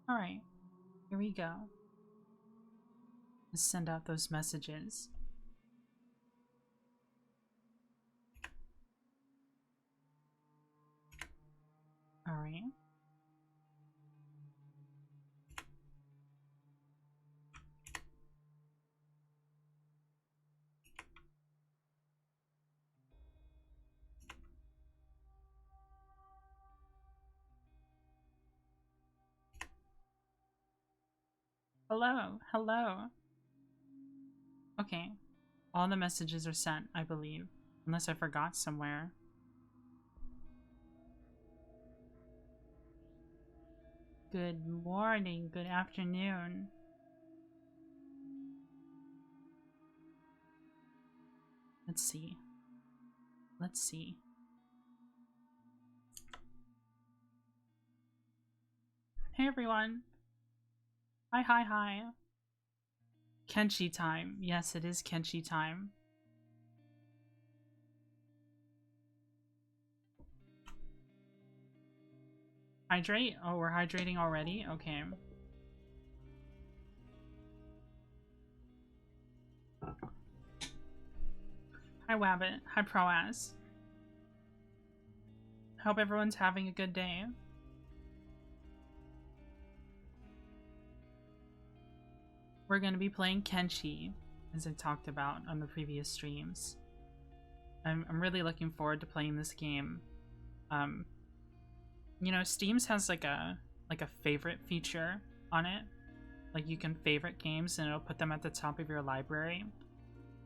Alright, here we go. Let's send out those messages. Alright. Hello, hello. Okay, all the messages are sent, I believe. Unless I forgot somewhere. Good morning, good afternoon. Let's see. Let's see. Hey everyone. Hi, hi, hi. Kenshi time. Yes, it is Kenshi time. Hydrate? Oh, we're hydrating already? Okay. Hi, Wabbit. Hi, Proaz. Hope everyone's having a good day. We're going to be playing Kenshi, as I talked about on the previous streams. I'm really looking forward to playing this game. You know, Steam's has like a favorite feature on it. Like you can favorite games and it'll put them at the top of your library.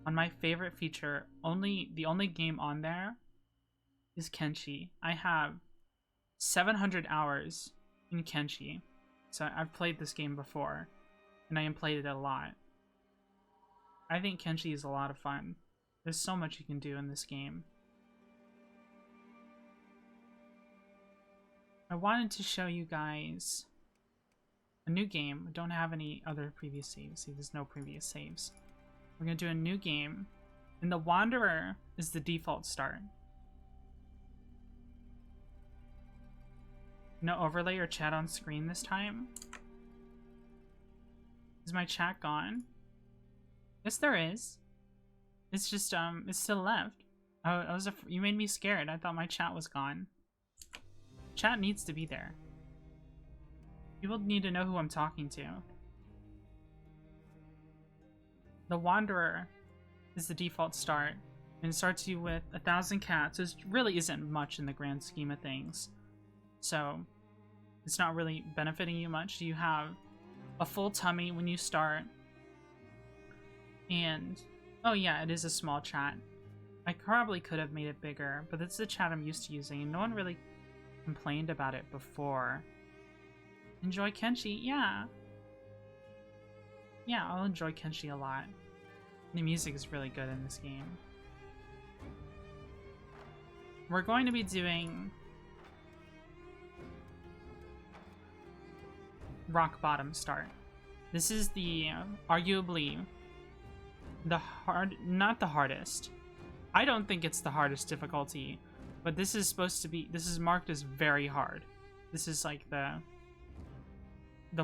On my favorite feature, the only game on there is Kenshi. I have 700 hours in Kenshi. So I've played this game before, and I played it a lot. I think Kenshi is a lot of fun. There's so much you can do in this game. I wanted to show you guys a new game. I don't have any other previous saves. See, there's no previous saves. We're going to do a new game, and the Wanderer is the default start. No overlay or chat on screen this time. Is my chat gone? Yes, there is. It's just, it's still left. Oh, you made me scared. I thought my chat was gone. Chat needs to be there. People need to know who I'm talking to. The Wanderer is the default start, and it starts you with 1,000 cats. It really isn't much in the grand scheme of things. So, it's not really benefiting you much. You have a full tummy when you start. And, oh yeah, it is a small chat. I probably could have made it bigger, but it's the chat I'm used to using, and no one really complained about it before. Enjoy Kenshi? Yeah. Yeah, I'll enjoy Kenshi a lot. The music is really good in this game. We're going to be doing rock bottom start. This is the arguably not the hardest. I don't think it's the hardest difficulty, but this is marked as very hard. This is like the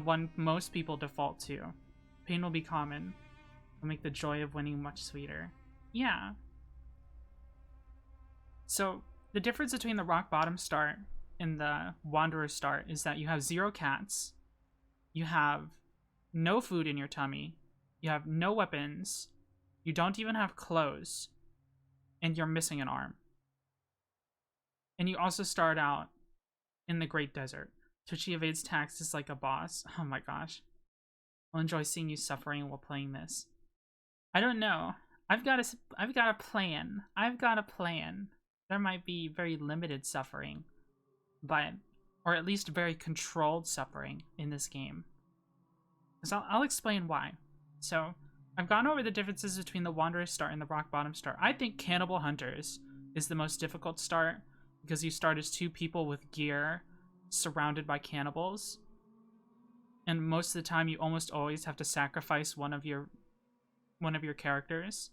one most people default to. Pain will be common. Will make the joy of winning much sweeter. Yeah. So the difference between the rock bottom start and the wanderer start is that you have 0 cats. You have no food in your tummy. You have no weapons. You don't even have clothes. And you're missing an arm. And you also start out in the Great Desert. Tucci evades taxes like a boss. Oh my gosh. I'll enjoy seeing you suffering while playing this. I don't know. I've got a plan. I've got a plan. There might be very limited suffering, but or at least very controlled suffering in this game. So I'll explain why. So I've gone over the differences between the Wanderer start and the Rock Bottom start. I think Cannibal Hunters is the most difficult start because you start as 2 people with gear surrounded by cannibals. And most of the time you almost always have to sacrifice one of your characters.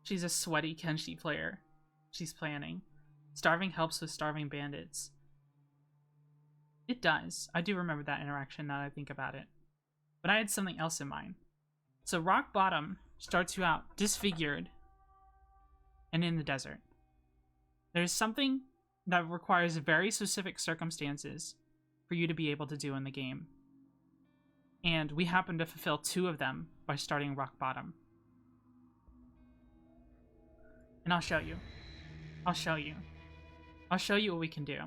She's a sweaty Kenshi player. She's planning. Starving helps with starving bandits. It does. I do remember that interaction now that I think about it. But I had something else in mind. So rock bottom starts you out disfigured and in the desert. There's something that requires very specific circumstances for you to be able to do in the game. And we happen to fulfill 2 of them by starting rock bottom. And I'll show you. I'll show you. I'll show you what we can do.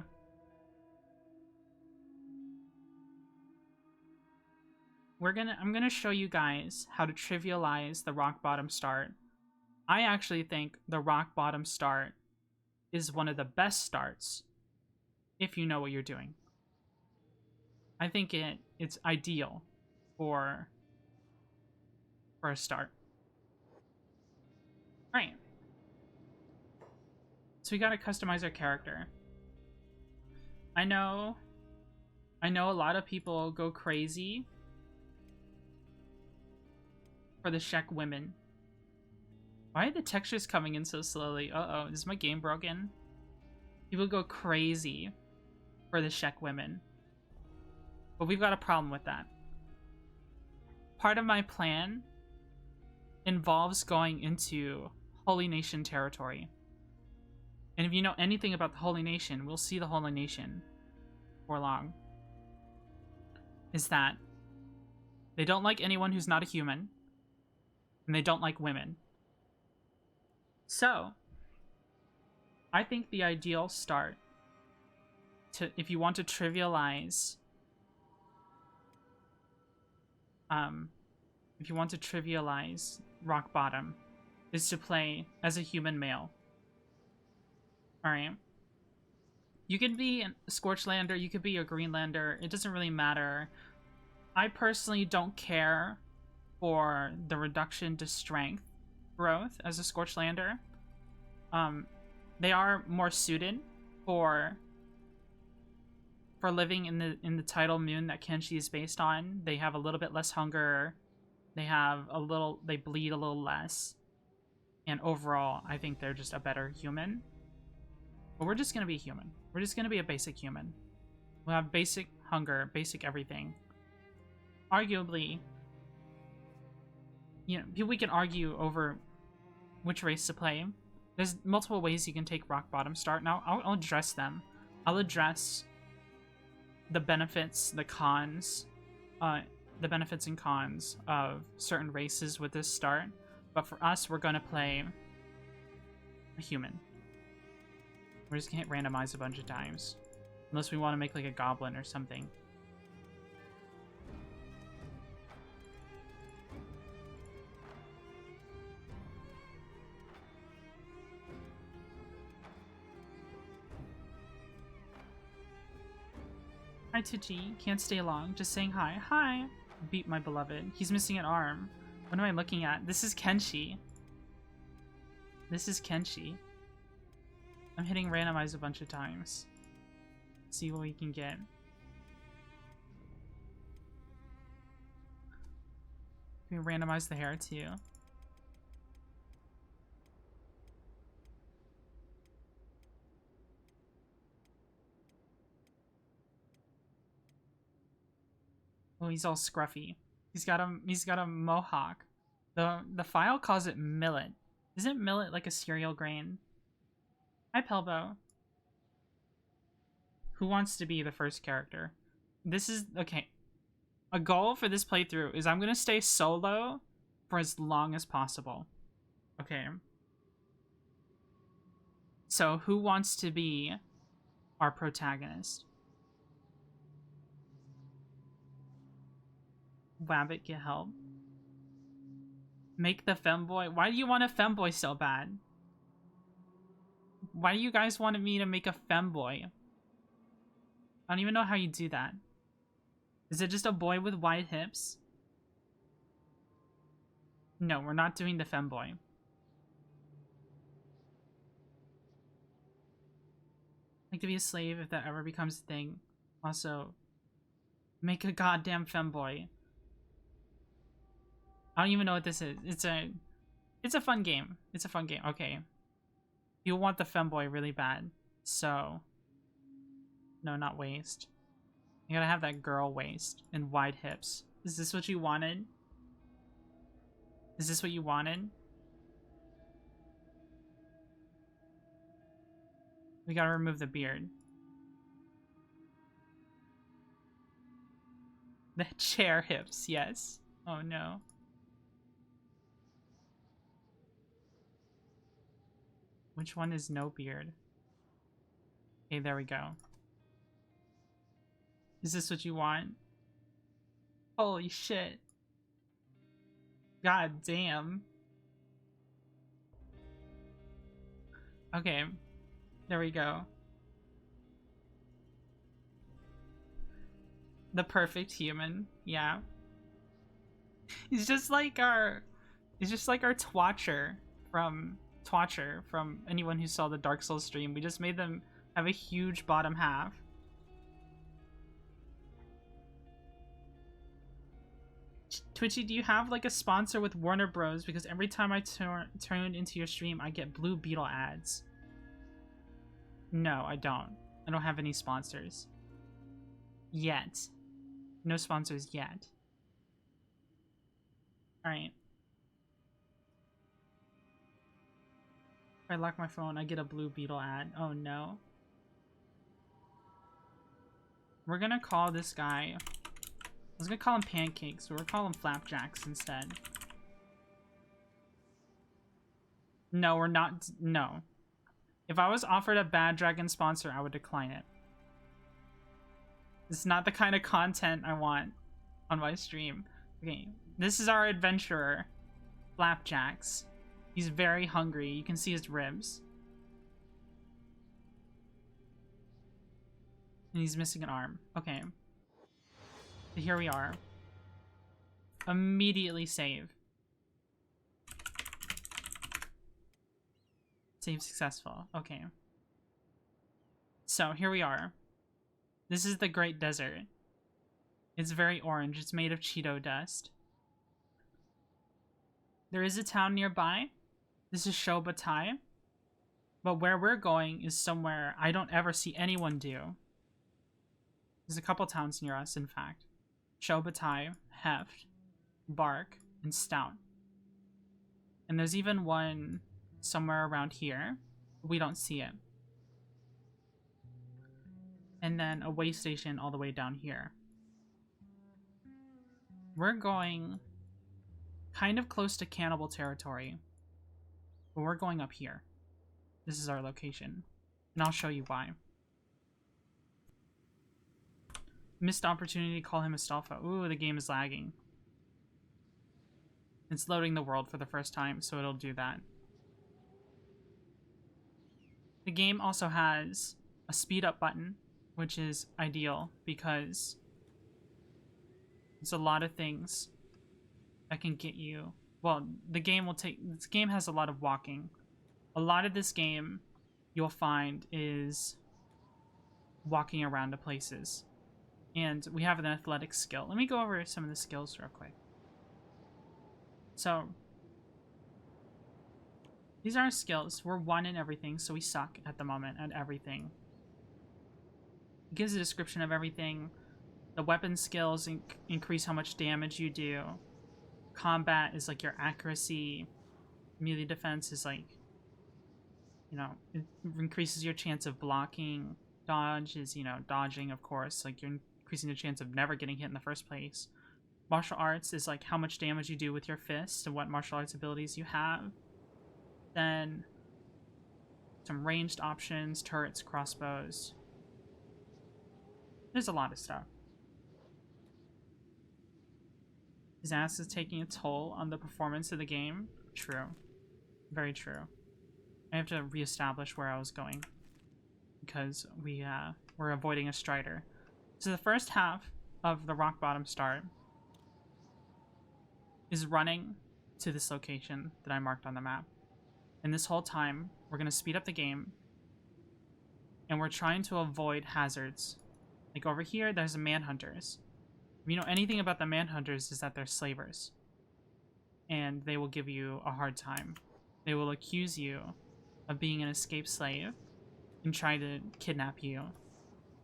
I'm gonna show you guys how to trivialize the rock bottom start. I actually think the rock bottom start is one of the best starts if you know what you're doing. I think it's ideal for a start. Alright. So we gotta customize our character. I know a lot of people go crazy for the Czech women. Why are the textures coming in so slowly? Uh-oh, is my game broken? People go crazy for the Czech women. But we've got a problem with that. Part of my plan involves going into Holy Nation territory. And if you know anything about the Holy Nation, we'll see the Holy Nation before long. Is that they don't like anyone who's not a human. And they don't like women. So, I think the ideal start if you want to trivialize rock bottom is to play as a human male. Alright. You could be a Scorchlander, you could be a Greenlander, it doesn't really matter. I personally don't care for the reduction to strength growth as a Scorchlander. They are more suited for living in the tidal moon that Kenshi is based on. They have a little bit less hunger. They bleed a little less. And overall, I think they're just a better human. But we're just gonna be a human. We're just gonna be a basic human. We'll have basic hunger, basic everything. Arguably, you know, we can argue over which race to play. There's multiple ways you can take rock bottom start. Now, I'll address them. I'll address the benefits, the cons, the benefits and cons of certain races with this start. But for us, we're gonna play a human. We're just gonna hit randomize a bunch of times. Unless we want to make like a goblin or something. Hi Tucci, can't stay long, just saying hi. Hi! Beat my beloved. He's missing an arm. What am I looking at? This is Kenshi. This is Kenshi. I'm hitting randomize a bunch of times. See what we can get. Can we randomize the hair too? Oh, he's all scruffy. He's got a mohawk. The file calls it millet. Isn't millet like a cereal grain? Hi, Pelbo. Who wants to be the first character? This is okay. A goal for this playthrough is I'm gonna stay solo for as long as possible. Okay. So who wants to be our protagonist? Wabbit, get help. Make the femboy. Why do you want a femboy so bad? Why do you guys want me to make a femboy? I don't even know how you do that. Is it just a boy with wide hips? No, we're not doing the femboy. Like to be a slave if that ever becomes a thing. Also, make a goddamn femboy. I don't even know what this is. It's a fun game. It's a fun game. Okay. You want the femboy really bad. So, no, not waste. You gotta have that girl waist and wide hips. Is this what you wanted? Is this what you wanted? We gotta remove the beard. The chair hips, yes. Oh no. Which one is no beard? Okay, there we go. Is this what you want? Holy shit. God damn. Okay, there we go. The perfect human, yeah. He's just like our Twatcher from anyone who saw the Dark Souls stream. We just made them have a huge bottom half. Twitchy, do you have like a sponsor with Warner Bros? Because every time I turn into your stream, I get Blue Beetle ads. No, I don't. I don't have any sponsors. Yet. No sponsors yet. Alright. If I lock my phone, I get a Blue Beetle ad. Oh no. We're gonna call this guy... I was gonna call him Pancakes, but we're calling him Flapjacks instead. No, we're not... No. If I was offered a Bad Dragon sponsor, I would decline it. This is not the kind of content I want on my stream. Okay, this is our adventurer, Flapjacks. He's very hungry. You can see his ribs. And he's missing an arm. Okay. So here we are. Immediately save. Save successful. Okay. So here we are. This is the Great Desert. It's very orange. It's made of Cheeto dust. There is a town nearby. This is Shobatai. But where we're going is somewhere I don't ever see anyone do. There's a couple towns near us, in fact. Shobatai, Heft, Bark, and Stout. And there's even one somewhere around here. We don't see it. And then a way station all the way down here. We're going kind of close to cannibal territory. But we're going up here. This is our location. And I'll show you why. Missed opportunity to call him Astolfo. Ooh, the game is lagging. It's loading the world for the first time, so it'll do that. The game also has a speed up button, which is ideal because there's a lot of things that can get you. Well, this game has a lot of walking. A lot of this game you'll find is walking around to places. And we have an athletic skill. Let me go over some of the skills real quick. So, these are our skills. We're 1 in everything, so we suck at the moment at everything. It gives a description of everything. The weapon skills increase how much damage you do. Combat is like your accuracy. Melee defense is like, you know, it increases your chance of blocking. Dodge is, you know, dodging, of course. Like, you're increasing the chance of never getting hit in the first place. Martial arts is like how much damage you do with your fists and what martial arts abilities you have. Then some ranged options, turrets, crossbows. There's a lot of stuff. His ass is taking a toll on the performance of the game. True. Very true. I have to reestablish where I was going because we're avoiding a strider. So the first half of the rock bottom start is running to this location that I marked on the map. And this whole time, we're going to speed up the game and we're trying to avoid hazards. Like over here, there's the manhunters. If you know anything about the manhunters, is that they're slavers. And they will give you a hard time. They will accuse you of being an escaped slave and try to kidnap you.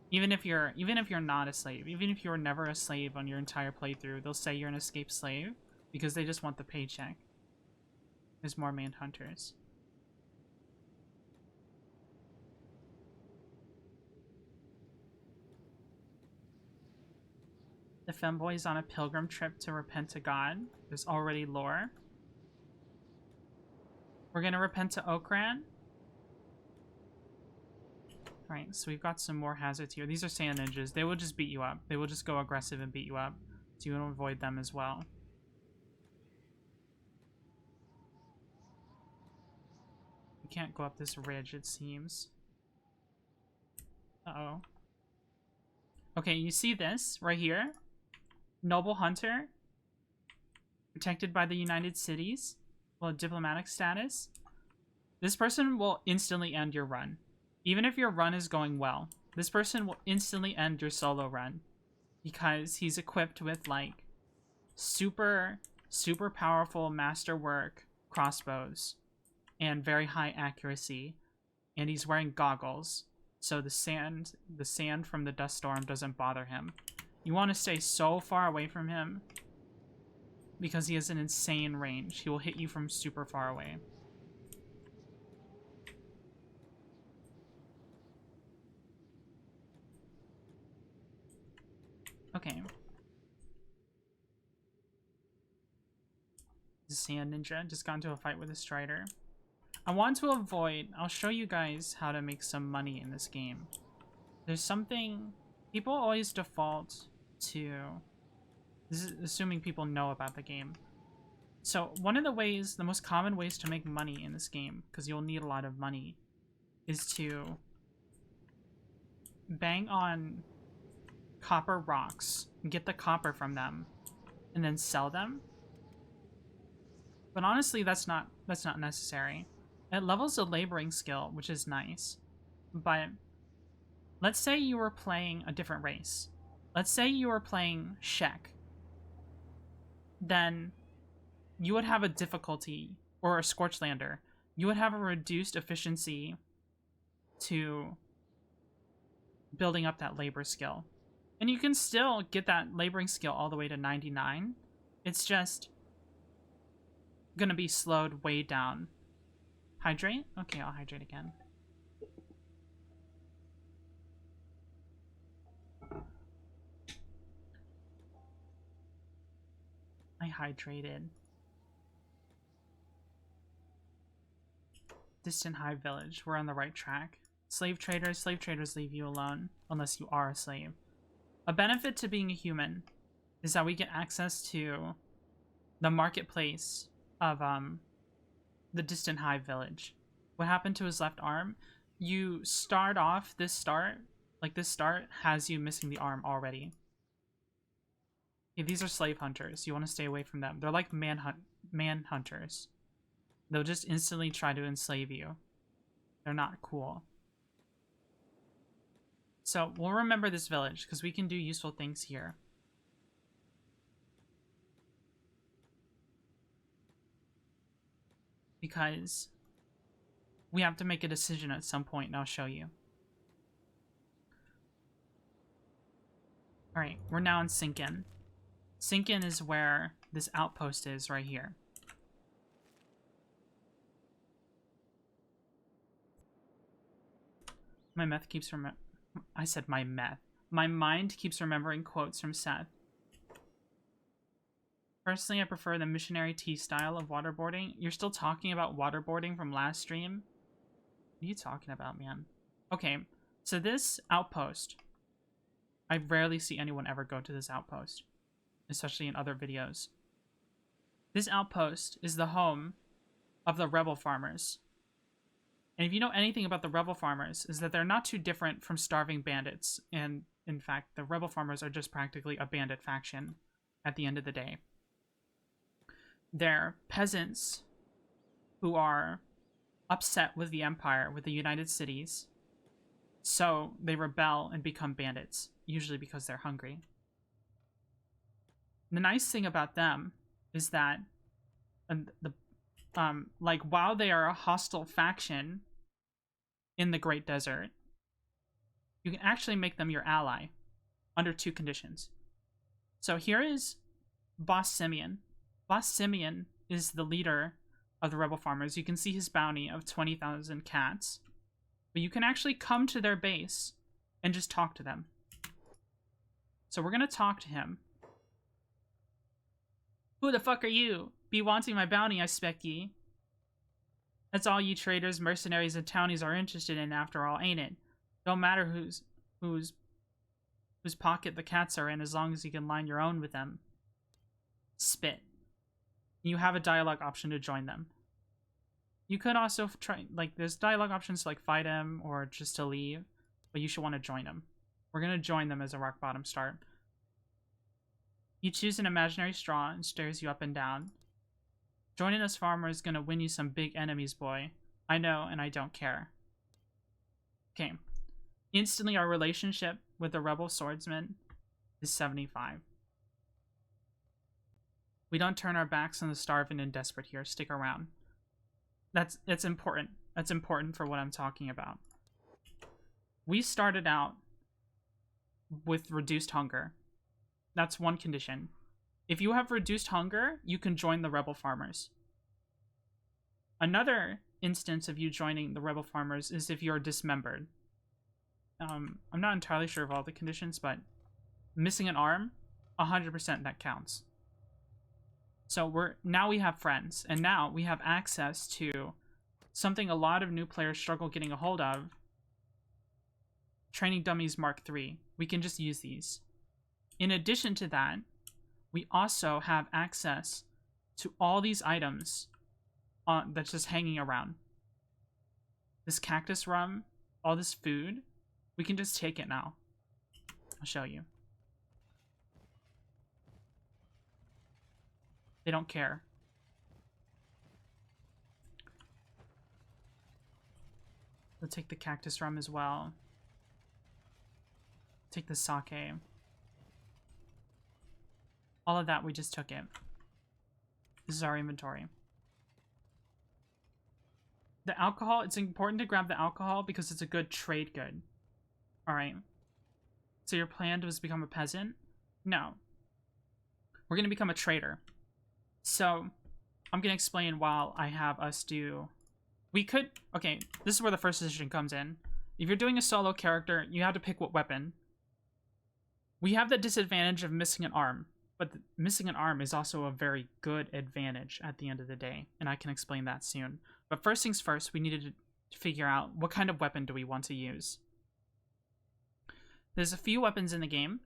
Even if you're not a slave, even if you were never a slave on your entire playthrough, they'll say you're an escaped slave because they just want the paycheck. There's more manhunters. The femboy's on a pilgrim trip to repent to God. There's already lore. We're gonna repent to Okran. Alright, so we've got some more hazards here. These are sand ninjas. They will just beat you up. They will just go aggressive and beat you up. So you want to avoid them as well. You can't go up this ridge, it seems. Uh-oh. Okay, you see this right here? Noble Hunter. Protected by the United Cities. Well, diplomatic status. This person will instantly end your run. Even if your run is going well, this person will instantly end your solo run. Because he's equipped with, like, super powerful masterwork crossbows. And very high accuracy. And he's wearing goggles. So the sand from the dust storm doesn't bother him. You want to stay so far away from him. Because he has an insane range. He will hit you from super far away. Okay. The Sand Ninja just got into a fight with a Strider. I want to avoid... I'll show you guys how to make some money in this game. There's something... People always default to... This is assuming people know about the game. So one of the ways, the most common ways to make money in this game, because you'll need a lot of money, is to bang on copper rocks, get the copper from them, and then sell them. But honestly, that's not necessary. It levels the laboring skill, which is nice. But let's say you were playing a different race. Let's say you were playing Shek. Then you would have a difficulty, or a Scorchlander. You would have a reduced efficiency to building up that labor skill. And you can still get that laboring skill all the way to 99. It's just gonna be slowed way down. Hydrate? Okay, I'll hydrate again. I hydrated. Distant Hive Village. We're on the right track. Slave traders leave you alone, unless you are a slave. A benefit to being a human is that we get access to the marketplace of the Distant Hive Village. What happened to his left arm? You start off this start has you missing the arm already. Yeah, these are slave hunters. You want to stay away from them. They're like manhunters. They'll just instantly try to enslave you. They're not cool. So we'll remember this village because we can do useful things here. Because we have to make a decision at some point, and I'll show you. Alright, we're now in Sinkin. Sinkin is where this outpost is, right here. My meth keeps I said my meth. My mind keeps remembering quotes from Seth. Personally, I prefer the missionary tea style of waterboarding. You're still talking about waterboarding from last stream? What are you talking about, man? Okay, so this outpost. I rarely see anyone ever go to this outpost, especially in other videos. This outpost is the home of the rebel farmers. And if you know anything about the rebel farmers, is that they're not too different from starving bandits. And in fact, the rebel farmers are just practically a bandit faction at the end of the day. They're peasants who are upset with the Empire, with the United Cities. So they rebel and become bandits, usually because they're hungry. The nice thing about them is that while they are a hostile faction in the Great Desert, you can actually make them your ally under 2 conditions. So here is Boss Simeon. Boss Simeon is the leader of the rebel farmers. You can see his bounty of 20,000 cats. But you can actually come to their base and just talk to them. So we're going to talk to him. Who the fuck are you? Be wanting my bounty, I spec ye. That's all you traders, mercenaries, and townies are interested in after all, ain't it? Don't matter whose pocket the cats are in, as long as you can line your own with them. Spit. You have a dialogue option to join them. You could also try, like, there's dialogue options to, like, fight him or just to leave, but you should want to join them. We're going to join them as a rock bottom start. You choose an imaginary straw and stares you up and down. Joining us, farmer, is going to win you some big enemies, boy. I know, and I don't care. Okay. Instantly, our relationship with the rebel swordsman is 75. We don't turn our backs on the starving and desperate here. Stick around. That's important. That's important for what I'm talking about. We started out with reduced hunger. That's one condition. If you have reduced hunger, you can join the rebel farmers. Another instance of you joining the rebel farmers is if you're dismembered. I'm not entirely sure of all the conditions, but missing an arm, 100% that counts. So now we have friends, and now we have access to something a lot of new players struggle getting a hold of. Training Dummies Mark III. We can just use these. In addition to that, we also have access to all these items that's just hanging around. This cactus rum, all this food, we can just take it now. I'll show you. They don't care. We'll take the cactus rum as well. Take the sake. All of that, we just took it. This is our inventory. The alcohol, it's important to grab the alcohol because it's a good trade good. Alright. So your plan was to become a peasant? No. We're going to become a trader. So, I'm going to explain while I have us do... We could... Okay, this is where the first decision comes in. If you're doing a solo character, you have to pick what weapon. We have the disadvantage of missing an arm. But missing an arm is also a very good advantage at the end of the day. And I can explain that soon. But first things first, we needed to figure out what kind of weapon do we want to use. There's a few weapons in the game.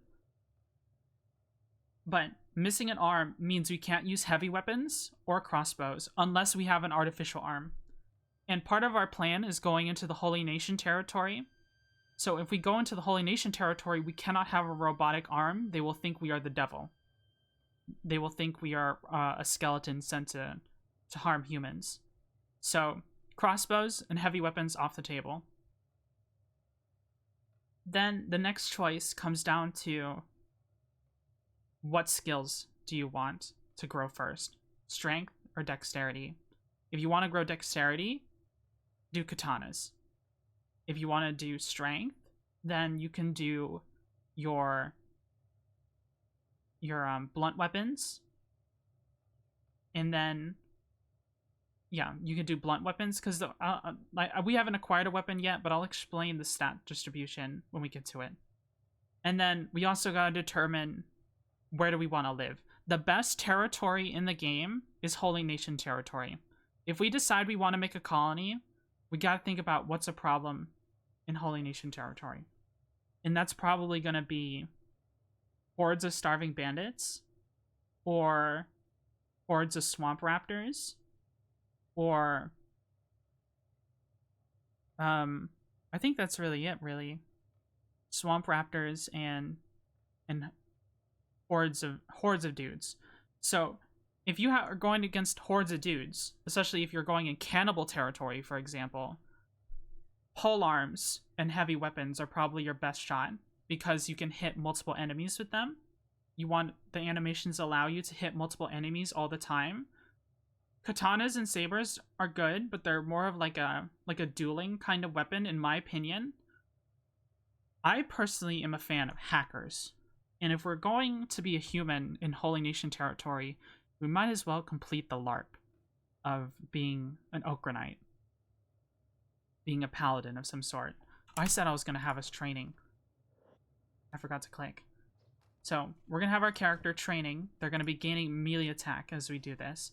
But missing an arm means we can't use heavy weapons or crossbows unless we have an artificial arm. And part of our plan is going into the Holy Nation territory. So if we go into the Holy Nation territory, we cannot have a robotic arm. They will think we are the devil. They will think we are a skeleton sent to harm humans. So crossbows and heavy weapons off the table. Then the next choice comes down to what skills do you want to grow first? Strength or dexterity? If you want to grow dexterity, do katanas. If you want to do strength, then you can do your blunt weapons. And then, yeah, you can do blunt weapons because we haven't acquired a weapon yet, but I'll explain the stat distribution when we get to it. And then we also got to determine where do we want to live. The best territory in the game is Holy Nation territory. If we decide we want to make a colony, we got to think about what's a problem in Holy Nation territory. And that's probably going to be hordes of starving bandits, or hordes of swamp raptors, or I think that's really it, really. Swamp raptors and hordes of dudes. So if you are going against hordes of dudes, especially if you're going in cannibal territory, for example, pole arms and heavy weapons are probably your best shot because you can hit multiple enemies with them. You want the animations allow you to hit multiple enemies all the time. Katanas and sabers are good, but they're more of like a dueling kind of weapon, in my opinion. I personally am a fan of hackers. And if we're going to be a human in Holy Nation territory, we might as well complete the LARP of being an Ochre Knight. Being a paladin of some sort. I said I was going to have us training. I forgot to click. So, we're going to have our character training. They're going to be gaining melee attack as we do this.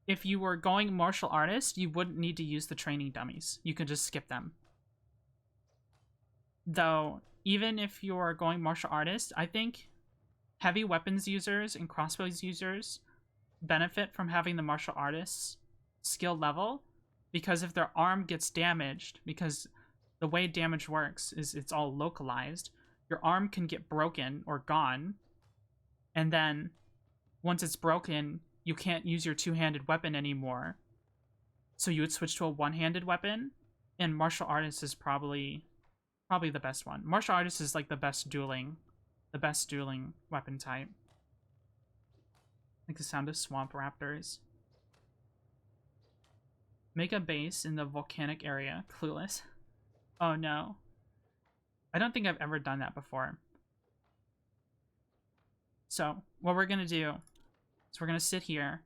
If you were going martial artist, you wouldn't need to use the training dummies. You could just skip them. Though, even if you're going martial artist, I think heavy weapons users and crossbows users benefit from having the martial artist's skill level, because if their arm gets damaged, because the way damage works is it's all localized, your arm can get broken or gone, and then once it's broken, you can't use your two-handed weapon anymore. So you would switch to a one-handed weapon, and martial artist is probably the best one. Martial artist is like the best dueling weapon type. Like the sound of swamp raptors. Make a base in the volcanic area. Clueless. Oh no. I don't think I've ever done that before. So, what we're gonna do is we're gonna sit here,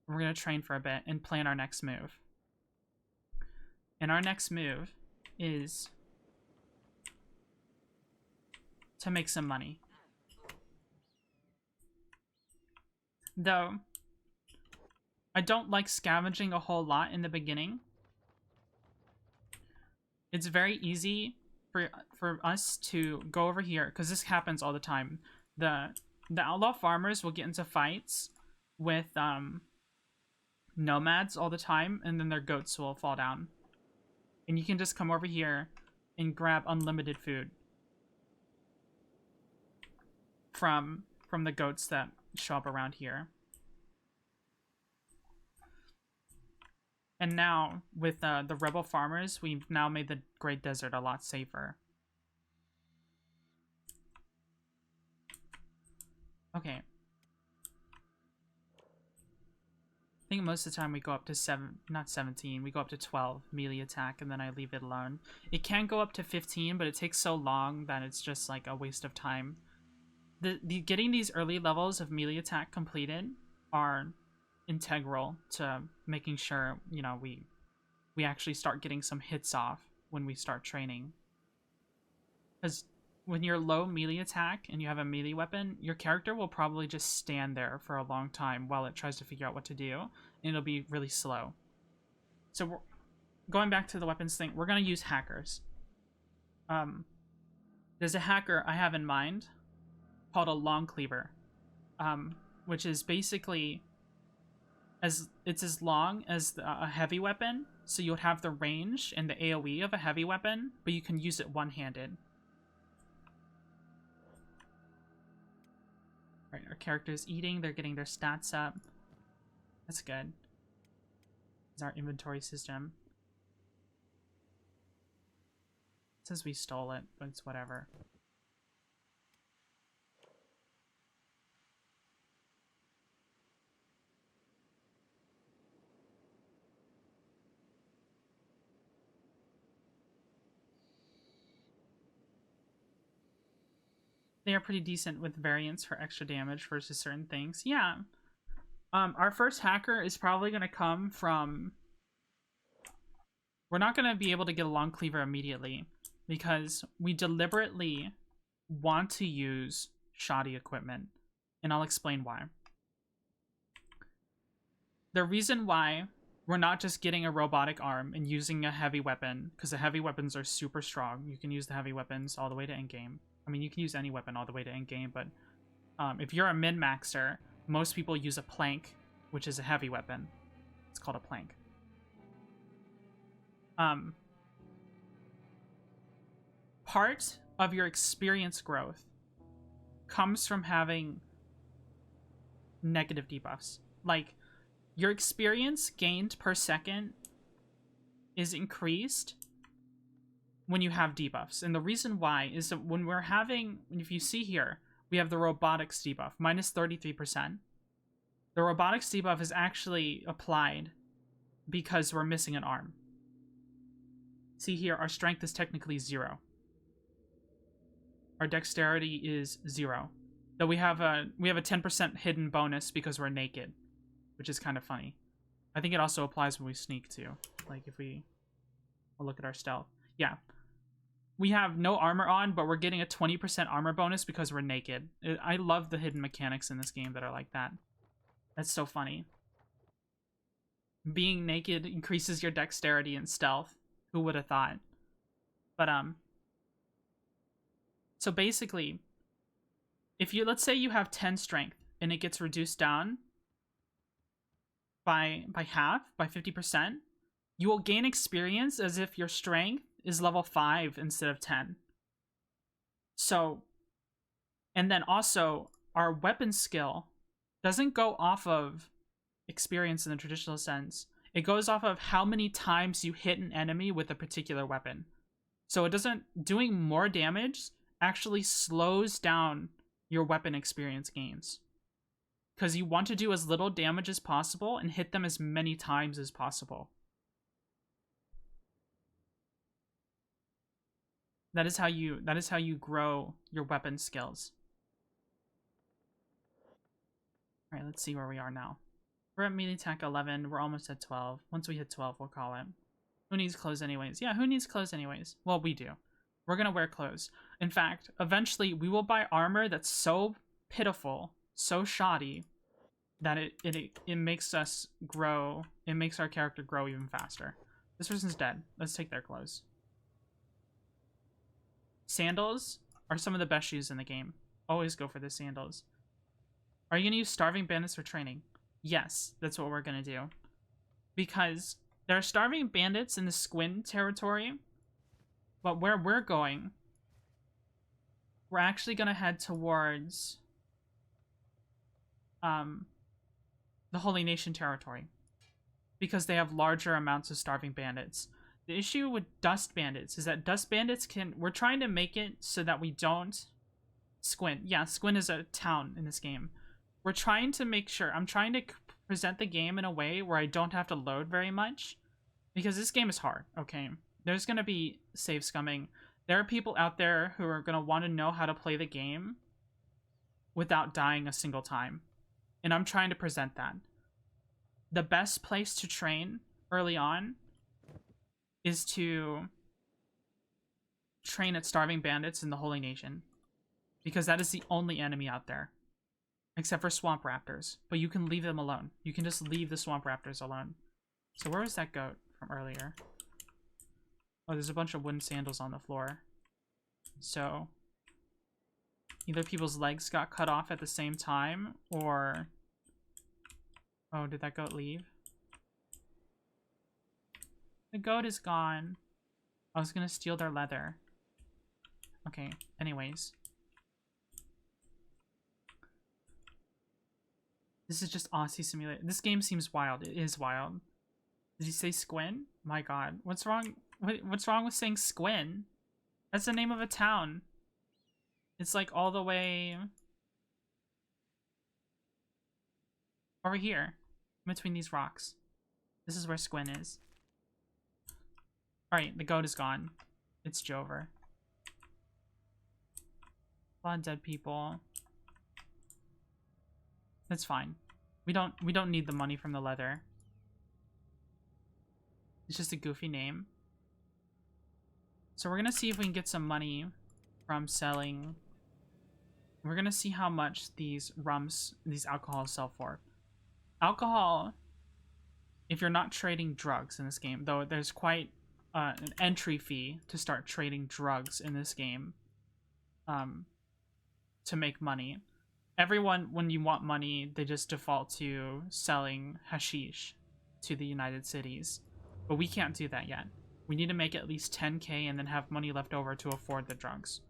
and we're gonna train for a bit and plan our next move. And our next move is to make some money. Though, I don't like scavenging a whole lot in the beginning. It's very easy for us to go over here, because this happens all the time. The outlaw farmers will get into fights with nomads all the time, and then their goats will fall down. And you can just come over here and grab unlimited food from the goats that show up around here. And now, with the rebel farmers, we've now made the Great Desert a lot safer. Okay. I think most of the time we go up to not 17, we go up to 12 melee attack, and then I leave it alone. It can go up to 15, but it takes so long that it's just like a waste of time. Getting these early levels of melee attack completed are integral to making sure, you know, we actually start getting some hits off when we start training. Because when you're low melee attack and you have a melee weapon, your character will probably just stand there for a long time while it tries to figure out what to do, and it'll be really slow. So going back to the weapons thing, we're going to use hackers. There's a hacker I have in mind called a long cleaver, which is basically it's as long as a heavy weapon, so you'll have the range and the AoE of a heavy weapon, but you can use it one-handed. Right, our character's eating, they're getting their stats up. That's good. It's our inventory system. It says we stole it, but it's whatever. They are pretty decent with variants for extra damage versus certain things. Yeah. Our first hacker is probably going to come from... We're not going to be able to get a long cleaver immediately, because we deliberately want to use shoddy equipment. And I'll explain why. The reason why we're not just getting a robotic arm and using a heavy weapon, because the heavy weapons are super strong. You can use the heavy weapons all the way to endgame. I mean, you can use any weapon all the way to endgame, but if you're a min-maxer, most people use a plank, which is a heavy weapon. It's called a plank. Part of your experience growth comes from having negative debuffs. Like, your experience gained per second is increased when you have debuffs. And the reason why is that when we're having, if you see here, we have the robotics debuff, minus 33%. The robotics debuff is actually applied because we're missing an arm. See here, our strength is technically 0. our dexterity is 0. Though we have a 10% hidden bonus because we're naked, which is kind of funny. I think it also applies when we sneak too. Like if we'll look at our stealth. Yeah. We have no armor on, but we're getting a 20% armor bonus because we're naked. I love the hidden mechanics in this game that are like that. That's so funny. Being naked increases your dexterity and stealth. Who would have thought? But so basically, if you, let's say you have 10 strength and it gets reduced down by half, by 50%, you will gain experience as if your strength is level 5 instead of 10. So, and then also our weapon skill doesn't go off of experience in the traditional sense. It goes off of how many times you hit an enemy with a particular weapon. So it doesn't, doing more damage actually slows down your weapon experience gains. Because you want to do as little damage as possible and hit them as many times as possible. That is how you grow your weapon skills. Alright, let's see where we are now. We're at melee attack 11. We're almost at 12. Once we hit 12, we'll call it. Who needs clothes anyways? Yeah, who needs clothes anyways? Well, we do. We're gonna wear clothes. In fact, eventually we will buy armor that's so pitiful, so shoddy, that it makes us grow. It makes our character grow even faster. This person's dead. Let's take their clothes. Sandals are some of the best shoes in the game. Always go for the sandals. Are you gonna use starving bandits for training? Yes, that's what we're gonna do. Because there are starving bandits in the Squin territory, but where we're going, we're actually gonna head towards the Holy Nation territory, because they have larger amounts of starving bandits. The issue with dust bandits is that dust bandits we're trying to make it so that we don't Squin. Yeah, Squin is a town in this game. We're trying to make sure, I'm trying to present the game in a way where I don't have to load very much, because this game is hard, okay? There's gonna be save scumming. There are people out there who are gonna want to know how to play the game without dying a single time. And I'm trying to present that. The best place to train early on is to train at starving bandits in the Holy Nation, because that is the only enemy out there. Except for swamp raptors. But you can leave them alone. You can just leave the swamp raptors alone. So where was that goat from earlier? Oh, there's a bunch of wooden sandals on the floor. So either people's legs got cut off at the same time, or... Oh, did that goat leave? The goat is gone. I was gonna steal their leather. Okay, anyways. This is just Aussie Simulator. This game seems wild. It is wild. Did he say Squin? My god. What's wrong? What's wrong with saying Squin? That's the name of a town. It's like all the way over here, between these rocks. This is where Squin is. Alright, the goat is gone. It's Jover. A lot of dead people. That's fine. We don't need the money from the leather. It's just a goofy name. So we're gonna see if we can get some money from selling. We're gonna see how much these alcohols sell for. Alcohol, if you're not trading drugs in this game, though there's quite an entry fee to start trading drugs in this game, to make money. Everyone, when you want money, they just default to selling hashish to the United Cities. But we can't do that yet. We need to make at least 10k and then have money left over to afford the drugs.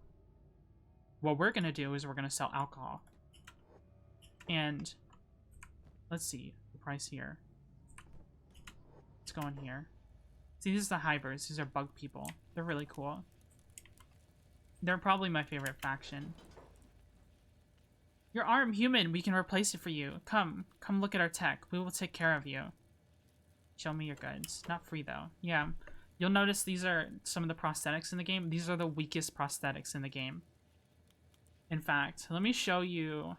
What we're going to do is we're going to sell alcohol. And let's see the price here. Let's go in here. See, these are the hybrids. These are bug people. They're really cool. They're probably my favorite faction. Your arm human, we can replace it for you. Come look at our tech. We will take care of you. Show me your goods. Not free though. Yeah. You'll notice these are some of the prosthetics in the game. These are the weakest prosthetics in the game. In fact, let me show you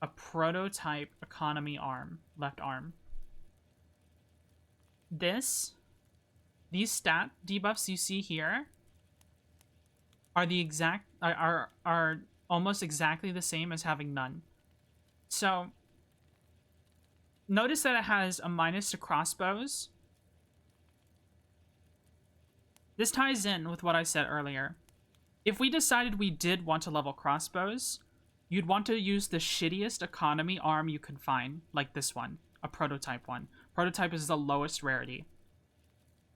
a prototype economy arm, left arm. These stat debuffs you see here are the exact are almost exactly the same as having none. So notice that it has a minus to crossbows. This ties in with what I said earlier. If we decided we did want to level crossbows, you'd want to use the shittiest economy arm you can find, like this one, a prototype one. Prototype is the lowest rarity,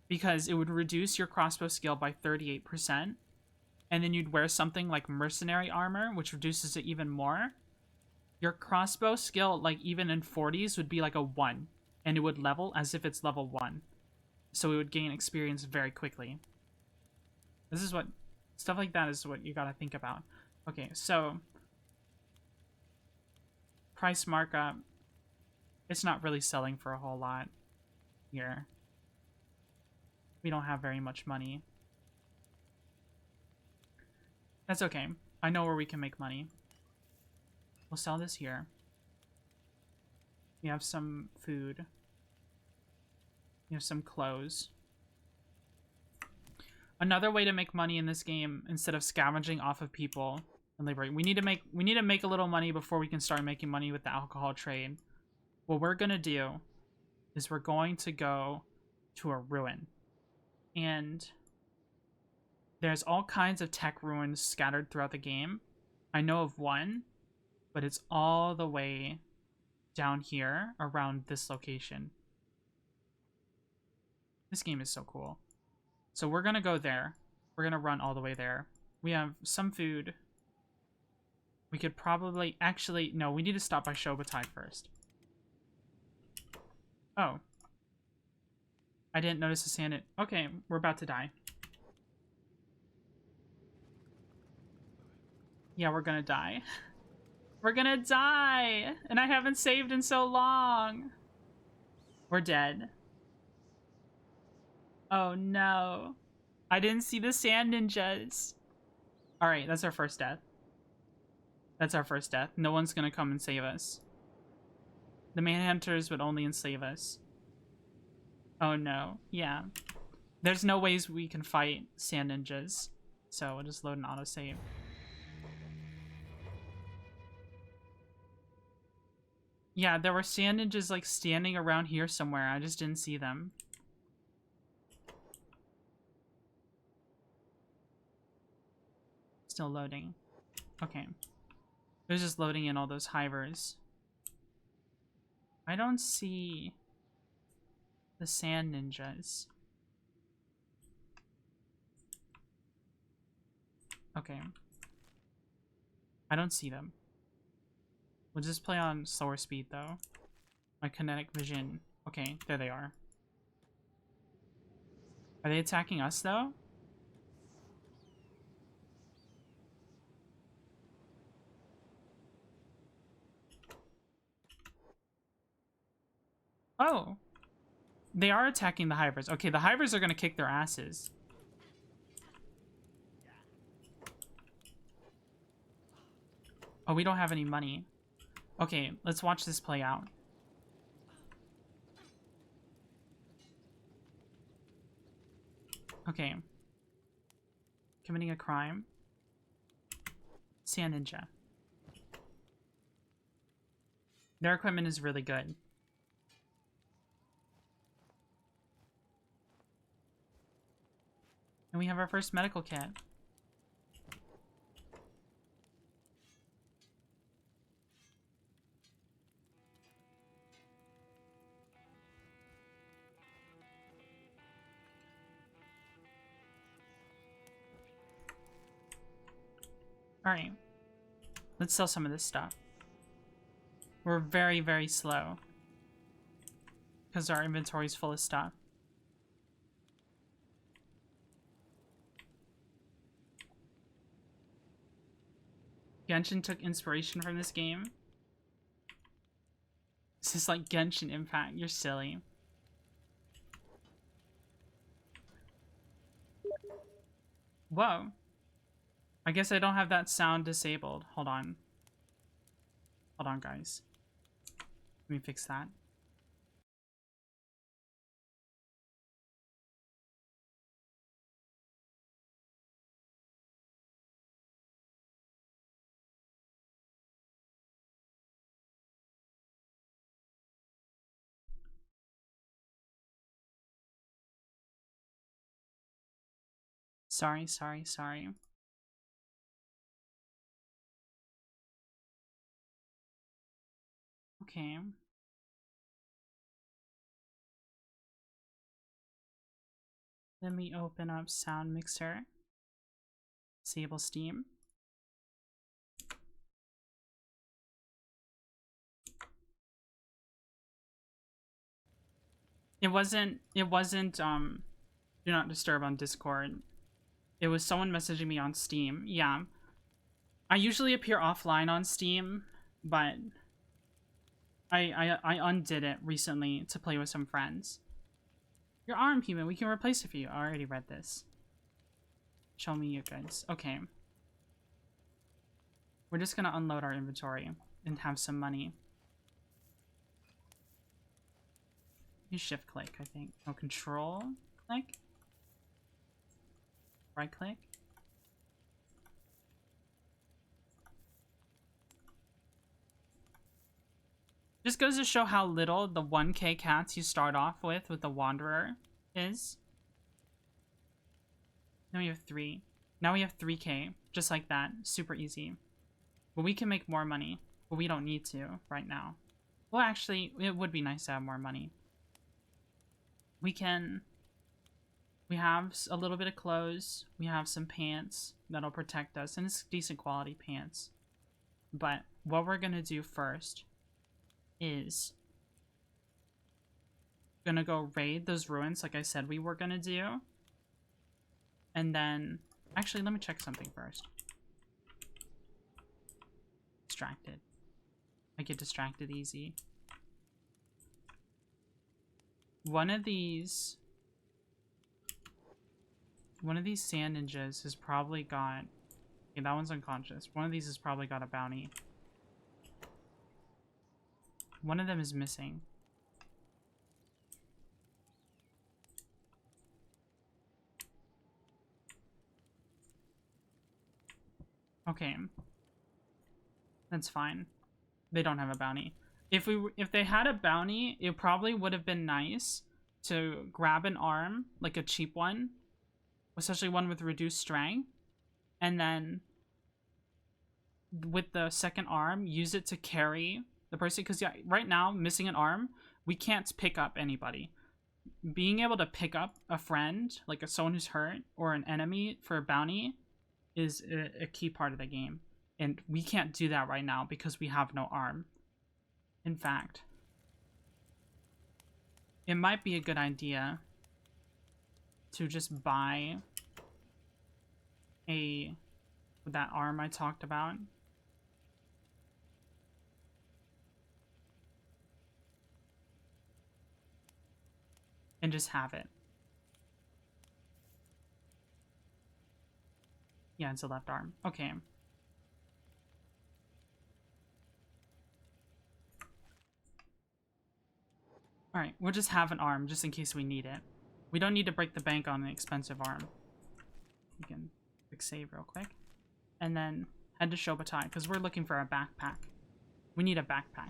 because it would reduce your crossbow skill by 38%, and then you'd wear something like mercenary armor, which reduces it even more. Your crossbow skill, like even in 40s, would be like a 1, and it would level as if it's level 1. So it would gain experience very quickly. This is what... Stuff like that is what you gotta think about. Okay, so... Price markup. It's not really selling for a whole lot here. We don't have very much money. That's okay. I know where we can make money. We'll sell this here. We have some food. We have some clothes. Another way to make money in this game, instead of scavenging off of people and labor, we need to make a little money before we can start making money with the alcohol trade. What we're gonna do is we're going to go to a ruin. And there's all kinds of tech ruins scattered throughout the game. I know of one, but it's all the way down here around this location. This game is so cool. So we're gonna go there. We're gonna run all the way there. We have some food. We could probably... Actually, no, we need to stop by Shobutai first. Oh. I didn't notice the sand. Okay, we're about to die. Yeah, we're gonna die. We're gonna die! And I haven't saved in so long! We're dead. Oh no. I didn't see the sand ninjas. Alright, that's our first death. That's our first death. No one's gonna come and save us. The manhunters would only enslave us. Oh no. Yeah. There's no ways we can fight sand ninjas. So we'll just load an autosave. Yeah, there were sand ninjas like standing around here somewhere. I just didn't see them. Still loading. Okay. It was just loading in all those hivers. I don't see the sand ninjas. Okay. I don't see them. We'll just play on slower speed though. My kinetic vision. Okay, there they are. Are they attacking us though? Oh. They are attacking the hivers. Okay, the hivers are gonna kick their asses. Oh, we don't have any money. Okay, let's watch this play out. Okay. Committing a crime. Sand Ninja. Their equipment is really good. And we have our first medical kit. Alright. Let's sell some of this stuff. We're very, very slow. Because our inventory is full of stuff. Genshin took inspiration from this game. This is like Genshin Impact. You're silly. Whoa. I guess I don't have that sound disabled. Hold on. Hold on, guys. Let me fix that. Sorry. Okay. Let me open up Sound Mixer. Disable Steam. It wasn't do not disturb on Discord. It was someone messaging me on Steam. Yeah. I usually appear offline on Steam, but I undid it recently to play with some friends. Your arm, human. We can replace it for you. I already read this. Show me your goods. Okay. We're just gonna unload our inventory and have some money. You shift click, I think. No, control click? Right click? Just goes to show how little the 1k cats you start off with the Wanderer is. Now we have 3. Now we have 3k. Just like that. Super easy. But we can make more money. But we don't need to right now. Well, actually, it would be nice to have more money. We have a little bit of clothes. We have some pants that'll protect us. And it's decent quality pants. But what we're going to do first is gonna go raid those ruins like I said we were gonna do. And then... Actually, let me check something first. Distracted. I get distracted easy. One of these sand ninjas has probably got... Okay, that one's unconscious. One of these has probably got a bounty. One of them is missing. Okay. That's fine. They don't have a bounty. If they had a bounty, it probably would have been nice to grab an arm, like a cheap one, especially one with reduced strength, and then with the second arm, use it to carry the person. Because yeah, right now, missing an arm, we can't pick up anybody. Being able to pick up a friend, like someone who's hurt, or an enemy for a bounty, is a key part of the game. And we can't do that right now because we have no arm. In fact, it might be a good idea to just buy that arm I talked about. And just have it. Yeah, it's a left arm. Okay. Alright, we'll just have an arm just in case we need it. We don't need to break the bank on an expensive arm. We can quick save real quick. And then head to Shobatai, because we're looking for a backpack. We need a backpack.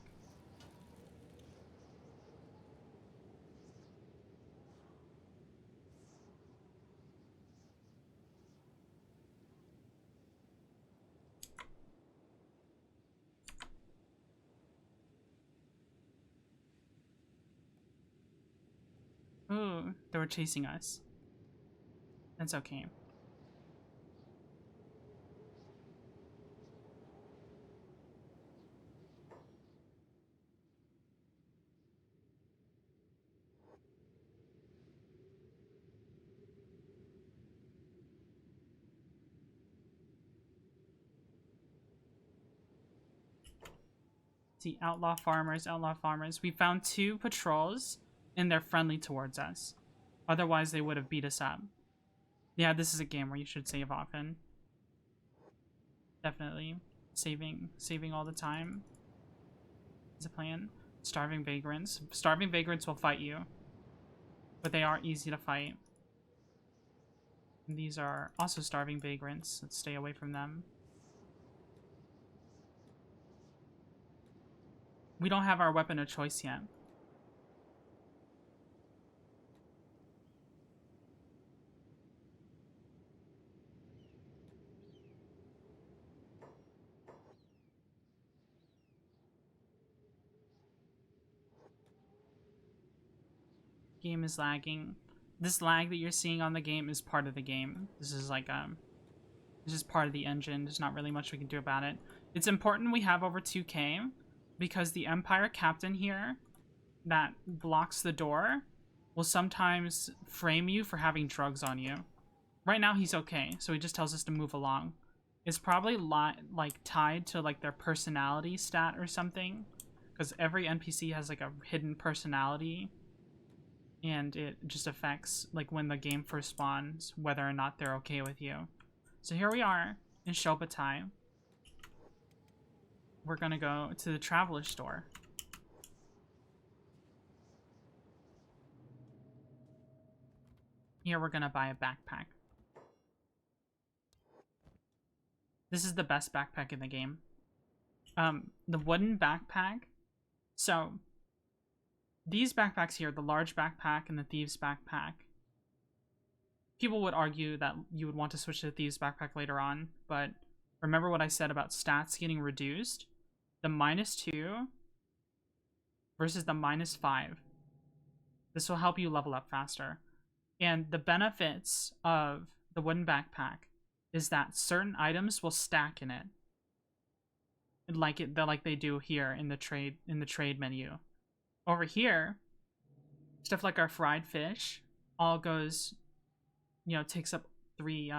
Ooh, they were chasing us. That's okay. See, outlaw farmers. We found 2 patrols, and they're friendly towards us. Otherwise, they would have beat us up. Yeah, this is a game where you should save often. Definitely saving all the time is a plan. Starving vagrants. Starving vagrants will fight you, but they are easy to fight. And these are also starving vagrants. Let's stay away from them. We don't have our weapon of choice yet. Game is lagging. This lag that you're seeing on the game is part of the game. This is like this is part of the engine. There's not really much we can do about it. It's important we have over 2K because the Empire captain here that blocks the door will sometimes frame you for having drugs on you. Right now he's okay, so he just tells us to move along. It's probably like tied to like their personality stat or something, because every NPC has like a hidden personality, and it just affects like when the game first spawns whether or not they're okay with you. So here we are in Shobatai. We're gonna go to the traveler store. Here we're gonna buy a backpack. This is the best backpack in the game. The wooden backpack. So these backpacks here, the large backpack and the thieves backpack, people would argue that you would want to switch to the thieves backpack later on, but remember what I said about stats getting reduced? The -2 versus the -5. This will help you level up faster. And the benefits of the wooden backpack is that certain items will stack in it. Like they do here in the trade menu. Over here, stuff like our fried fish all goes, you know, takes up three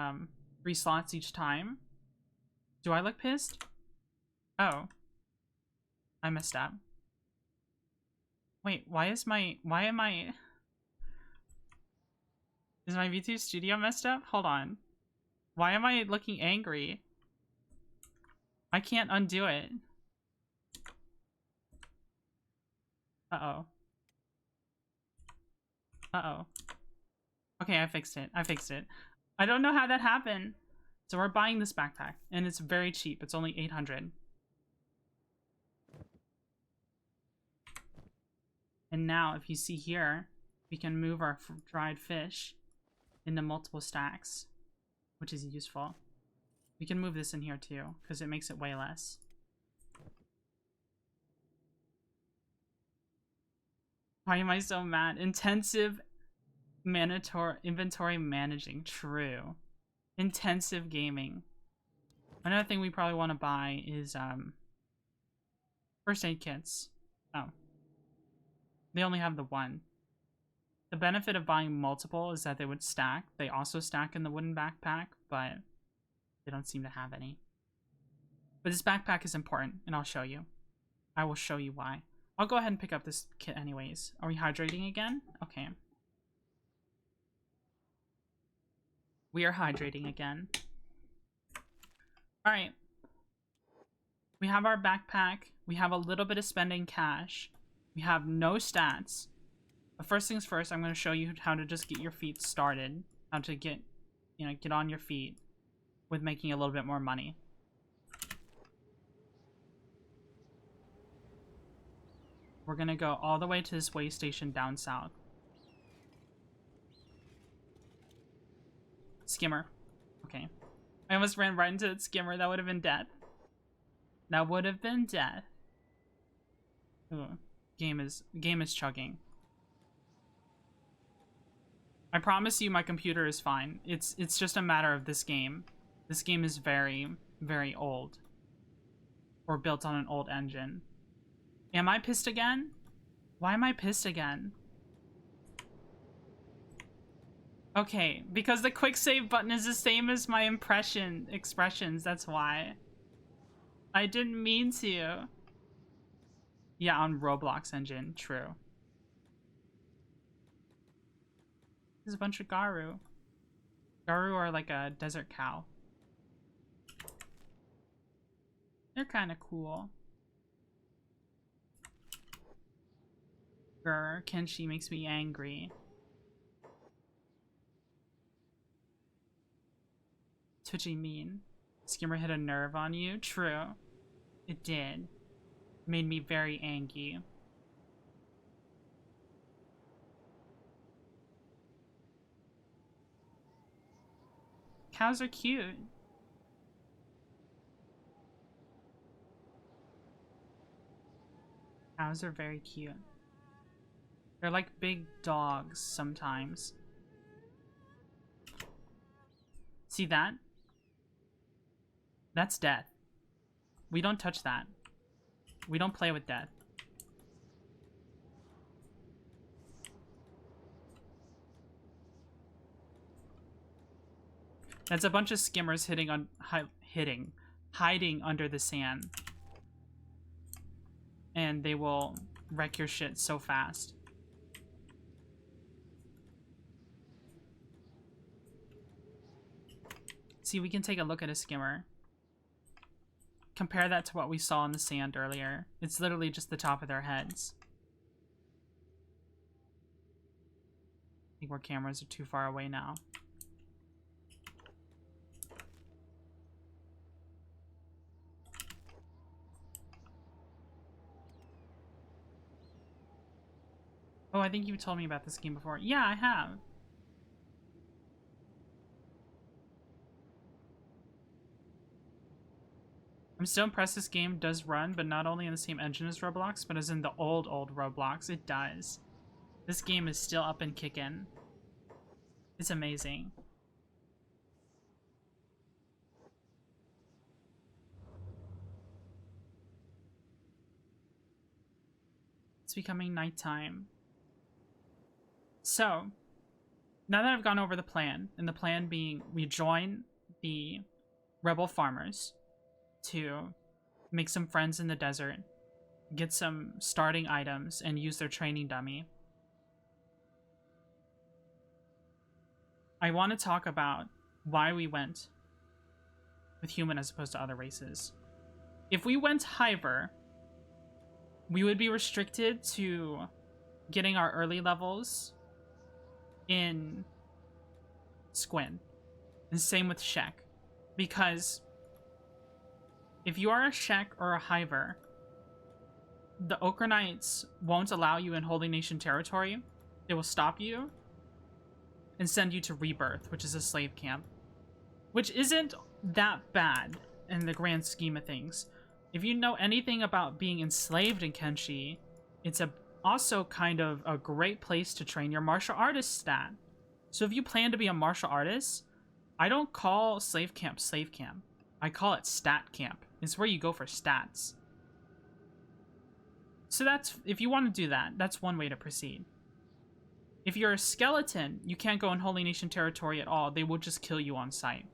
slots each time. Do I look pissed? Oh. I messed up. Wait, is my VTube Studio messed up? Hold on. Why am I looking angry? I can't undo it. Uh-oh. Uh-oh. Okay, I fixed it. I don't know how that happened. So we're buying this backpack, and it's very cheap. It's only 800. And now, if you see here, we can move our dried fish into multiple stacks, which is useful. We can move this in here too, because it makes it way less. Why am I so mad? Intensive inventory managing. True. Intensive gaming. Another thing we probably want to buy is first aid kits. Oh. They only have the one. The benefit of buying multiple is that they would stack. They also stack in the wooden backpack, but they don't seem to have any. But this backpack is important, and I'll show you. I will show you why. I'll go ahead and pick up this kit anyways. Are we hydrating again? Okay. We are hydrating again. Alright. We have our backpack. We have a little bit of spending cash. We have no stats. But first things first, I'm going to show you how to just get your feet started. How to get on your feet with making a little bit more money. We're going to go all the way to this way station down south. Skimmer. Okay. I almost ran right into that skimmer. That would have been death. That would have been death. Ooh. Game is chugging. I promise you my computer is fine. It's just a matter of this game. This game is very, very old. Or built on an old engine. Am I pissed again? Why am I pissed again? Okay, because the quick save button is the same as my expressions, that's why. I didn't mean to. Yeah, on Roblox engine, true. There's a bunch of Garu. Garu are like a desert cow. They're kind of cool. Grr, Kenshi makes me angry. Twitchy mean. Skimmer hit a nerve on you? True. It did. Made me very angry. Cows are cute. Cows are very cute. They're like big dogs sometimes. See that? That's death. We don't touch that. We don't play with death. That's a bunch of skimmers hiding under the sand. And they will wreck your shit so fast. See, we can take a look at a skimmer. Compare that to what we saw in the sand earlier. It's literally just the top of their heads. I think our cameras are too far away now. Oh, I think you told me about this game before. Yeah, I have. I'm still impressed this game does run, but not only in the same engine as Roblox, but as in the old Roblox. It does. This game is still up and kicking. It's amazing. It's becoming nighttime. So, now that I've gone over the plan, and the plan being we join the rebel farmers to make some friends in the desert, get some starting items, and use their training dummy. I want to talk about why we went with human as opposed to other races. If we went Hiver, we would be restricted to getting our early levels in Squin. And same with Shek. Because if you are a Shek or a Hiver, the Ochre Knights won't allow you in Holy Nation territory. They will stop you and send you to Rebirth, which is a slave camp. Which isn't that bad in the grand scheme of things. If you know anything about being enslaved in Kenshi, it's also kind of a great place to train your martial artist stat. So if you plan to be a martial artist, I don't call slave camp. I call it stat camp. It's where you go for stats. So that's, if you want to do that, that's one way to proceed. If you're a skeleton, you can't go in Holy Nation territory at all. They will just kill you on sight.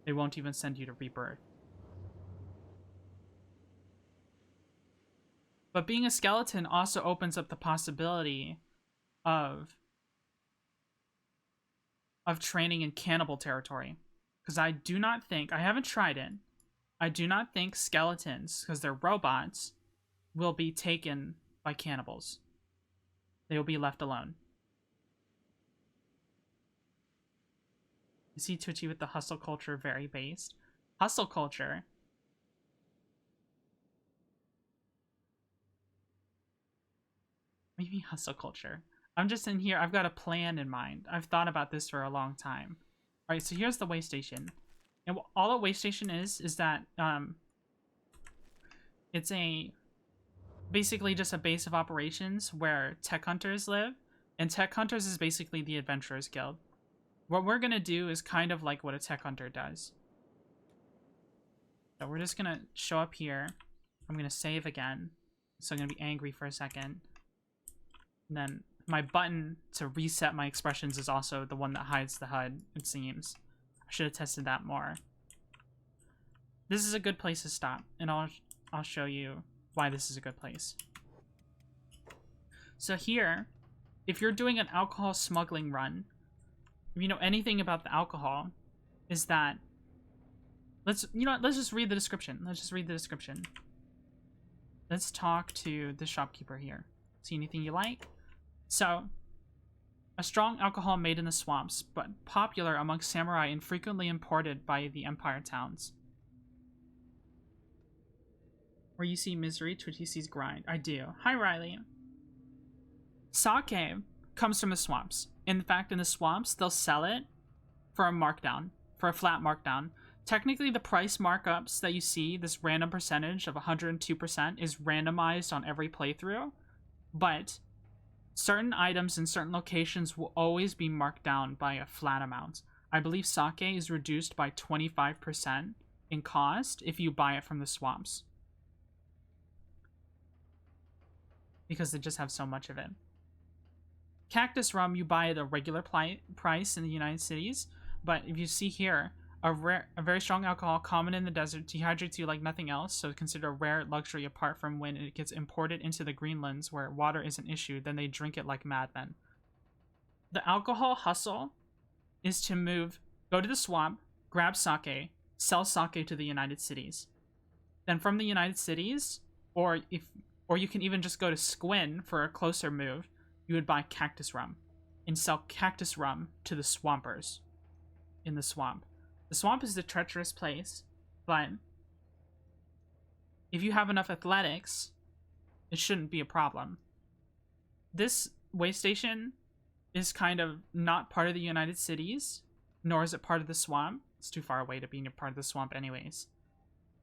They won't even send you to Rebirth. But being a skeleton also opens up the possibility of training in cannibal territory. Because I do not think, I haven't tried it, I do not think skeletons, because they're robots, will be taken by cannibals. They will be left alone. You see Twitchy with the hustle culture very based. Hustle culture. What do you mean hustle culture? I'm just in here, I've got a plan in mind. I've thought about this for a long time. Alright, so here's the way station. And all a way station is that it's basically just a base of operations where tech hunters live, and tech hunters is basically the adventurers guild. What we're gonna do is kind of like what a tech hunter does. So we're just gonna show up here. I'm gonna save again, so I'm gonna be angry for a second. And then my button to reset my expressions is also the one that hides the HUD, it seems. I should have tested that more. This is a good place to stop, and I'll show you why this is a good place. So here, if you're doing an alcohol smuggling run, if you know anything about the alcohol, is that Let's, you know what, let's just read the description. Let's just read the description. Let's talk to the shopkeeper here. See anything you like? So, a strong alcohol made in the swamps, but popular among samurai and frequently imported by the empire towns. Where you see misery, Twitchy sees grind. I do. Hi, Riley. Sake comes from the swamps. In fact, in the swamps, they'll sell it for a markdown, for a flat markdown. Technically, the price markups that you see, this random percentage of 102%, is randomized on every playthrough, but certain items in certain locations will always be marked down by a flat amount. I believe sake is reduced by 25% in cost if you buy it from the swamps, because they just have so much of it. Cactus rum you buy at a regular price in the United Cities, but if you see here, a very strong alcohol common in the desert dehydrates you like nothing else, so consider a rare luxury apart from when it gets imported into the Greenlands where water is an issue, then they drink it like madmen. The alcohol hustle is to go to the swamp, grab sake, sell sake to the United Cities. Then from the United Cities, or you can even just go to Squin for a closer move, you would buy cactus rum and sell cactus rum to the swampers in the swamp. The swamp is a treacherous place, but if you have enough athletics, it shouldn't be a problem. This way station is kind of not part of the United Cities, nor is it part of the swamp. It's too far away to be part of the swamp anyways.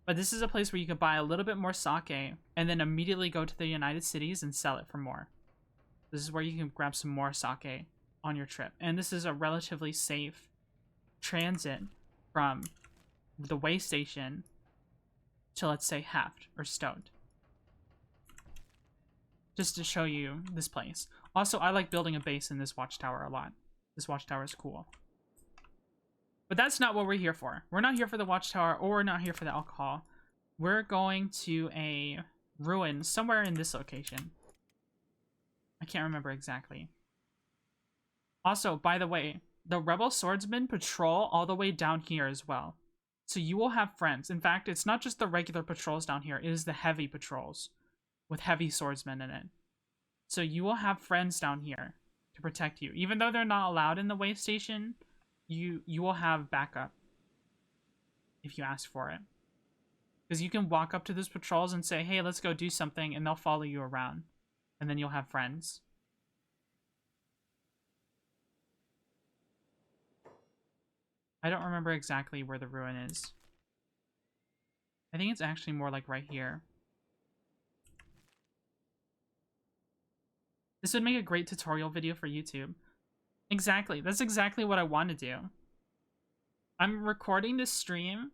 But this is a place where you can buy a little bit more sake and then immediately go to the United Cities and sell it for more. This is where you can grab some more sake on your trip. And this is a relatively safe transit from the way station to, let's say, Heft or Stowed. Just to show you this place. Also, I like building a base in this watchtower a lot. This watchtower is cool. But that's not what we're here for. We're not here for the watchtower, or we're not here for the alcohol. We're going to a ruin somewhere in this location. I can't remember exactly. Also, by the way, the rebel swordsmen patrol all the way down here as well. So you will have friends. In fact, it's not just the regular patrols down here. It is the heavy patrols with heavy swordsmen in it. So you will have friends down here to protect you. Even though they're not allowed in the way station, you will have backup if you ask for it. Because you can walk up to those patrols and say, hey, let's go do something, and they'll follow you around. And then you'll have friends. I don't remember exactly where the ruin is. I think it's actually more like right here. This would make a great tutorial video for YouTube. Exactly. That's exactly what I want to do. I'm recording this stream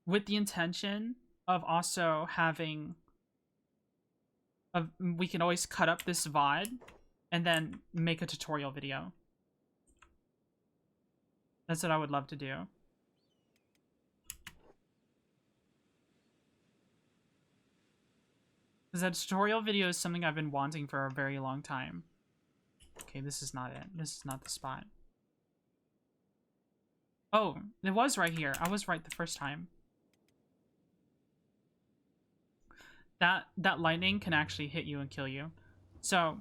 with the intention of also having... we can always cut up this VOD and then make a tutorial video. That's what I would love to do. Because that tutorial video is something I've been wanting for a very long time. Okay, this is not it. This is not the spot. Oh, it was right here. I was right the first time. That lightning can actually hit you and kill you. So,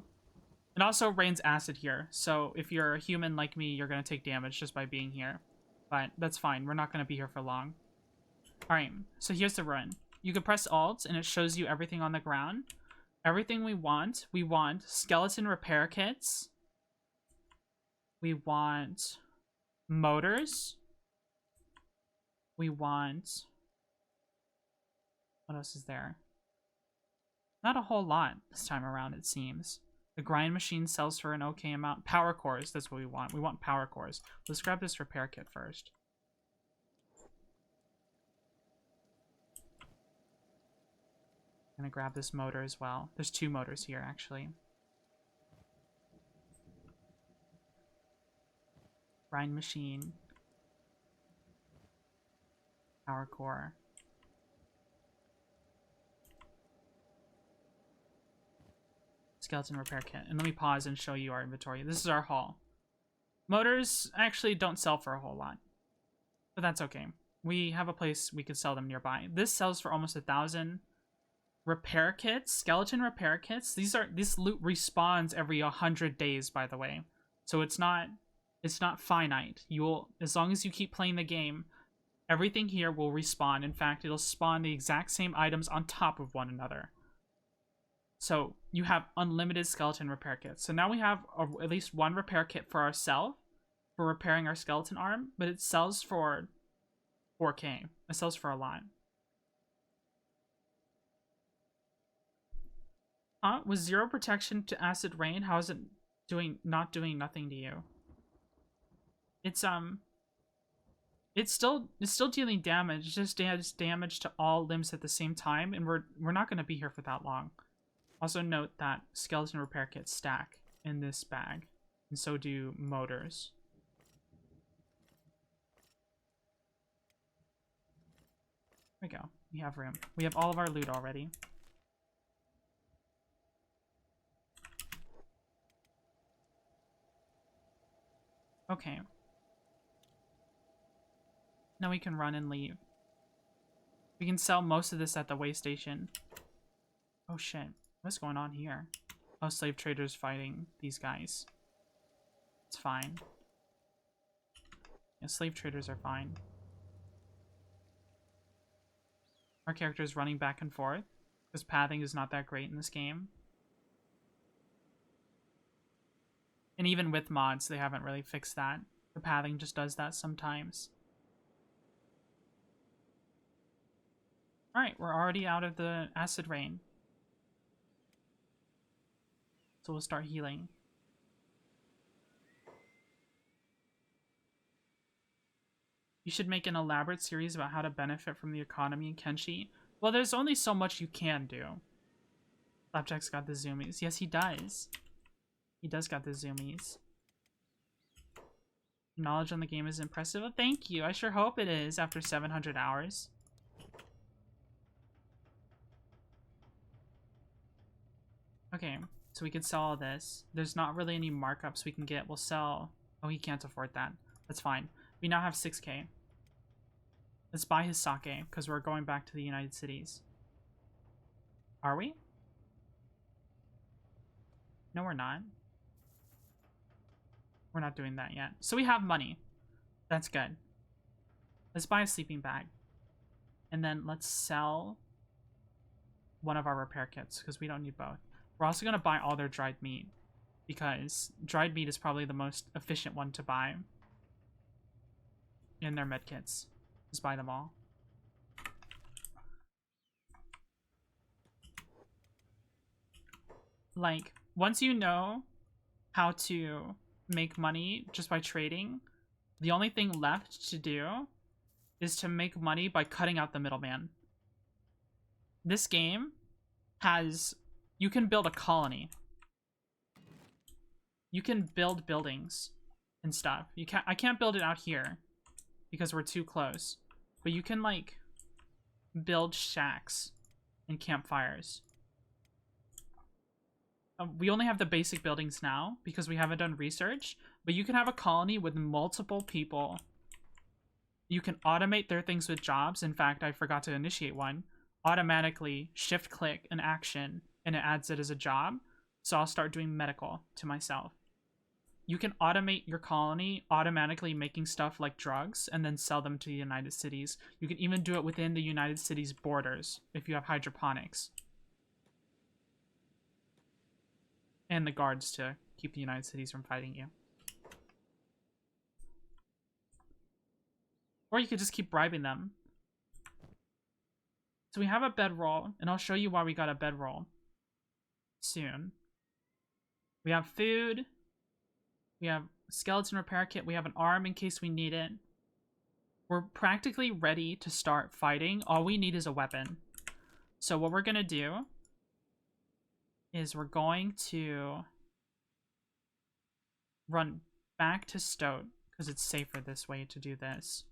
it also rains acid here. So, if you're a human like me, you're going to take damage just by being here. But that's fine. We're not going to be here for long. Alright, so here's the run. You can press Alt, and it shows you everything on the ground. Everything we want skeleton repair kits. We want motors. We want... what else is there? Not a whole lot this time around, it seems. The grind machine sells for an okay amount. Power cores, that's what we want. We want power cores. Let's grab this repair kit first. I'm gonna grab this motor as well. There's 2 motors here, actually. Grind machine. Power core. Skeleton repair kit. And let me pause and show you our inventory. This is our haul. Motors actually don't sell for a whole lot. But that's okay. We have a place we could sell them nearby. This sells for almost 1,000. Repair kits, skeleton repair kits. This loot respawns every 100 days, by the way. So it's not finite. You'll, as long as you keep playing the game, everything here will respawn. In fact, it'll spawn the exact same items on top of one another. So you have unlimited skeleton repair kits. So now we have at least one repair kit for ourselves for repairing our skeleton arm, but it sells for 4K. It sells for a lot. With 0 protection to acid rain, how is it not doing nothing to you? It's still dealing damage. It just does damage to all limbs at the same time, and we're not going to be here for that long. Also note that skeleton repair kits stack in this bag, and so do motors. There we go. We have room. We have all of our loot already. Okay. Now we can run and leave. We can sell most of this at the way station. Oh shit. What's going on here? Oh, slave traders fighting these guys. It's fine. Yeah, slave traders are fine. Our character is running back and forth because pathing is not that great in this game. And even with mods, they haven't really fixed that. The pathing just does that sometimes. Alright, we're already out of the acid rain. So we'll start healing. You should make an elaborate series about how to benefit from the economy in Kenshi. Well, there's only so much you can do. Flapjack's got the zoomies. Yes, he does. He does got the zoomies. Knowledge on the game is impressive. Well, thank you. I sure hope it is after 700 hours. Okay, so we can sell all this. There's not really any markups we can get. We'll sell... Oh, he can't afford that. That's fine. We now have 6K. Let's buy his sake, because we're going back to the United Cities. Are we? No, we're not. We're not doing that yet. So we have money. That's good. Let's buy a sleeping bag. And then let's sell one of our repair kits, because we don't need both. We're also going to buy all their dried meat, because dried meat is probably the most efficient one to buy. In their medkits. Just buy them all. Like, once you know how to make money just by trading, the only thing left to do is to make money by cutting out the middleman. This game has... You can build a colony. You can build buildings and stuff. I can't build it out here because we're too close. But you can, like, build shacks and campfires. We only have the basic buildings now because we haven't done research. But you can have a colony with multiple people. You can automate their things with jobs. In fact, I forgot to initiate one. Automatically shift-click an action, and it adds it as a job. So I'll start doing medical to myself. You can automate your colony, automatically making stuff like drugs, and then sell them to the United Cities. You can even do it within the United Cities borders if you have hydroponics. And the guards to keep the United Cities from fighting you. Or you could just keep bribing them. So we have a bedroll, and I'll show you why we got a bedroll soon. We have food. We have a skeleton repair kit. We have an arm in case we need it. We're practically ready to start fighting. All we need is a weapon. So what we're going to do is we're going to run back to Stoat because it's safer this way to do this.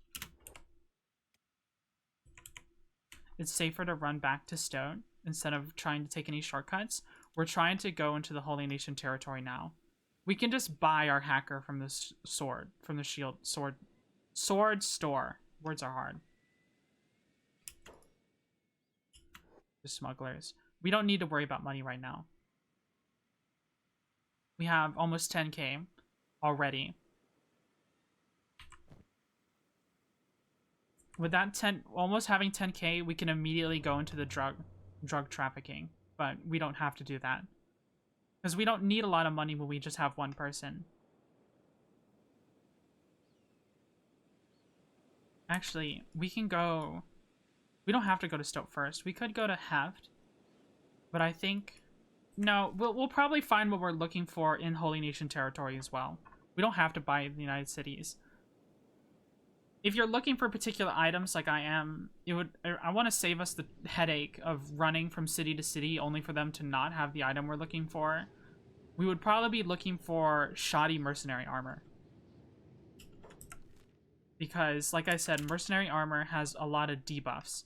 It's safer to run back to Stoat instead of trying to take any shortcuts. We're trying to go into the Holy Nation territory now. We can just buy our hacker from the sword, from the sword store. Words are hard. The smugglers. We don't need to worry about money right now. We have almost 10k already. With that almost having 10k, we can immediately go into the drug trafficking. But we don't have to do that. Because we don't need a lot of money when we just have one person. Actually, we can go... We don't have to go to Stoke first. We could go to Heft. But I think... No, we'll probably find what we're looking for in Holy Nation territory as well. We don't have to buy the United Cities. If you're looking for particular items like I am, I want to save us the headache of running from city to city only for them to not have the item we're looking for. We would probably be looking for shoddy mercenary armor. Because, like I said, mercenary armor has a lot of debuffs.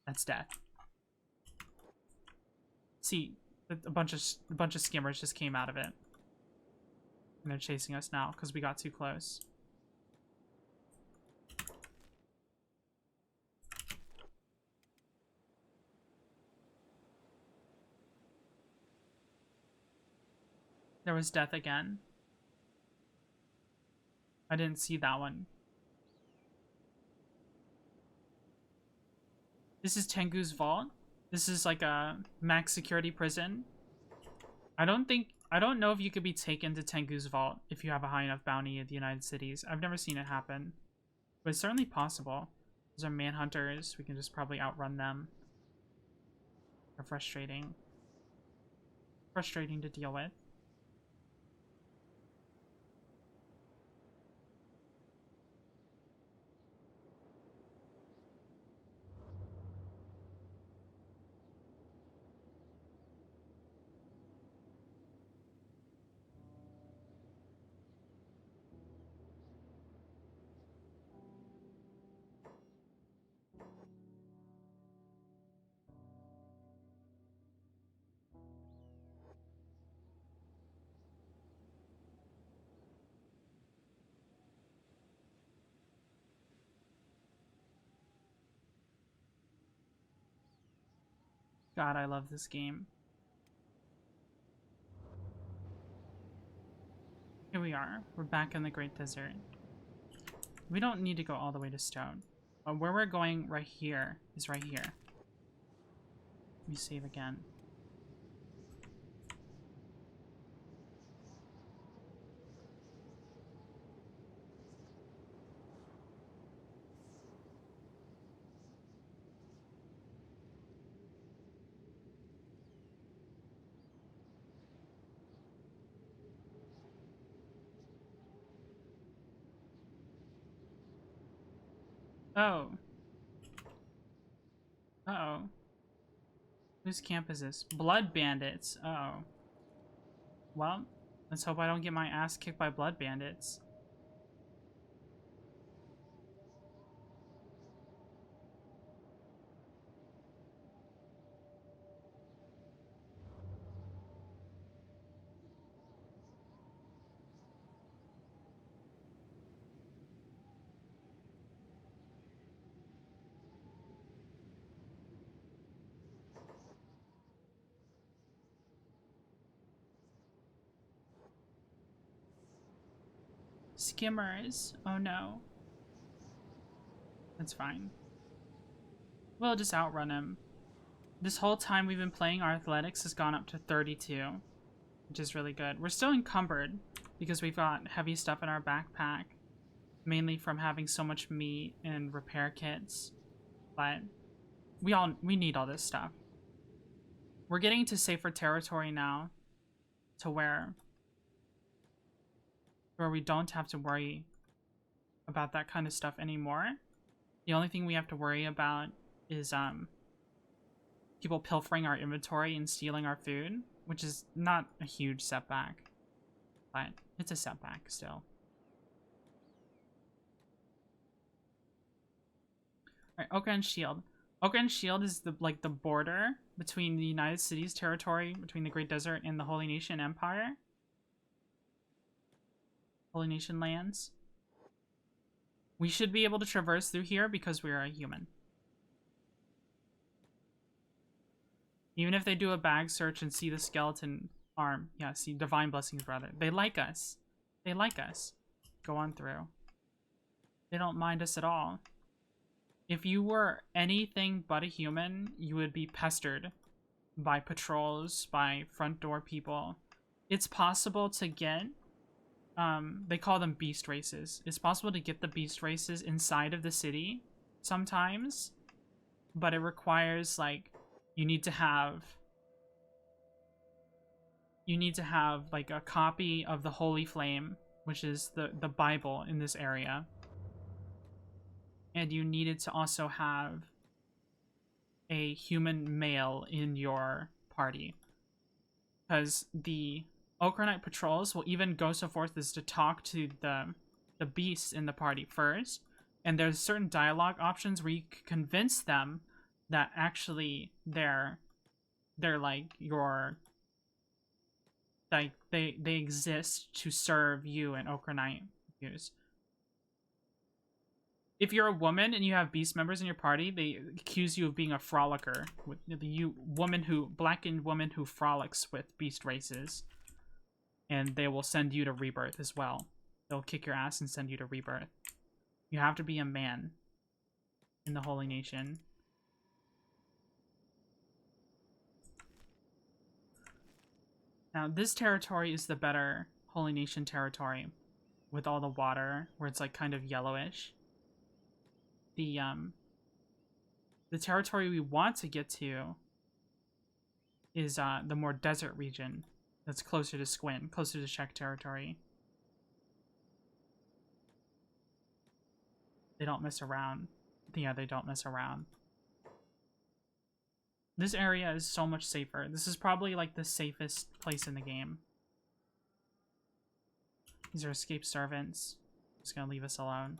That's death. See, a bunch of skimmers just came out of it. And they're chasing us now because we got too close. There was death again. I didn't see that one. This is Tengu's vault. This is like a max security prison. I don't know if you could be taken to Tengu's vault if you have a high enough bounty in the United Cities. I've never seen it happen. But it's certainly possible. Those are manhunters. We can just probably outrun them. They're frustrating. Frustrating to deal with. God, I love this game. Here we are. We're back in the Great Desert. We don't need to go all the way to Stone. But where we're going right here is right here. Let me save again. Oh. Uh-oh. Whose camp is this? Blood bandits. Uh-oh. Well, let's hope I don't get my ass kicked by blood bandits. Skimmers. Oh no. That's fine. We'll just outrun him. This whole time we've been playing, our athletics has gone up to 32, which is really good. We're still encumbered because we've got heavy stuff in our backpack, mainly from having so much meat and repair kits, but we need all this stuff. We're getting to safer territory now, to where we don't have to worry about that kind of stuff anymore. The only thing we have to worry about is people pilfering our inventory and stealing our food, which is not a huge setback, but it's a setback still. All right, Oka and Shield. Oka and Shield is the border between the United Cities territory, between the Great Desert and the Holy Nation Empire. Holy Nation lands. We should be able to traverse through here because we are a human. Even if they do a bag search and see the skeleton arm. Yeah, see, divine blessings, brother. They like us. They like us. Go on through. They don't mind us at all. If you were anything but a human, you would be pestered by patrols, by front door people. It's possible to get, they call them beast races. It's possible to get the beast races inside of the city sometimes, but it requires, like, you need to have like a copy of the Holy Flame, which is the Bible in this area. And you needed to also have a human male in your party. Because the Okranite patrols will even go so forth as to talk to the beasts in the party first. And there's certain dialogue options where you can convince them that actually they're like your... like they exist to serve you and Okranite use. If you're a woman and you have beast members in your party, they accuse you of being a frolicker, with the blackened woman who frolics with beast races, and they will send you to rebirth as well. They'll kick your ass and send you to rebirth. You have to be a man in the Holy Nation. Now, this territory is the better Holy Nation territory, with all the water, where it's like kind of yellowish. The territory we want to get to is the more desert region that's closer to Squin, closer to Czech territory. They don't mess around. Yeah, they don't mess around. This area is so much safer. This is probably like the safest place in the game. These are escaped servants. Just gonna leave us alone.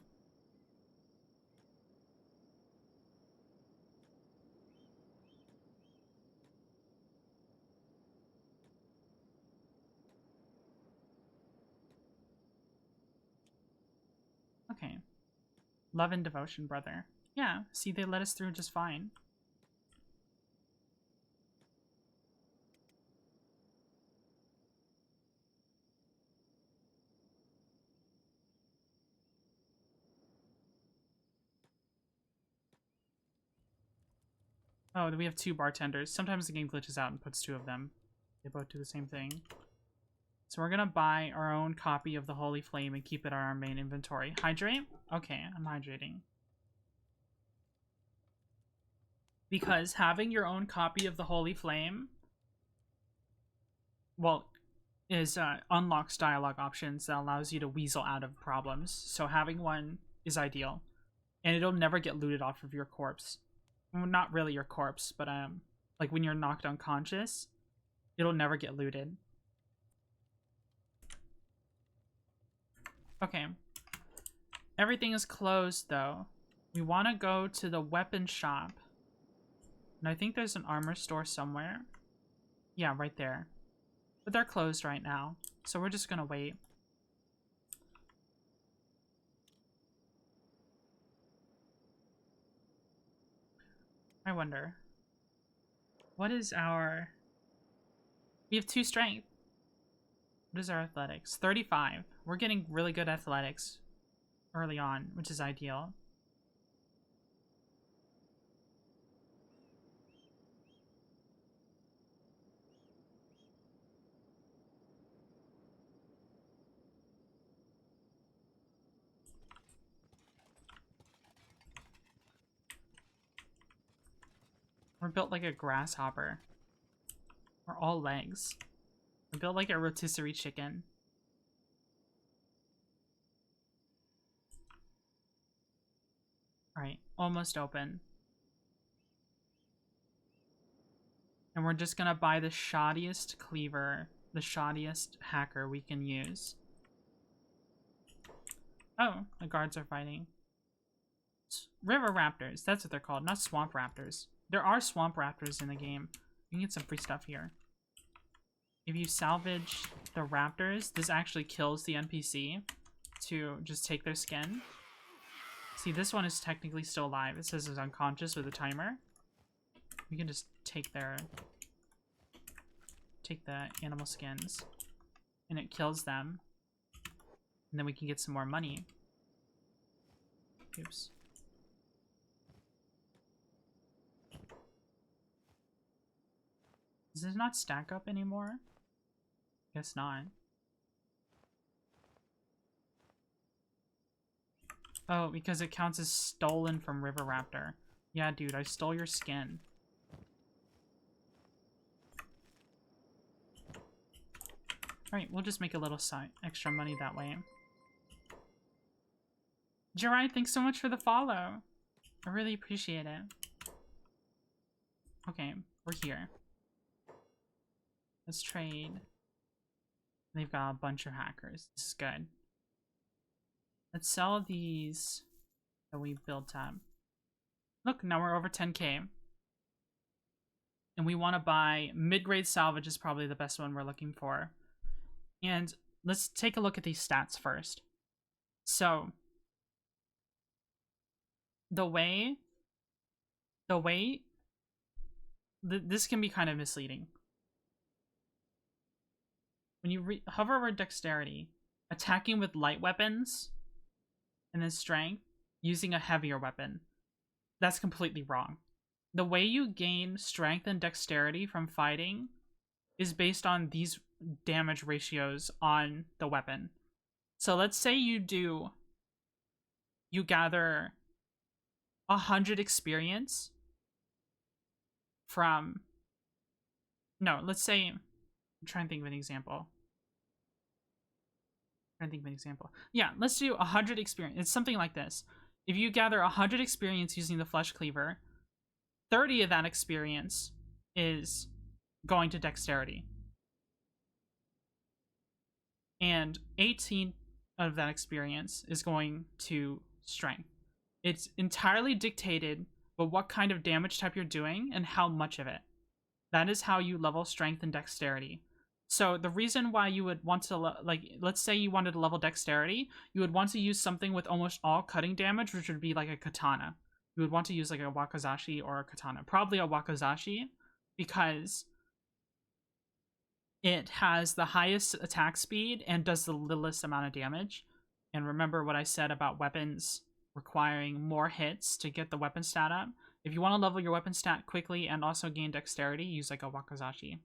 Okay. Love and devotion, brother. Yeah, see, they let us through just fine. Oh, we have two bartenders. Sometimes the game glitches out and puts two of them. They both do the same thing. So we're gonna buy our own copy of the Holy Flame and keep it on our main inventory. Hydrate? Okay, I'm hydrating. Because having your own copy of the Holy Flame, well, is unlocks dialogue options that allows you to weasel out of problems. So having one is ideal. And it'll never get looted off of your corpse. Well, not really your corpse, but like when you're knocked unconscious, it'll never get looted. Okay. Everything is closed, though. We want to go to the weapon shop. And I think there's an armor store somewhere. Yeah, right there. But they're closed right now, so we're just gonna wait. I wonder. What is our... We have 2 strength. What is our athletics? 35. We're getting really good athletics early on, which is ideal. We're built like a grasshopper. We're all legs. We're built like a rotisserie chicken. Alright, almost open. And we're just gonna buy the shoddiest cleaver, the shoddiest hacker we can use. Oh, the guards are fighting. River raptors, that's what they're called, not swamp raptors. There are swamp raptors in the game. You can get some free stuff here. If you salvage the raptors, this actually kills the NPC to just take their skin. See, this one is technically still alive. It says it's unconscious with a timer. We can just take the animal skins, and it kills them, and then we can get some more money. Oops. Does this not stack up anymore? Guess not. Oh, because it counts as stolen from River Raptor. Yeah, dude, I stole your skin. Alright, we'll just make a little extra money that way. Jirai, thanks so much for the follow. I really appreciate it. Okay, we're here. Let's trade. They've got a bunch of hackers. This is good. Let's sell these that we built up. Look, now we're over 10k. And we want to buy mid-grade salvage is probably the best one we're looking for. And let's take a look at these stats first. So, this can be kind of misleading. When you hover over dexterity, attacking with light weapons, and then strength, using a heavier weapon, that's completely wrong. The way you gain strength and dexterity from fighting is based on these damage ratios on the weapon. So let's say you gather 100 experience from, no, let's say, I'm trying to think of an example. Yeah, let's do 100 experience. It's something like this. If you gather 100 experience using the Flesh Cleaver, 30 of that experience is going to dexterity. And 18 of that experience is going to strength. It's entirely dictated by what kind of damage type you're doing and how much of it. That is how you level strength and dexterity. So the reason why you would want to, let's say you wanted to level dexterity, you would want to use something with almost all cutting damage, which would be like a katana. You would want to use like a wakizashi or a katana. Probably a wakizashi, because it has the highest attack speed and does the littlest amount of damage. And remember what I said about weapons requiring more hits to get the weapon stat up. If you want to level your weapon stat quickly and also gain dexterity, use like a wakizashi.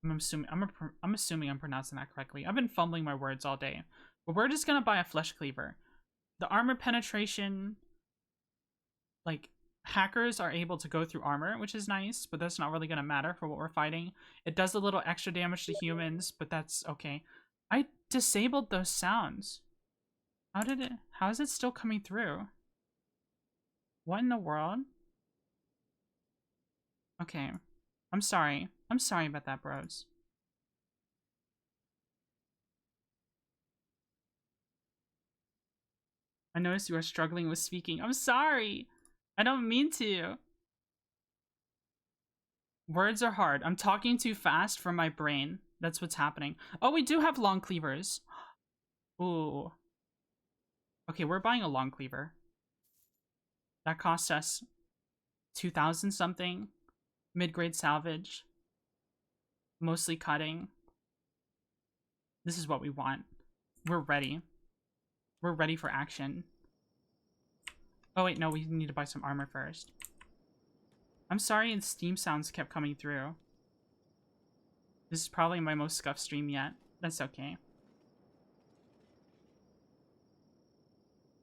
I'm assuming I'm pronouncing that correctly. I've been fumbling my words all day. But we're just gonna buy a Flesh Cleaver. The armor penetration, like, hackers are able to go through armor, which is nice, but that's not really gonna matter for what we're fighting. It does a little extra damage to humans, but that's okay. I disabled those sounds. How is it still coming through? What in the world? Okay. I'm sorry. I'm sorry about that, bros. I noticed you are struggling with speaking. I'm sorry. I don't mean to. Words are hard. I'm talking too fast for my brain. That's what's happening. Oh, we do have long cleavers. Ooh. Okay, we're buying a long cleaver. That cost us 2,000 something. Mid-grade salvage. Mostly cutting. This is what we want. We're ready. We're ready for action. Oh wait, no, we need to buy some armor first. I'm sorry, and Steam sounds kept coming through. This is probably my most scuffed stream yet. That's okay.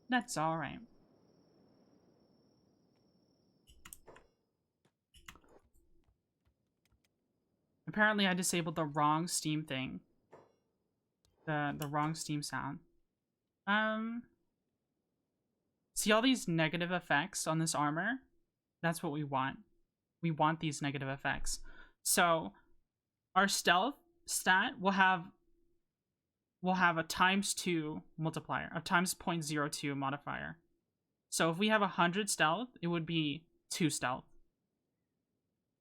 That's alright. Apparently I disabled the wrong Steam thing. The wrong Steam sound. See all these negative effects on this armor? That's what we want. We want these negative effects. So our stealth stat will have a ×2 multiplier, a ×0.02 modifier. So if we have 100 stealth, it would be 2 stealth.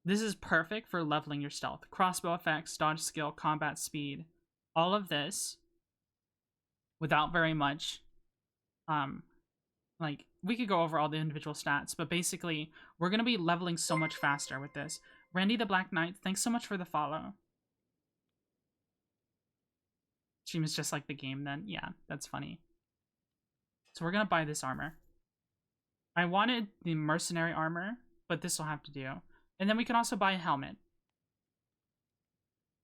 This is perfect for leveling your stealth. Crossbow effects, dodge skill, combat speed, all of this without very much Like, we could go over all the individual stats, but basically, we're going to be leveling so much faster with this. Randy the Black Knight, thanks so much for the follow. Seems just like the game then. Yeah, that's funny. So we're going to buy this armor. I wanted the mercenary armor, but this will have to do. And then we can also buy a helmet.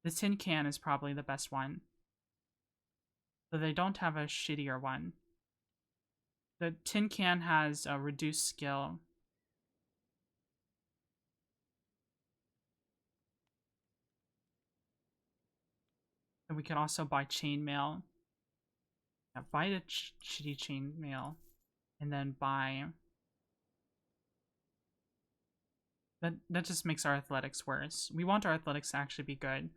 The tin can is probably the best one. So they don't have a shittier one. The tin can has a reduced skill. And we can also buy chainmail. Yeah, buy the shitty chainmail. And then buy... That just makes our athletics worse. We want our athletics to actually be good.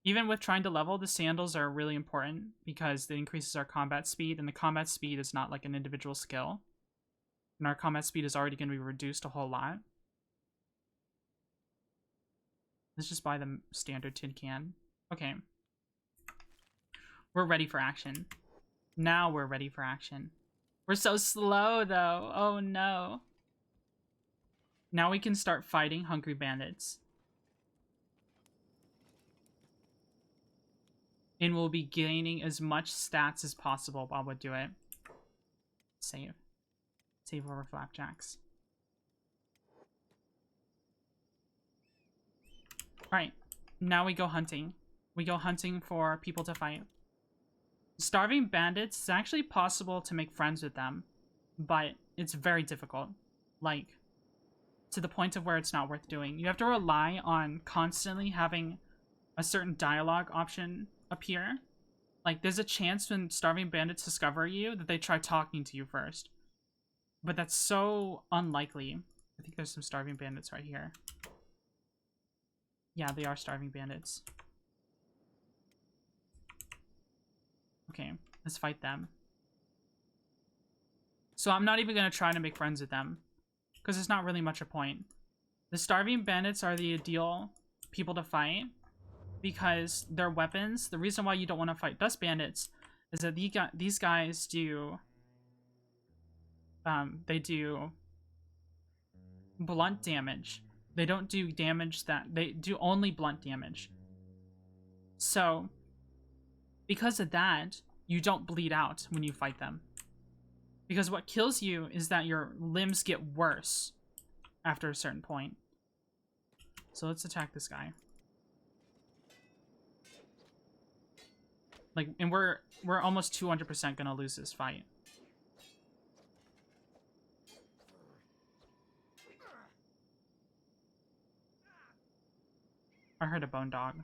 Even with trying to level, the sandals are really important because it increases our combat speed, and the combat speed is not like an individual skill. And our combat speed is already going to be reduced a whole lot. Let's just buy the standard tin can. Okay. We're ready for action. Now we're ready for action. We're so slow, though. Oh, no. Now we can start fighting hungry bandits. And we'll be gaining as much stats as possible while we do it. Save. Save over flapjacks. Alright. Now we go hunting. We go hunting for people to fight. Starving bandits, it's actually possible to make friends with them. But it's very difficult. Like, to the point of where it's not worth doing. You have to rely on constantly having a certain dialogue option appear. Like, there's a chance when starving bandits discover you that they try talking to you first. But that's so unlikely. I think there's some starving bandits right here. Yeah, they are starving bandits. Okay, let's fight them. So I'm not even going to try to make friends with them, because there's not really much a point. The starving bandits are the ideal people to fight, because their weapons, the reason why you don't want to fight dust bandits is that these guys do they do blunt damage. They don't do damage they do only blunt damage. So because of that, you don't bleed out when you fight them, because what kills you is that your limbs get worse after a certain point. So let's attack this guy. Like, and we're almost 200% gonna lose this fight. I heard a bone dog.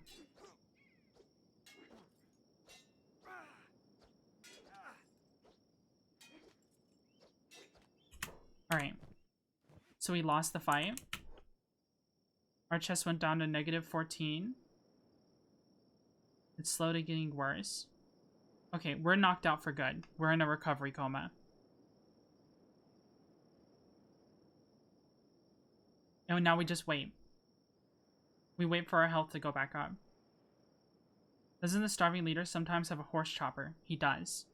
Alright. So we lost the fight. Our chest went down to -14. It's slowly getting worse. Okay, we're knocked out for good. We're in a recovery coma. And now we just wait. We wait for our health to go back up. Doesn't the starving leader sometimes have a horse chopper? He does.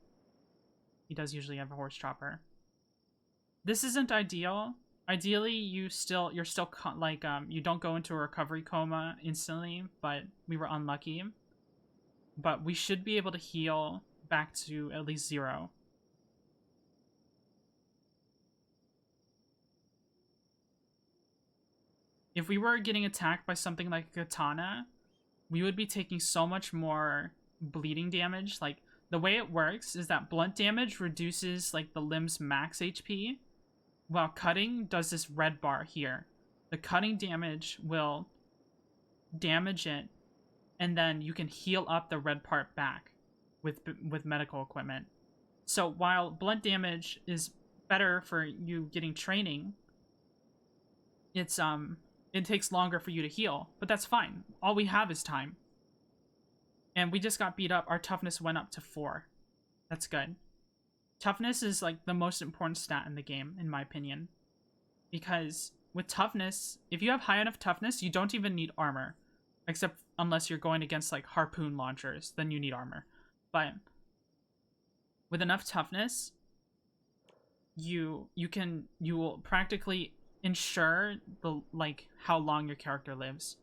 He does usually have a horse chopper. This isn't ideal. Ideally, you're still like you don't go into a recovery coma instantly, but we were unlucky. But we should be able to heal back to at least 0. If we were getting attacked by something like a katana, we would be taking so much more bleeding damage. Like, the way it works is that blunt damage reduces like the limb's max HP, while cutting does this red bar here. The cutting damage will damage it, and then you can heal up the red part back with medical equipment. So while blunt damage is better for you getting training, it's it takes longer for you to heal, but that's fine. All we have is time. And we just got beat up. Our toughness went up to 4. That's good. Toughness is like the most important stat in the game, in my opinion. Because with toughness, if you have high enough toughness, you don't even need armor. Except unless you're going against like harpoon launchers, then you need armor. But with enough toughness, you will practically ensure the how long your character lives.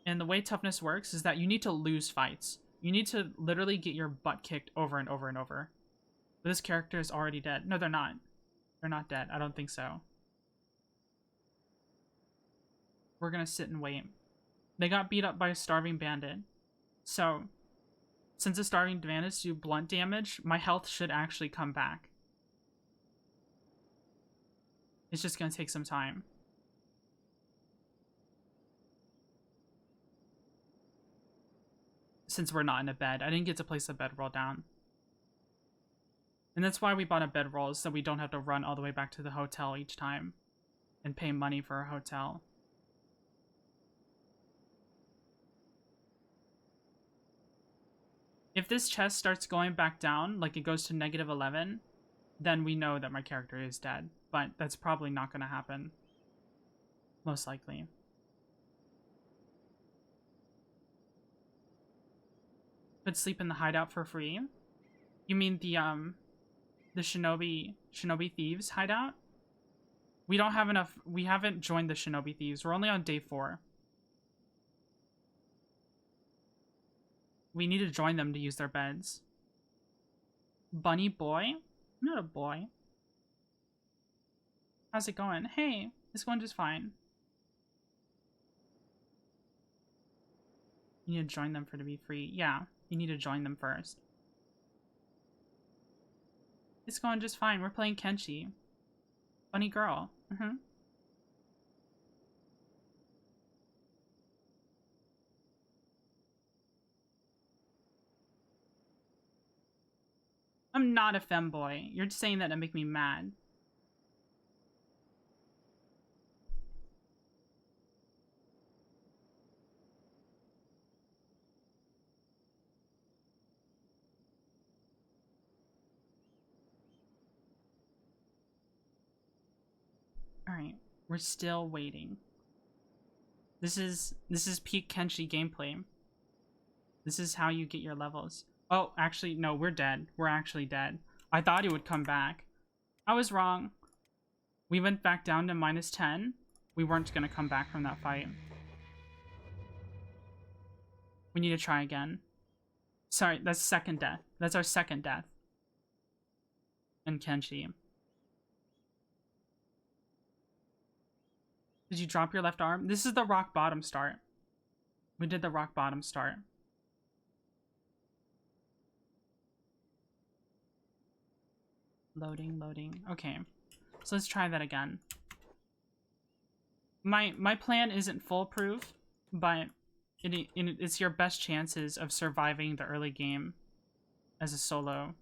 And the way toughness works is that you need to lose fights. You need to literally get your butt kicked over and over and over. But this character is already dead. No, they're not. They're not dead. I don't think so. We're gonna sit and wait. They got beat up by a starving bandit. So, since the starving bandits do blunt damage, my health should actually come back. It's just gonna take some time. Since we're not in a bed. I didn't get to place a bedroll down. And that's why we bought a bedroll, so we don't have to run all the way back to the hotel each time and pay money for a hotel. If this chest starts going back down, like it goes to -11, then we know that my character is dead. But that's probably not going to happen. Most likely. Could sleep in the hideout for free? You mean the Shinobi Thieves hideout? We don't have enough. We haven't joined the Shinobi Thieves. We're only on day 4. We need to join them to use their beds. Bunny boy? I'm not a boy. How's it going? Hey, it's going just fine. You need to join them for to be free. Yeah, you need to join them first. It's going just fine. We're playing Kenshi. Bunny girl. I'm not a femboy. You're just saying that to make me mad. Alright, we're still waiting. This is peak Kenshi gameplay. This is how you get your levels. Oh, actually, no, we're dead. We're actually dead. I thought he would come back. I was wrong. We went back down to -10. We weren't gonna come back from that fight. We need to try again. Sorry, that's second death. That's our second death. In Kenshi. Did you drop your left arm? This is the rock bottom start. We did the rock bottom start. Loading, loading. Okay. So let's try that again. My plan isn't foolproof, but it's your best chances of surviving the early game as a solo.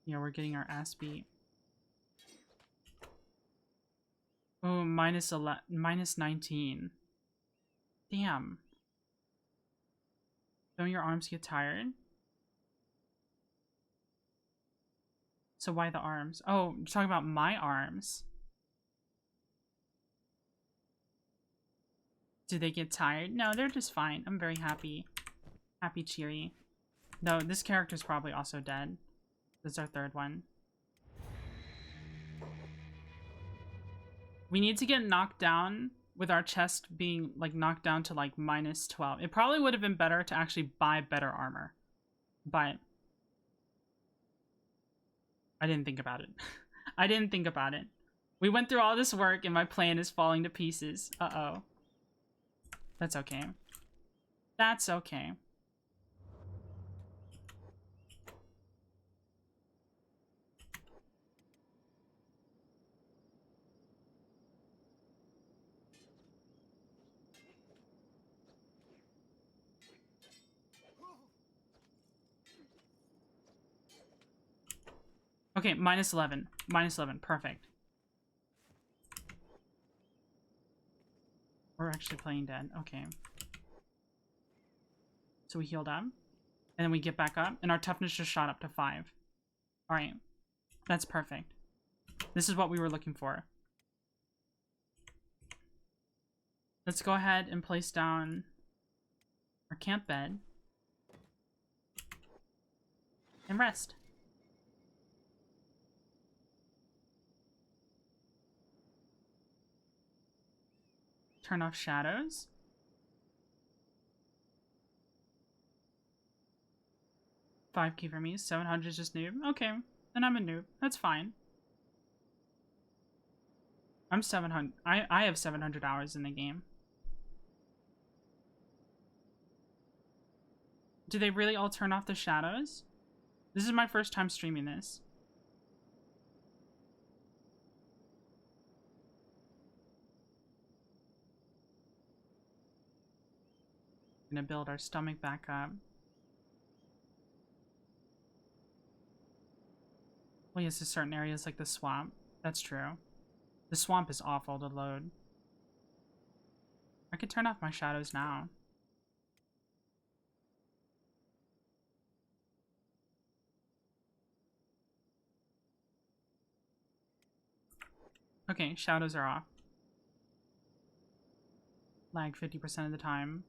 Yeah, we're getting our ass beat. Oh, -19. Damn. Don't your arms get tired? So why the arms? Oh, you're talking about my arms. Do they get tired? No, they're just fine. I'm very happy. Happy, cheery. Though, this character's probably also dead. This is our third one. We need to get knocked down with our chest being like knocked down to like -12. It probably would have been better to actually buy better armor. But I didn't think about it. I didn't think about it. We went through all this work and my plan is falling to pieces. Uh-oh. That's okay. That's okay. Okay, -11. -11. Perfect. We're actually playing dead. Okay. So we healed up. And then we get back up. And our toughness just shot up to 5. Alright. That's perfect. This is what we were looking for. Let's go ahead and place down our camp bed. And rest. Turn off shadows. $5K for me. 700 is just noob. Okay, then I'm a noob. That's fine. I'm 700. I have 700 hours in the game. Do they really all turn off the shadows? This is my first time streaming this. Gonna build our stomach back up. Well, yes, to certain areas like the swamp. That's true. The swamp is awful to load. I could turn off my shadows now. Okay, shadows are off. Lag 50% of the time.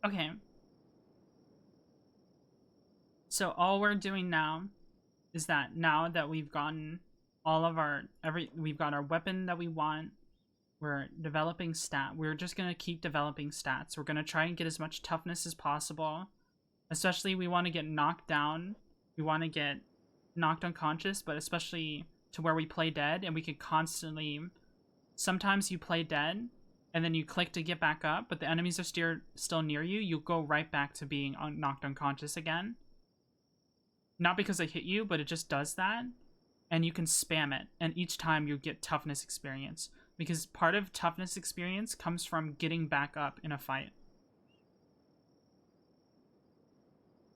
Okay. So all we're doing now is that now that we've gotten all of our we've got our weapon that we want, we're developing we're just gonna keep developing stats. We're gonna try and get as much toughness as possible. Especially we want to get knocked down. We want to get knocked unconscious, but especially to where we play dead and we can constantly, sometimes you play dead and then you click to get back up, but the enemies are still near you. You'll go right back to being knocked unconscious again. Not because I hit you, but it just does that. And you can spam it. And each time you get toughness experience. Because part of toughness experience comes from getting back up in a fight.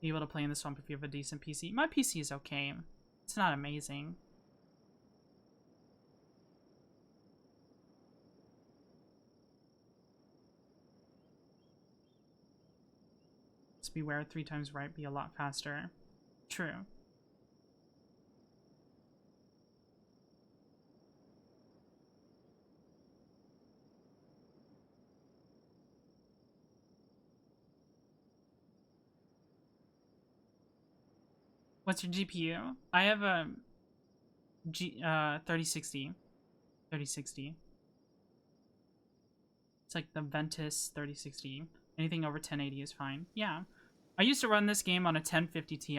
Be able to play in the swamp if you have a decent PC. My PC is okay. It's not amazing. Just beware, 3 times right, be a lot faster. True. What's your GPU? I have a 3060. 3060. It's like the Ventus 3060. Anything over 1080 is fine. Yeah. I used to run this game on a 1050 Ti.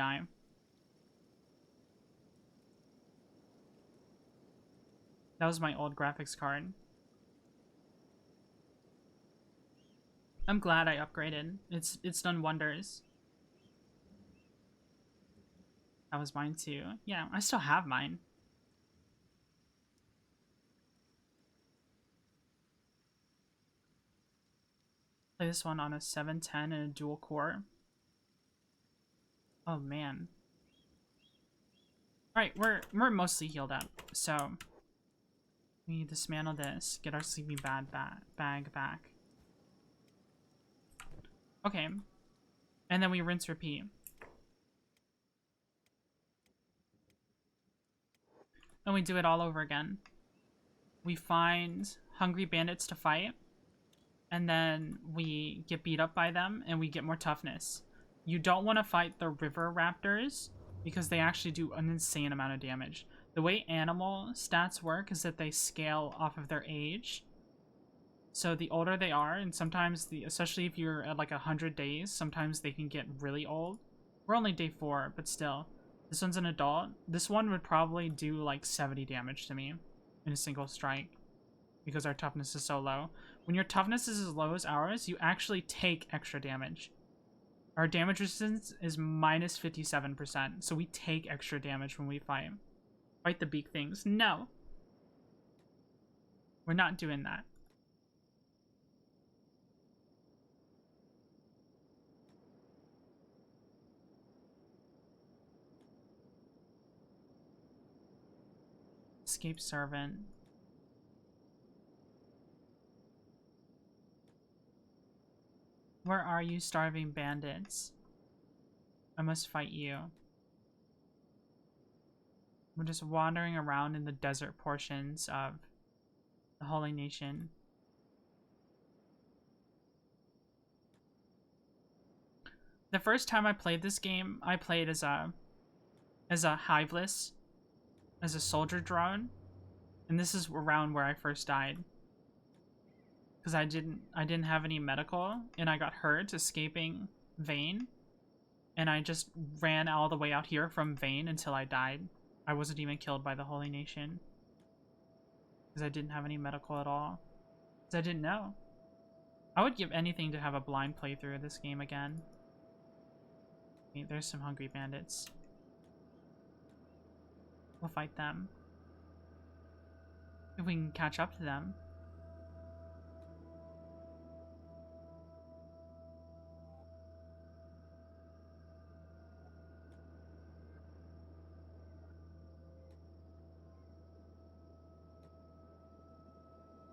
That was my old graphics card. I'm glad I upgraded. It's done wonders. That was mine too. Yeah, I still have mine. Play this one on a 710 and a dual core. Oh man. Alright, we're mostly healed up, so we dismantle this, get our sleeping bag back. Okay. And then we rinse repeat. And we do it all over again. We find hungry bandits to fight, and then we get beat up by them, and we get more toughness. You don't want to fight the river raptors, because they actually do an insane amount of damage. The way animal stats work is that they scale off of their age. So the older they are, and sometimes, especially if you're at like 100 days, sometimes they can get really old. We're only day 4, but still. This one's an adult. This one would probably do like 70 damage to me in a single strike because our toughness is so low. When your toughness is as low as ours, you actually take extra damage. Our damage resistance is minus 57%, so we take extra damage when we fight. Fight the big things. No. We're not doing that. Escape servant. Where are you, starving bandits? I must fight you. We're just wandering around in the desert portions of the Holy Nation. The first time I played this game, I played as a hiveless, as a soldier drone, and this is around where I first died. Because I didn't have any medical, and I got hurt escaping Vane, and I just ran all the way out here from Vane until I died. I wasn't even killed by the Holy Nation. Because I didn't have any medical at all. Because I didn't know. I would give anything to have a blind playthrough of this game again. Okay, there's some hungry bandits. We'll fight them. If we can catch up to them.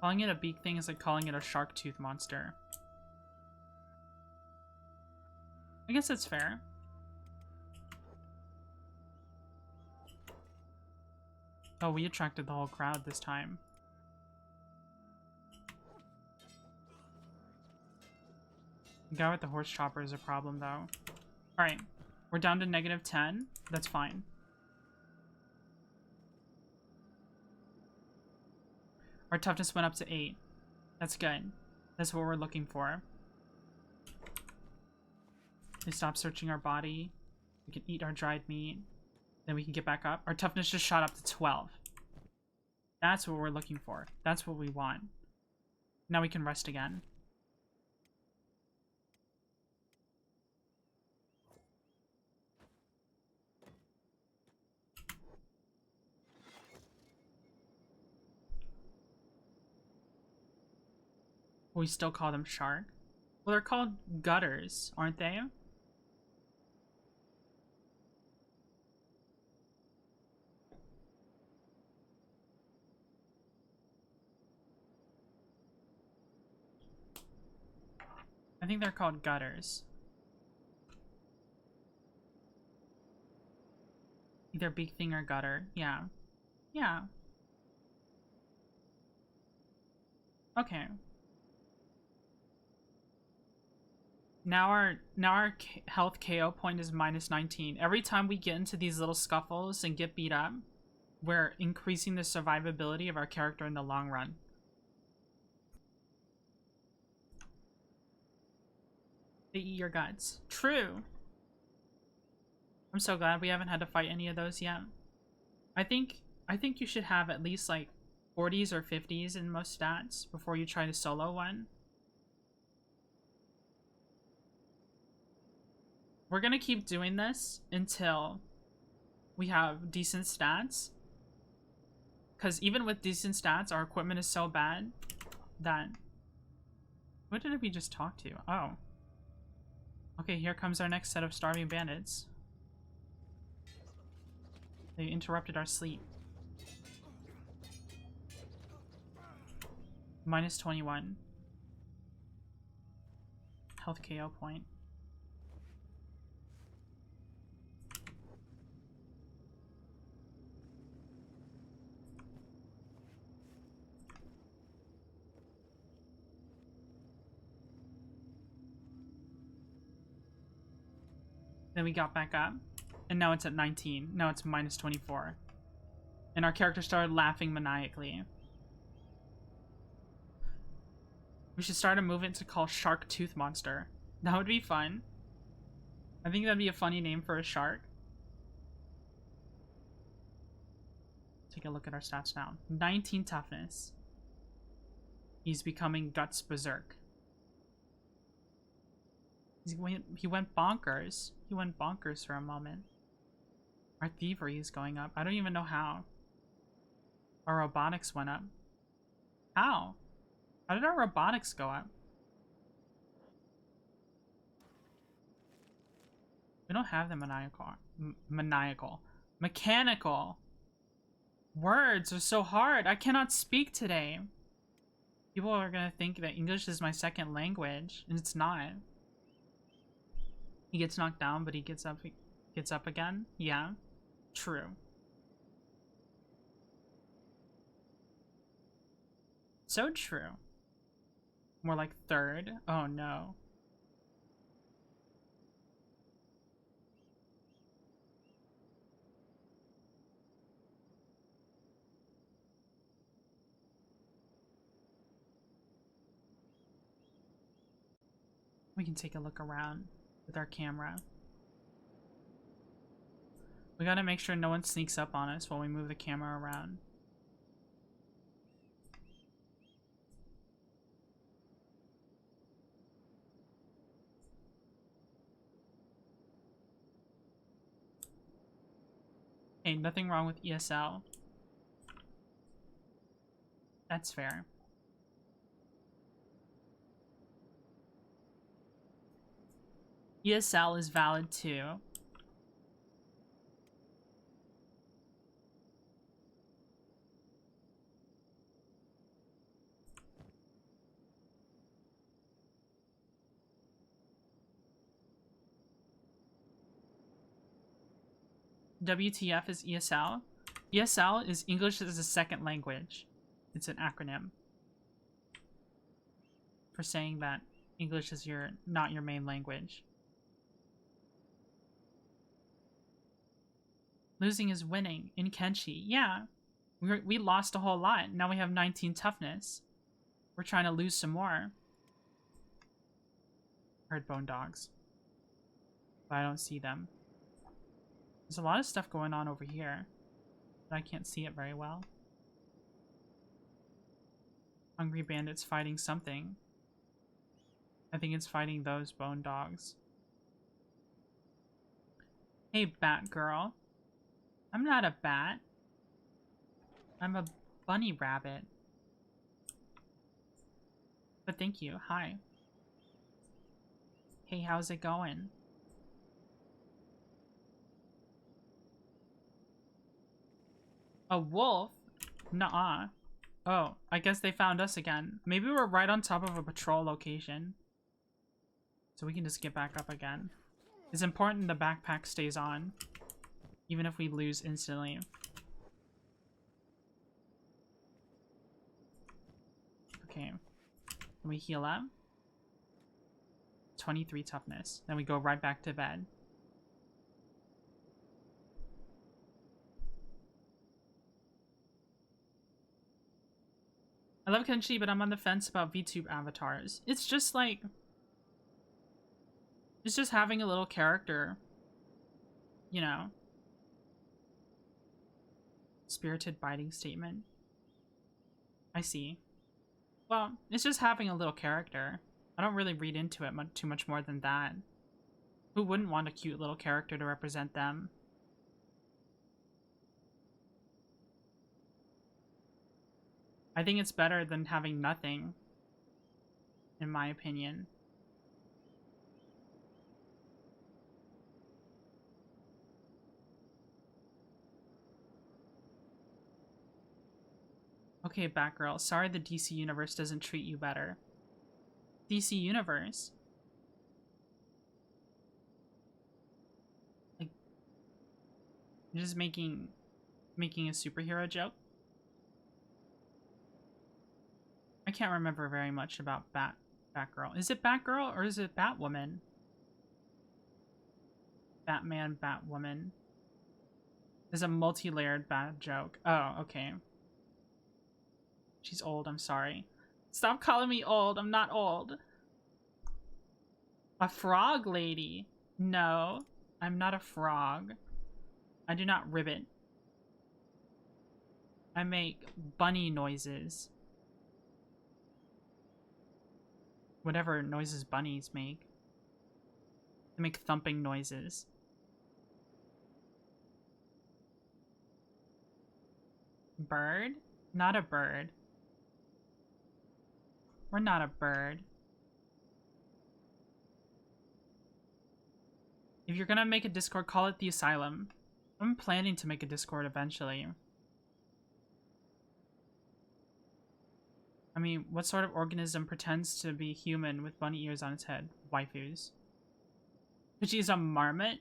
Calling it a beak thing is like calling it a shark tooth monster. I guess that's fair. Oh, we attracted the whole crowd this time. The guy with the horse chopper is a problem, though. Alright, we're down to -10. That's fine. Our toughness went up to 8. That's good. That's what we're looking for. We stop searching our body. We can eat our dried meat. Then we can get back up. Our toughness just shot up to 12. That's what we're looking for. That's what we want. Now we can rest again. We still call them shark. Well, they're called gutters, aren't they? I think they're called gutters. Either beak thing or gutter. Yeah. Yeah. Okay. Now our health KO point is -19. Every time we get into these little scuffles and get beat up, we're increasing the survivability of our character in the long run. They eat your guts. True. I'm so glad we haven't had to fight any of those yet. I think you should have at least like 40s or 50s in most stats before you try to solo one. We're gonna keep doing this until we have decent stats. Because even with decent stats, our equipment is so bad that... What did we just talk to? Oh. Okay, here comes our next set of starving bandits. They interrupted our sleep. -21. Health KO point. Then we got back up, and now it's at 19. Now it's -24. And our character started laughing maniacally. We should start a movement to call Shark Tooth Monster. That would be fun. I think that'd be a funny name for a shark. Take a look at our stats now. 19 toughness. He's becoming Guts Berserk. He went bonkers. He went bonkers for a moment. Our thievery is going up. I don't even know how. Our robotics went up. How? How did our robotics go up? We don't have the maniacal. Mechanical. Words are so hard. I cannot speak today. People are gonna think that English is my second language, and it's not. He gets knocked down, but he gets up again. Yeah, true. So true. More like third. Oh no. We can take a look around with our camera. We gotta make sure no one sneaks up on us while we move the camera around. Hey, nothing wrong with ESL. That's fair. ESL is valid too. WTF is ESL? ESL is English as a second language. It's an acronym for saying that English is not your main language. Losing is winning in Kenshi. Yeah, we lost a whole lot. Now we have 19 toughness. We're trying to lose some more. Heard bone dogs, but I don't see them. There's a lot of stuff going on over here, but I can't see it very well. Hungry bandits fighting something. I think it's fighting those bone dogs. Hey, bat girl. I'm not a bat. I'm a bunny rabbit. But thank you. Hi. Hey, how's it going? A wolf? Nuh-uh. Oh, I guess they found us again. Maybe we're right on top of a patrol location. So we can just get back up again. It's important the backpack stays on, even if we lose instantly. Okay. Can we heal up? 23 toughness. Then we go right back to bed. I love Kenshi, but I'm on the fence about VTube avatars. It's just like... It's just having a little character. You know. Spirited biting statement. I see. Well, it's just having a little character. I don't really read into it too much more than that. Who wouldn't want a cute little character to represent them? I think it's better than having nothing, in my opinion. Okay, Batgirl, sorry the DC Universe doesn't treat you better. DC Universe? Like, you're just making a superhero joke? I can't remember very much about Batgirl. Is it Batgirl or is it Batwoman? Batman, Batwoman. There's a multi-layered bat joke. Oh, okay. She's old, I'm sorry. Stop calling me old, I'm not old. A frog lady. No, I'm not a frog. I do not ribbit. I make bunny noises. Whatever noises bunnies make. They make thumping noises. Bird? Not a bird. We're not a bird. If you're gonna make a Discord, call it the Asylum. I'm planning to make a Discord eventually. I mean, what sort of organism pretends to be human with bunny ears on its head? Waifus. Kenshi a marmot?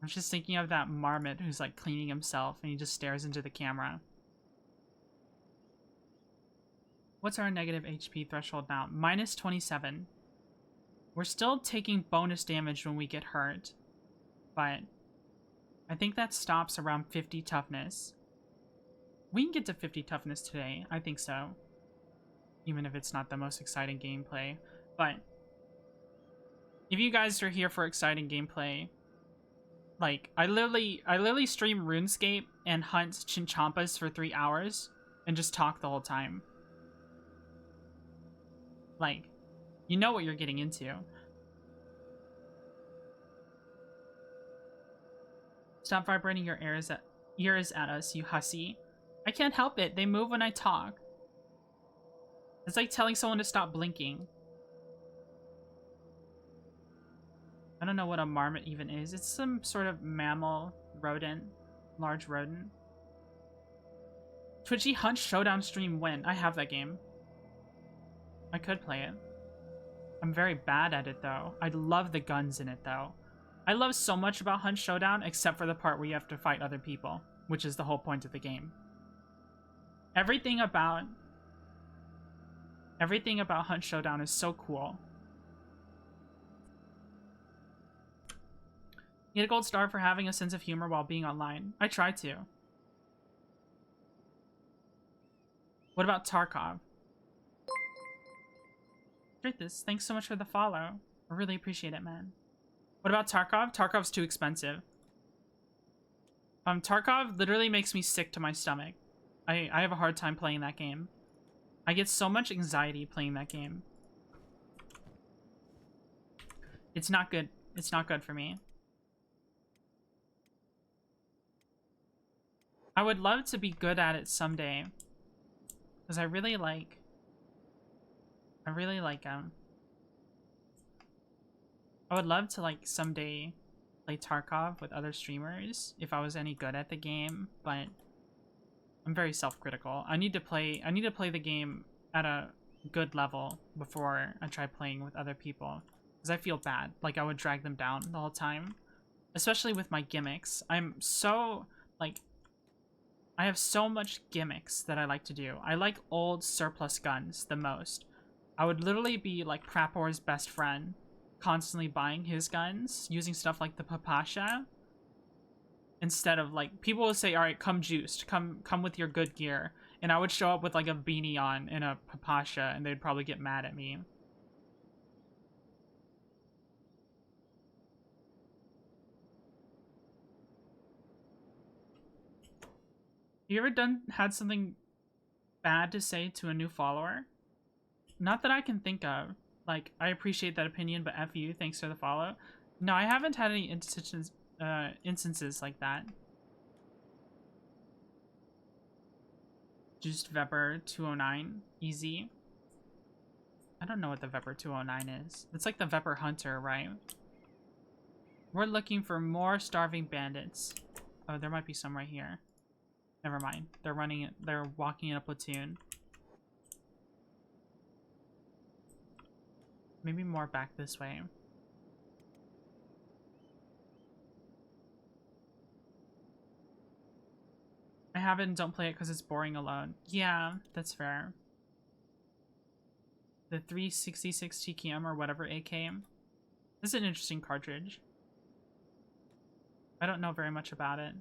I'm just thinking of that marmot who's like cleaning himself and he just stares into the camera. What's our negative HP threshold now? Minus 27. We're still taking bonus damage when we get hurt, but I think that stops around 50 toughness. We can get to 50 toughness today. I think so. Even if it's not the most exciting gameplay. But if you guys are here for exciting gameplay, like, I literally stream RuneScape and hunt Chinchampas for 3 hours and just talk the whole time. Like, you know what you're getting into. Stop vibrating your ears at us, you hussy. I can't help it. They move when I talk. It's like telling someone to stop blinking. I don't know what a marmot even is. It's some sort of mammal rodent. Large rodent. Twitchy Hunt Showdown stream when? I have that game. I could play it. I'm very bad at it though. I love the guns in it though. I love so much about Hunt Showdown except for the part where you have to fight other people, which is the whole point of the game. Everything about Hunt Showdown is so cool. You get a gold star for having a sense of humor while being online. I try to. What about Tarkov? This, thanks so much for the follow. I really appreciate it, man. What about Tarkov? Tarkov's too expensive. Tarkov literally makes me sick to my stomach. I have a hard time playing that game. I get so much anxiety playing that game. It's not good. It's not good for me. I would love to be good at it someday. Because I really like I would love to, like, someday play Tarkov with other streamers if I was any good at the game, but I'm very self-critical. I need to play the game at a good level before I try playing with other people, because I feel bad. Like, I would drag them down the whole time, especially with my gimmicks. I'm so, like, I have so much gimmicks that I like to do. I like old surplus guns the most. I would literally be like Prapor's best friend, constantly buying his guns, using stuff like the Papasha. Instead of, like, people will say, all right, come juiced, come with your good gear. And I would show up with like a beanie on and a Papasha and they'd probably get mad at me. You ever had something bad to say to a new follower? Not that I can think of. Like, I appreciate that opinion, but F you, thanks for the follow. No, I haven't had any instances like that. Just Vepr 209, easy. I don't know what the Vepr 209 is. It's like the Vepr Hunter, right? We're looking for more starving bandits. Oh, there might be some right here. Never mind. They're walking in a platoon. Maybe more back this way. I have it and don't play it because it's boring alone. Yeah, that's fair. The 366 TKM or whatever AK. This is an interesting cartridge. I don't know very much about it.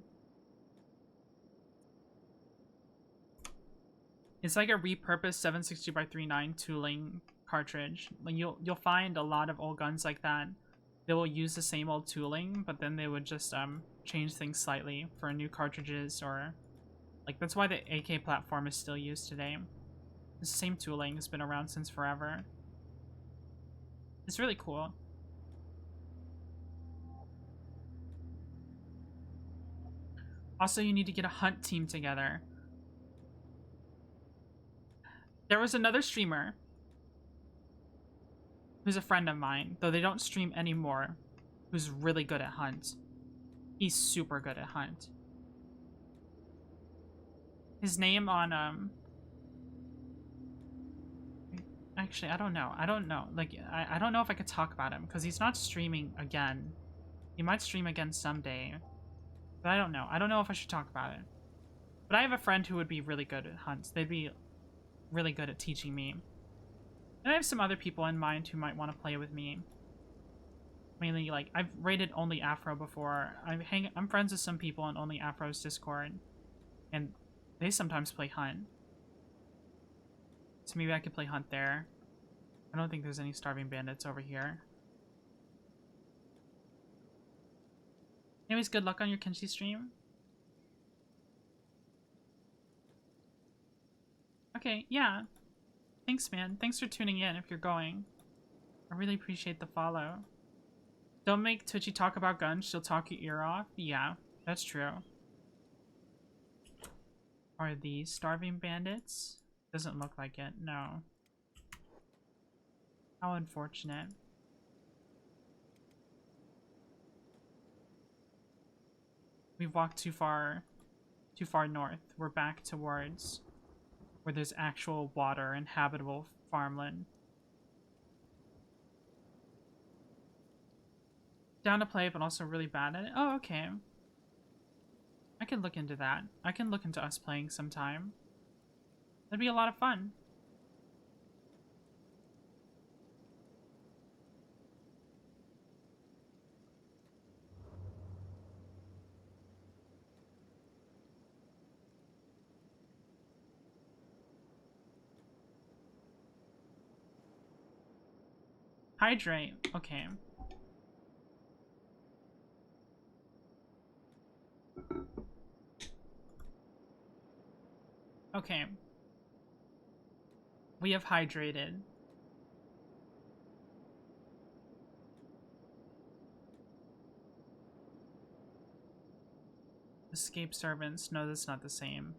It's like a repurposed 760x39 tooling cartridge. Like, you'll find a lot of old guns like that. They will use the same old tooling, but then they would just change things slightly for new cartridges, or like, that's why the AK platform is still used today. The same tooling has been around since forever. It's really cool. Also, you need to get a hunt team together. There was another streamer who's a friend of mine, though they don't stream anymore, who's really good at Hunt. He's super good at Hunt. His name on Actually, I don't know. I don't know. Like, I don't know if I could talk about him because he's not streaming again. He might stream again someday. But I don't know. I don't know if I should talk about it. But I have a friend who would be really good at hunts. They'd be really good at teaching me. And I have some other people in mind who might want to play with me. Mainly, like, I've raided Only Afro before. I'm friends with some people on Only Afro's Discord. And they sometimes play Hunt. So maybe I could play Hunt there. I don't think there's any starving bandits over here. Anyways, good luck on your Kenshi stream. Okay, yeah. Thanks, man. Thanks for tuning in if you're going. I really appreciate the follow. Don't make Twitchy talk about guns. She'll talk your ear off. Yeah, that's true. Are these starving bandits? Doesn't look like it, no. How unfortunate. We've walked too far north. We're back towards where there's actual water and habitable farmland. Down to play, but also really bad at it. Oh, okay. I can look into that. I can look into us playing sometime. That'd be a lot of fun. Hydrate. Okay. Okay. We have hydrated. Escape servants. No, that's not the same.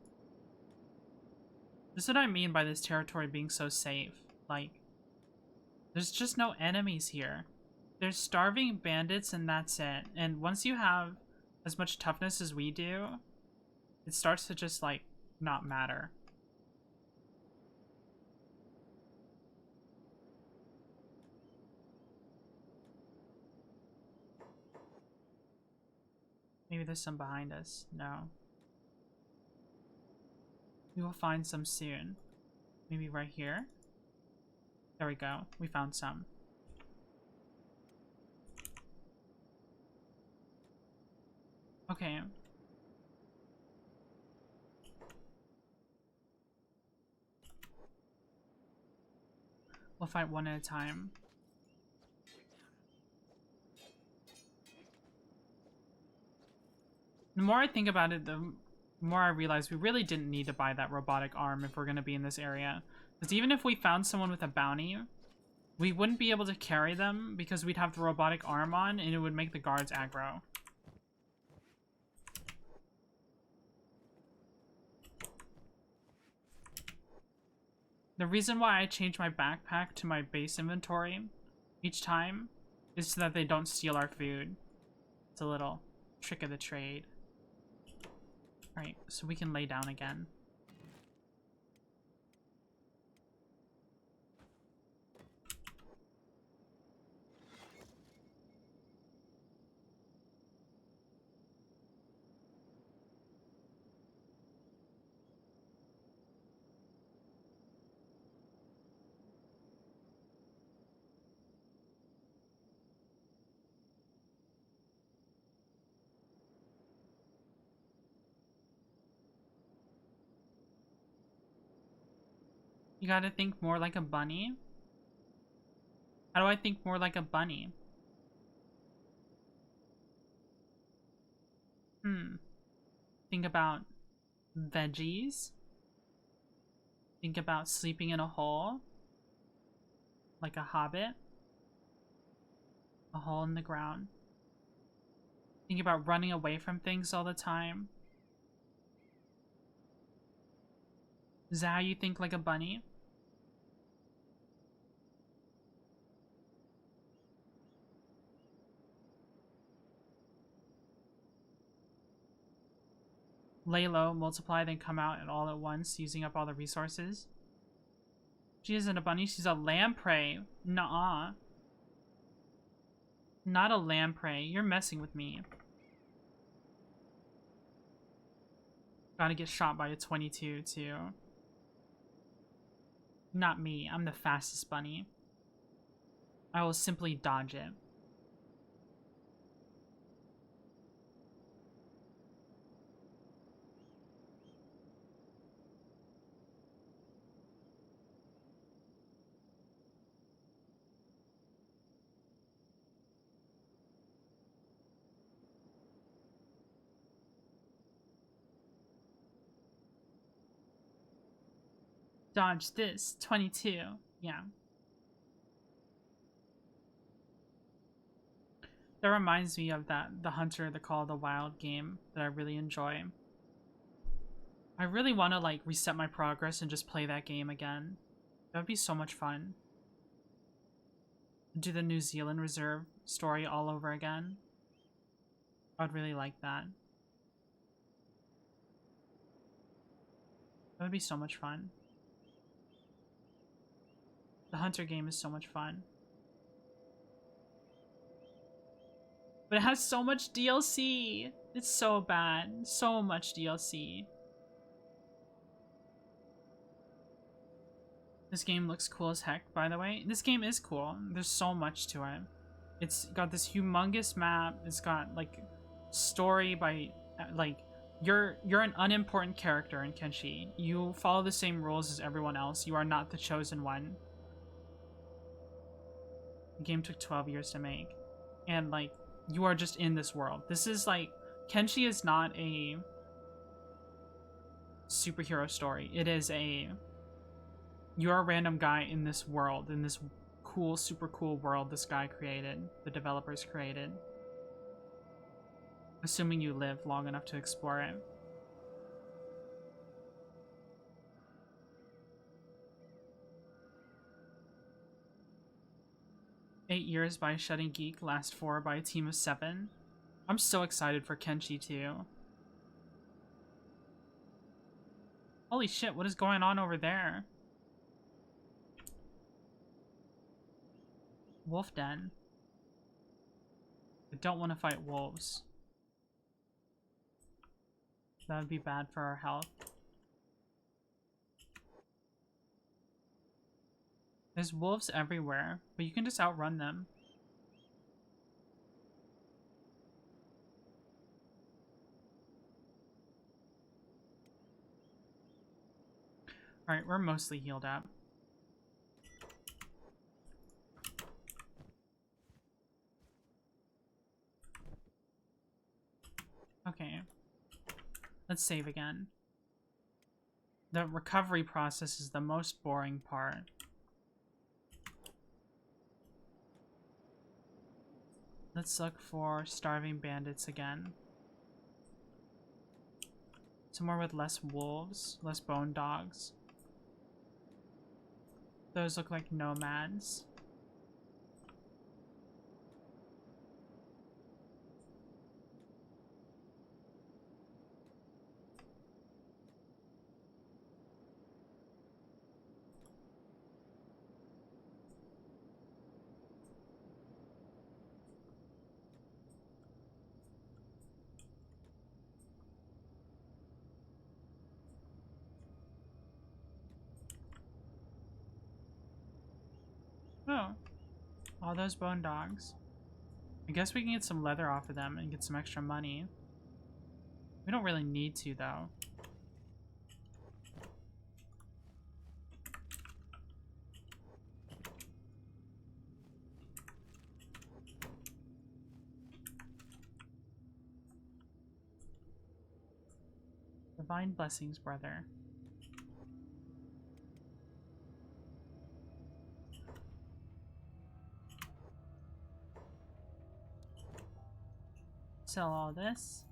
This is what I mean by this territory being so safe. Like, there's just no enemies here. There's starving bandits and that's it. And once you have as much toughness as we do, it starts to just, like, not matter. Maybe there's some behind us. No. We will find some soon. Maybe right here? There we go. We found some. Okay. We'll fight one at a time. The more I think about it, the more I realize we really didn't need to buy that robotic arm if we're going to be in this area. Because even if we found someone with a bounty, we wouldn't be able to carry them because we'd have the robotic arm on and it would make the guards aggro. The reason why I change my backpack to my base inventory each time is so that they don't steal our food. It's a little trick of the trade. Alright, so we can lay down again. You gotta think more like a bunny. How do I think more like a bunny? Think about veggies. Think about sleeping in a hole. Like a hobbit. A hole in the ground. Think about running away from things all the time. Is that how you think like a bunny? Lay low, multiply, then come out and all at once, using up all the resources. She isn't a bunny, she's a lamprey. Nuh-uh. Not a lamprey. You're messing with me. Gotta get shot by a 22, too. Not me. I'm the fastest bunny. I will simply dodge it. Dodge this. 22. Yeah. That reminds me of the Hunter, the Call of the Wild game that I really enjoy. I really want to, like, reset my progress and just play that game again. That would be so much fun. Do the New Zealand Reserve story all over again. I would really like that. That would be so much fun. The Hunter game is so much fun. But it has so much DLC. It's so bad. So much DLC. This game looks cool as heck, by the way. This game is cool. There's so much to it. It's got this humongous map. It's got, like, story by, like, you're an unimportant character in Kenshi. You follow the same rules as everyone else. You are not the chosen one. The game took 12 years to make. And, like, you are just in this world. This is, like, Kenshi is not a superhero story. It is a... You're a random guy in this world, in this cool, super cool world this guy created, the developers created. Assuming you live long enough to explore it. "8 years by Shutting Geek, last 4 by a team of 7. I'm so excited for Kenshi too. Holy shit, what is going on over there? Wolf Den. I don't want to fight wolves. That would be bad for our health. There's wolves everywhere, but you can just outrun them. Alright, we're mostly healed up. Okay. Let's save again. The recovery process is the most boring part. Let's look for starving bandits again. Somewhere with less wolves, less bone dogs. Those look like nomads. Oh, all those bone dogs. I guess we can get some leather off of them and get some extra money. We don't really need to, though. Divine blessings, brother. Sell all this.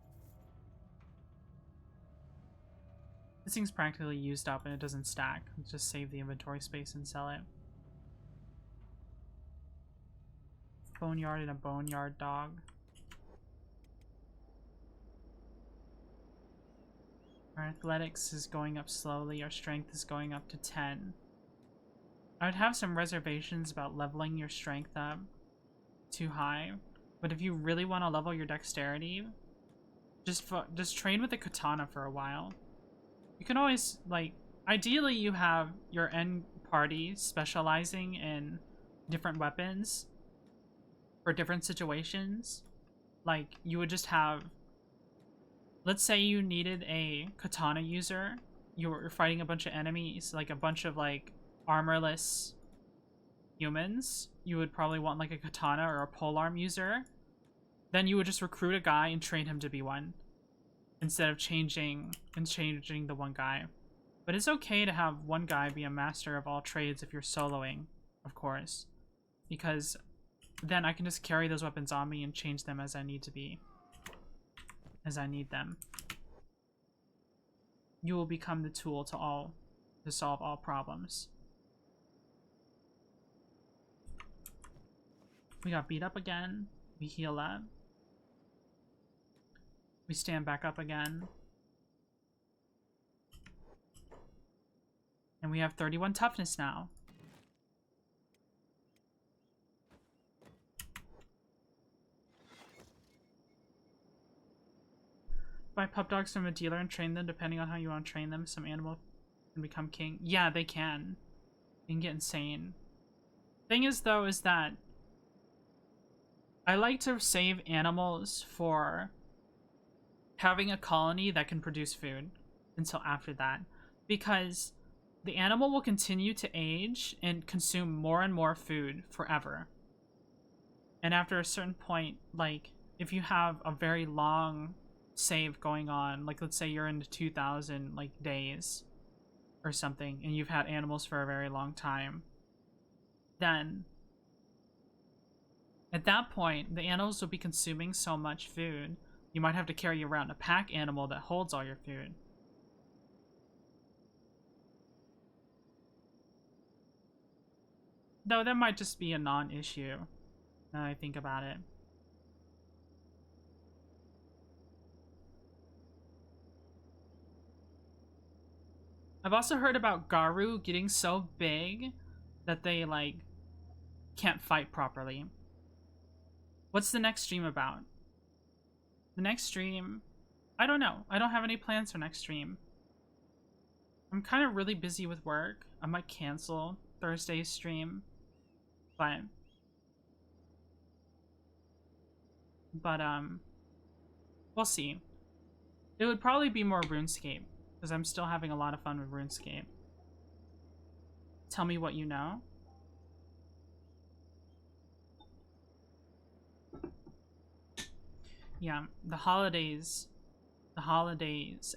This thing's practically used up and it doesn't stack. Let's just save the inventory space and sell it. Boneyard and a boneyard dog. Our athletics is going up slowly. Our strength is going up to 10. I would have some reservations about leveling your strength up too high, but if you really want to level your dexterity, just train with the katana for a while. You can always, like, ideally you have your end party specializing in different weapons for different situations. Like, you would just have, let's say you needed a katana user, you were fighting a bunch of enemies, like a bunch of like armorless humans, you would probably want like a katana or a polearm user. Then you would just recruit a guy and train him to be one, instead of changing the one guy. But it's okay to have one guy be a master of all trades if you're soloing, of course, because then I can just carry those weapons on me and change them as I need to be, as I need them. You will become the tool to solve all problems. We got beat up again. We heal up. We stand back up again. And we have 31 toughness now. Buy pup dogs from a dealer and train them depending on how you want to train them. Some animal can become king. Yeah, they can. They can get insane. Thing is, though, is that I like to save animals for having a colony that can produce food until after that, because the animal will continue to age and consume more and more food forever. And after a certain point, like, if you have a very long save going on, like let's say you're in the 2000 like days or something, and you've had animals for a very long time, then at that point the animals will be consuming so much food you might have to carry around a pack animal that holds all your food. Though that might just be a non-issue now that I think about it. I've also heard about Garu getting so big that they, like, can't fight properly. What's the next stream about? The next stream... I don't know. I don't have any plans for next stream. I'm kind of really busy with work. I might cancel Thursday's stream. But, we'll see. It would probably be more RuneScape, because I'm still having a lot of fun with RuneScape. Tell me what you know. Yeah, the holidays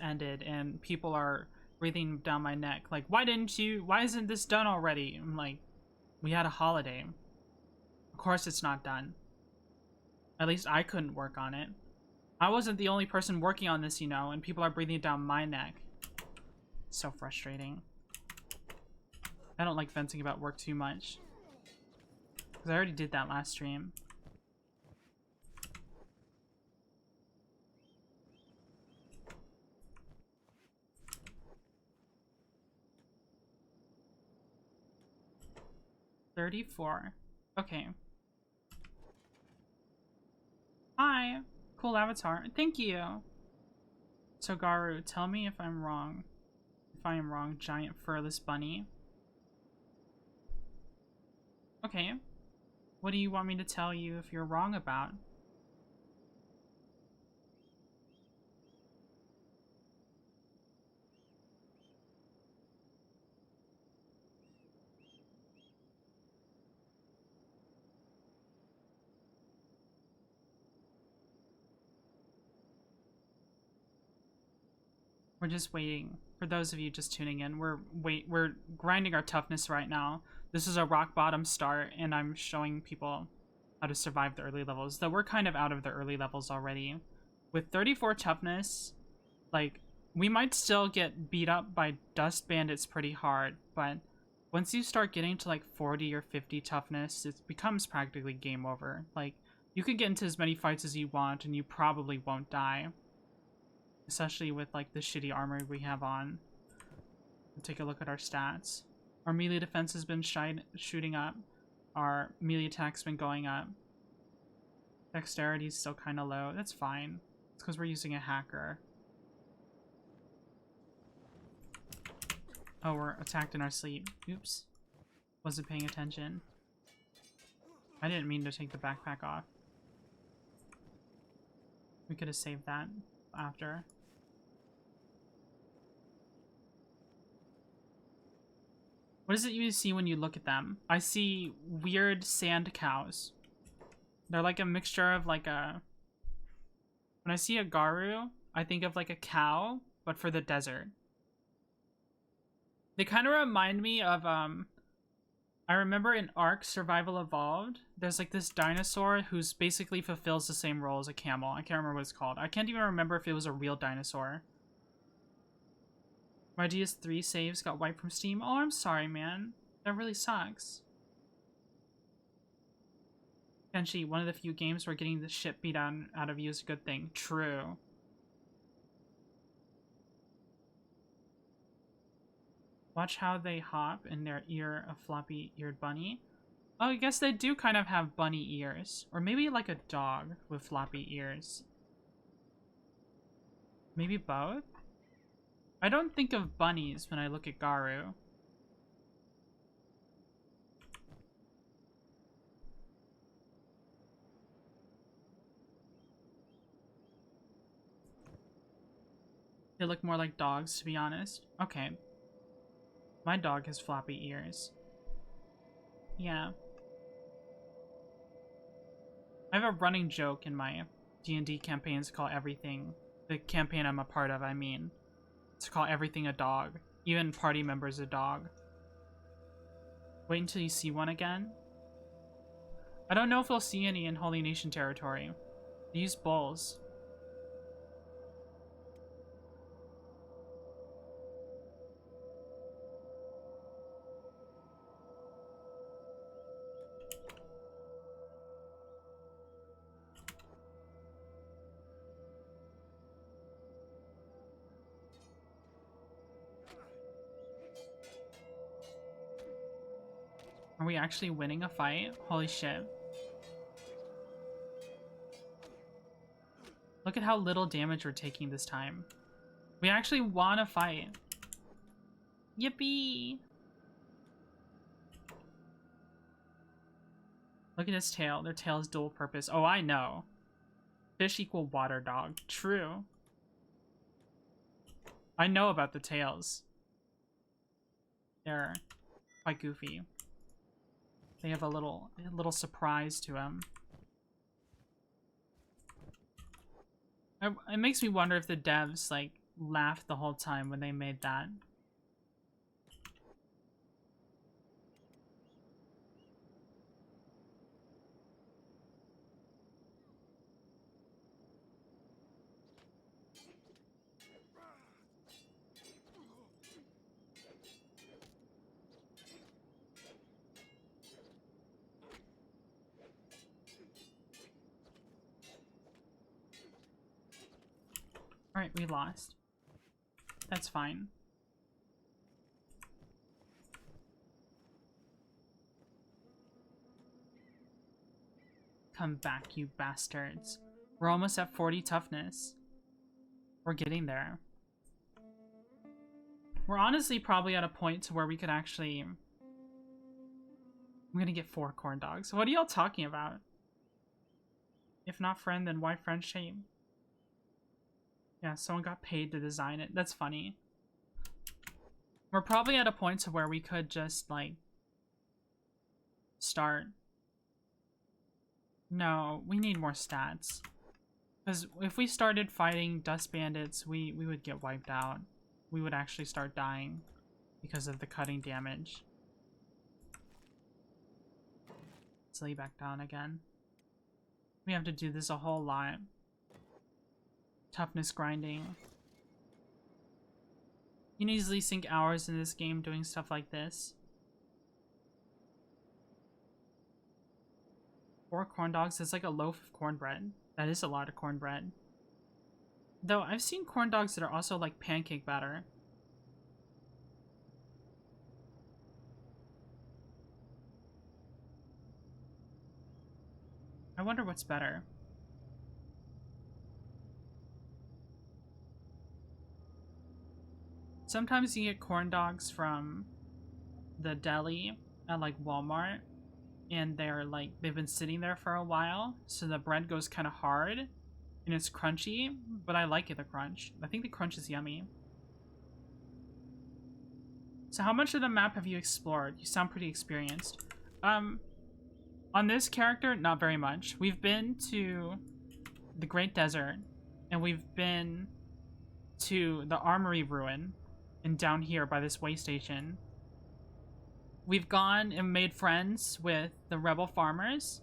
ended and people are breathing down my neck. Like, why isn't this done already? I'm like, we had a holiday. Of course it's not done. At least I couldn't work on it. I wasn't the only person working on this, you know, and people are breathing down my neck. So frustrating. I don't like venting about work too much, because I already did that last stream. $34. Okay. Hi. Cool avatar. Thank you. So Garu, tell me if I'm wrong. If I am wrong, giant furless bunny. Okay. What do you want me to tell you if you're wrong about? We're just waiting. For those of you just tuning in, we're grinding our toughness right now. This is a rock bottom start, and I'm showing people how to survive the early levels. Though we're kind of out of the early levels already. With 34 toughness, like, we might still get beat up by dust bandits pretty hard, but once you start getting to like 40 or 50 toughness, it becomes practically game over. Like, you can get into as many fights as you want, and you probably won't die. Especially with like the shitty armor we have on. Take a look at our stats. Our melee defense has been shooting up. Our melee attack's been going up. Dexterity's still kind of low. That's fine. It's because we're using a hacker. Oh, we're attacked in our sleep. Oops. Wasn't paying attention. I didn't mean to take the backpack off. We could have saved that after. What is it you see when you look at them? I see weird sand cows. They're like a mixture of like a... When I see a Garu, I think of like a cow, but for the desert. They kind of remind me of, I remember in Ark Survival Evolved, there's like this dinosaur who's basically fulfills the same role as a camel. I can't remember what it's called. I can't even remember if it was a real dinosaur. My DS3 saves got wiped from Steam. Oh, I'm sorry, man. That really sucks. Kenshi, one of the few games where getting the shit beat out of you is a good thing. True. Watch how they hop in their ear, a floppy-eared bunny. Oh, I guess they do kind of have bunny ears. Or maybe like a dog with floppy ears. Maybe both? I don't think of bunnies when I look at Garu. They look more like dogs, to be honest. Okay. My dog has floppy ears. Yeah. I have a running joke in my D&D campaigns to call everything, the campaign I'm a part of, I mean, to call everything a dog. Even party members a dog. Wait until you see one again. I don't know if we'll see any in Holy Nation territory. They use bulls. Are we actually winning a fight? Holy shit. Look at how little damage we're taking this time. We actually won a fight. Yippee! Look at his tail. Their tail is dual purpose. Oh, I know. Fish equal water dog. True. I know about the tails. They're quite goofy. They have a little surprise to them. It makes me wonder if the devs like laughed the whole time when they made that. Alright, we lost. That's fine. Come back, you bastards. We're almost at 40 toughness. We're getting there. We're honestly probably at a point to where we could actually... I'm gonna get 4 corn dogs. What are y'all talking about? If not friend, then why friend shame? Yeah, someone got paid to design it. That's funny. We're probably at a point to where we could just, like, start. No, we need more stats. Because if we started fighting dust bandits, we would get wiped out. We would actually start dying because of the cutting damage. Let's lay back down again. We have to do this a whole lot. Toughness grinding. You can easily sink hours in this game doing stuff like this. 4 corn dogs, that's like a loaf of cornbread. That is a lot of cornbread. Though I've seen corn dogs that are also like pancake batter. I wonder what's better. Sometimes you get corn dogs from the deli at like Walmart, and they're like, they've been sitting there for a while, so the bread goes kind of hard and it's crunchy, but I like it, the crunch. I think the crunch is yummy. So how much of the map have you explored? You sound pretty experienced. On this character, not very much. We've been to the Great Desert, and we've been to the Armory Ruin, and down here by this way station. We've gone and made friends with the rebel farmers,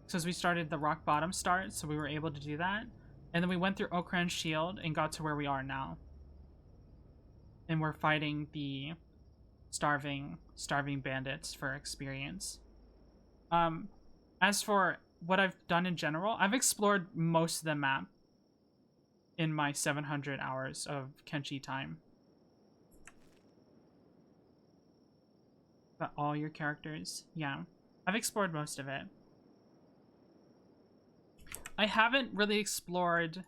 because we started the rock bottom start, so we were able to do that. And then we went through Okran's Shield and got to where we are now. And we're fighting the starving bandits for experience. As for what I've done in general, I've explored most of the map in my 700 hours of Kenshi time. But all your characters? Yeah. I've explored most of it. I haven't really explored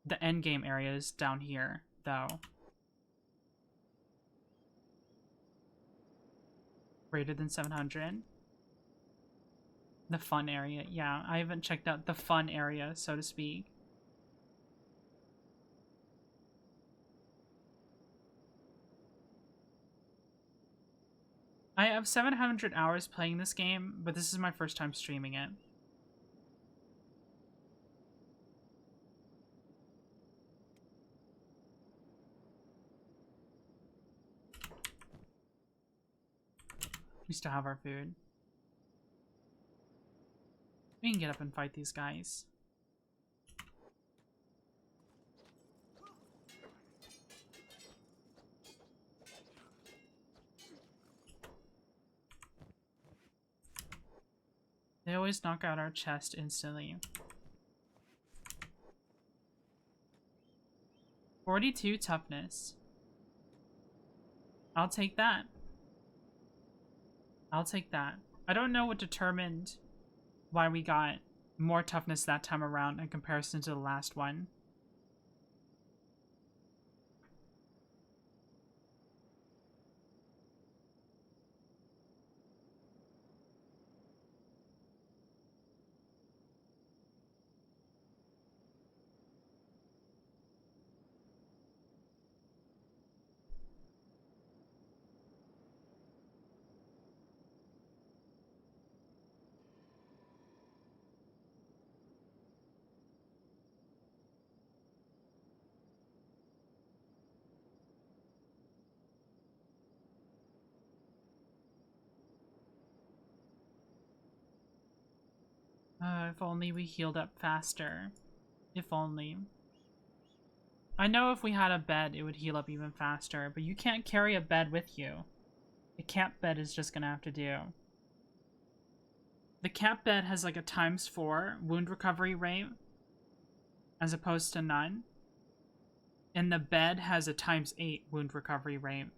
the endgame areas down here, though. Greater than 700. The fun area. Yeah, I haven't checked out the fun area, so to speak. I have 700 hours playing this game, but this is my first time streaming it. We still have our food. We can get up and fight these guys. They always knock out our chest instantly. 42 toughness. I'll take that. I'll take that. I don't know what determined why we got more toughness that time around in comparison to the last one. If only we healed up faster. If only. I know if we had a bed, it would heal up even faster, but you can't carry a bed with you. The camp bed is just gonna have to do. The camp bed has like a ×4 wound recovery rate, as opposed to none. And the bed has a ×8 wound recovery rate.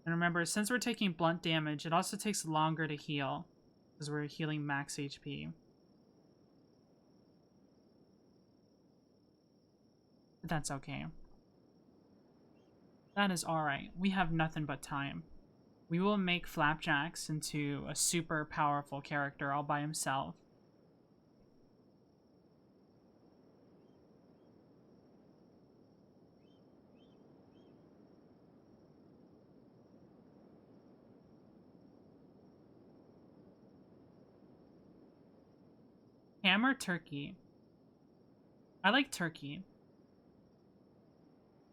And remember, since we're taking blunt damage, it also takes longer to heal, because we're healing max HP. But that's okay. That is alright. We have nothing but time. We will make Flapjacks into a super powerful character all by himself. Ham or turkey? I like turkey.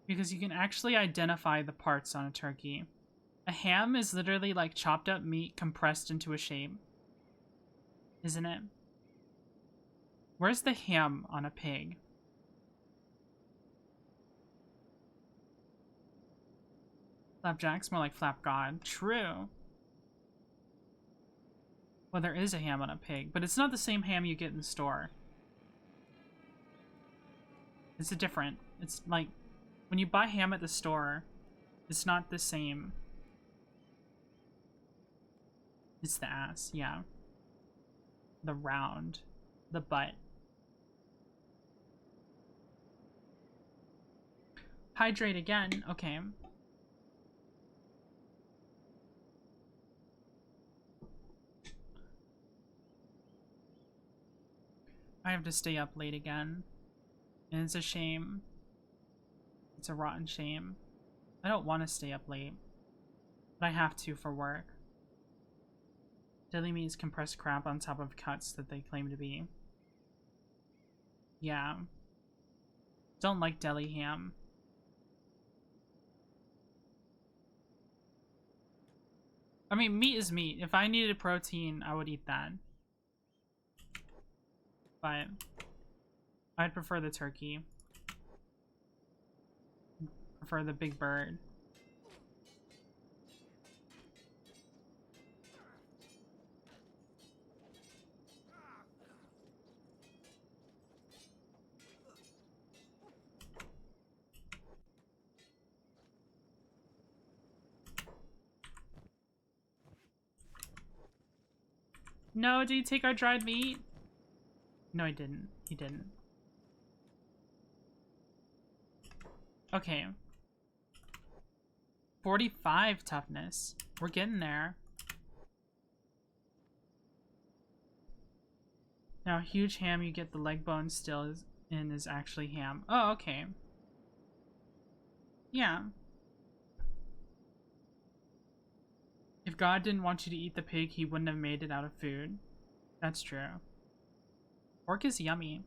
Because you can actually identify the parts on a turkey. A ham is literally like chopped up meat compressed into a shape. Isn't it? Where's the ham on a pig? Flapjack's more like Flap God. True. Well, there is a ham on a pig, but it's not the same ham you get in the store. It's different. It's like, when you buy ham at the store, it's not the same. It's the ass, yeah. the round, the butt. Hydrate again. Okay. I have to stay up late again. And it's a shame. It's a rotten shame. I don't want to stay up late. But I have to for work. Deli meat is compressed crab on top of cuts that they claim to be. Yeah. Don't like deli ham. I mean, meat is meat. If I needed protein, I would eat that. But I'd prefer the turkey. Prefer the big bird. No, did he take our dried meat? No, he didn't. He didn't. Okay. 45 toughness. We're getting there. Now, huge ham, you get the leg bone still is actually ham. Oh, okay. Yeah. If God didn't want you to eat the pig, he wouldn't have made it out of food. That's true. Pork is yummy.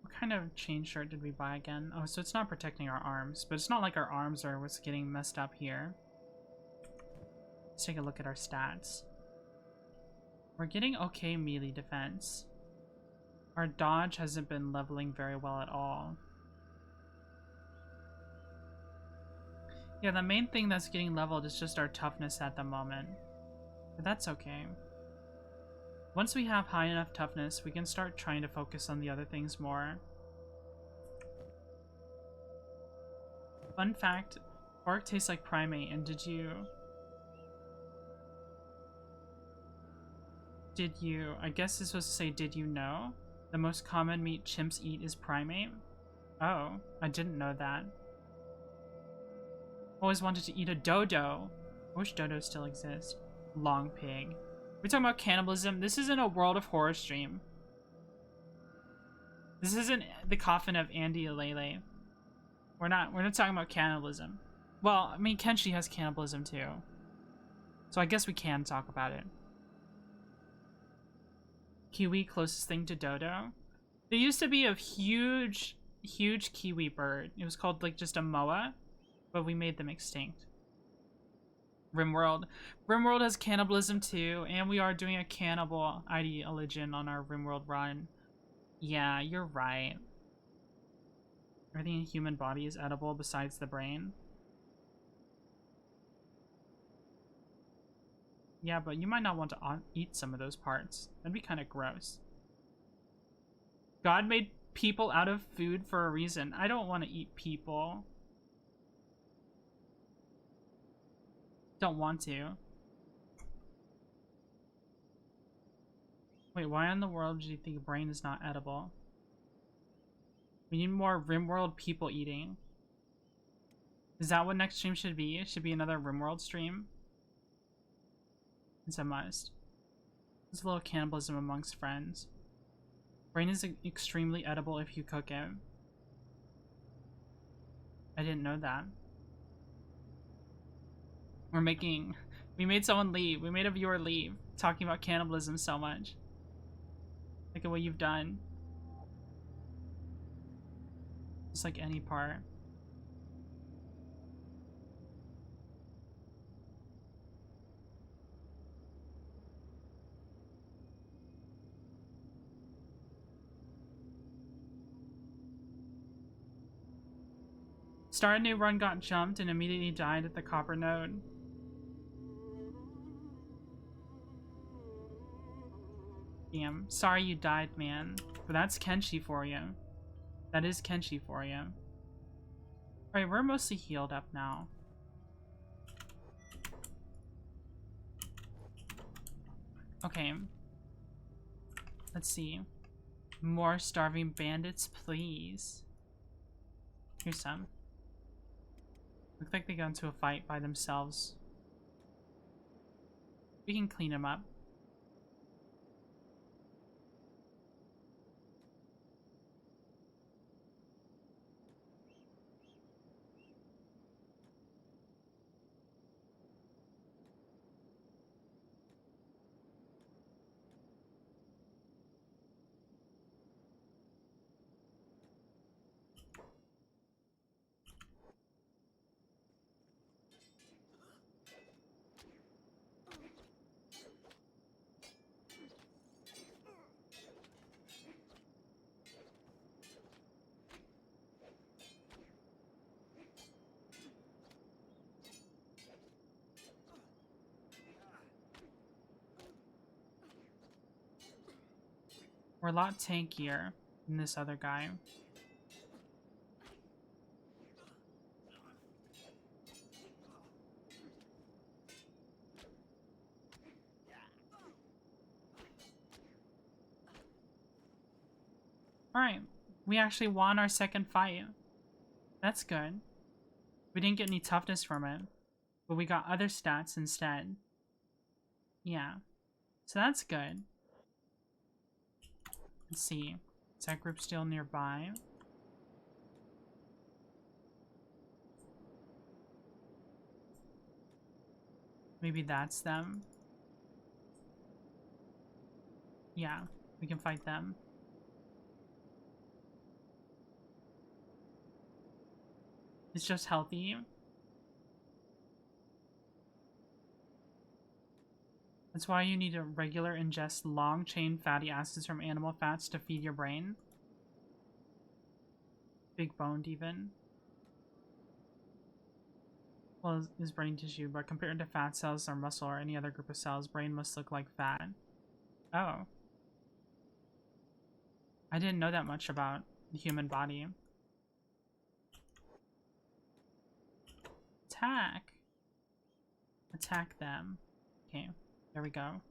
What kind of chain shirt did we buy again? Oh, so it's not protecting our arms, but it's not like our arms are what's getting messed up here. Let's take a look at our stats. We're getting okay melee defense. Our dodge hasn't been leveling very well at all. Yeah, the main thing that's getting leveled is just our toughness at the moment. But that's okay. Once we have high enough toughness, we can start trying to focus on the other things more. Fun fact, pork tastes like primate, and did you, I guess it's supposed to say, did you know? The most common meat chimps eat is primate? Oh, I didn't know that. Always wanted to eat a dodo. I wish dodos still exist. Long pig. We're talking about cannibalism. This isn't a World of Horror stream. This isn't the coffin of Andy Alele. We're not talking about cannibalism. Well, I mean, Kenshi has cannibalism too. So I guess we can talk about it. Kiwi, closest thing to dodo. There used to be a huge kiwi bird. It was called like just a moa, but we made them extinct. Rimworld. Rimworld has cannibalism too, and we are doing a cannibal ideology on our Rimworld run. Yeah, you're right. Everything in the human body is edible besides the brain. Yeah, but you might not want to eat some of those parts. That'd be kind of gross. God made people out of food for a reason. I don't want to eat people. Don't want to. Wait, why in the world do you think a brain is not edible? We need more Rimworld people eating. Is that what next stream should be? It should be another Rimworld stream? It's a must. There's a little cannibalism amongst friends. Brain is extremely edible if you cook it. I didn't know that. We made someone leave. We made a viewer leave talking about cannibalism so much. Look at what you've done. Just like any part. Started a new run, got jumped, and immediately died at the copper node. Damn. Sorry you died, man. But that's Kenshi for you. That is Kenshi for you. Alright, we're mostly healed up now. Okay. Let's see. More starving bandits, please. Here's some. Looks like they got into a fight by themselves. We can clean them up. We're a lot tankier than this other guy. Alright, we actually won our second fight. That's good. We didn't get any toughness from it, but we got other stats instead. Yeah, so that's good. Let's see. Is that group still nearby? Maybe that's them. Yeah, we can fight them. It's just healthy. That's why you need to regular ingest long-chain fatty acids from animal fats to feed your brain. Big boned even. Well, is brain tissue, but compared to fat cells or muscle or any other group of cells, brain must look like fat. Oh. I didn't know that much about the human body. Attack! Attack them. Okay, there we go.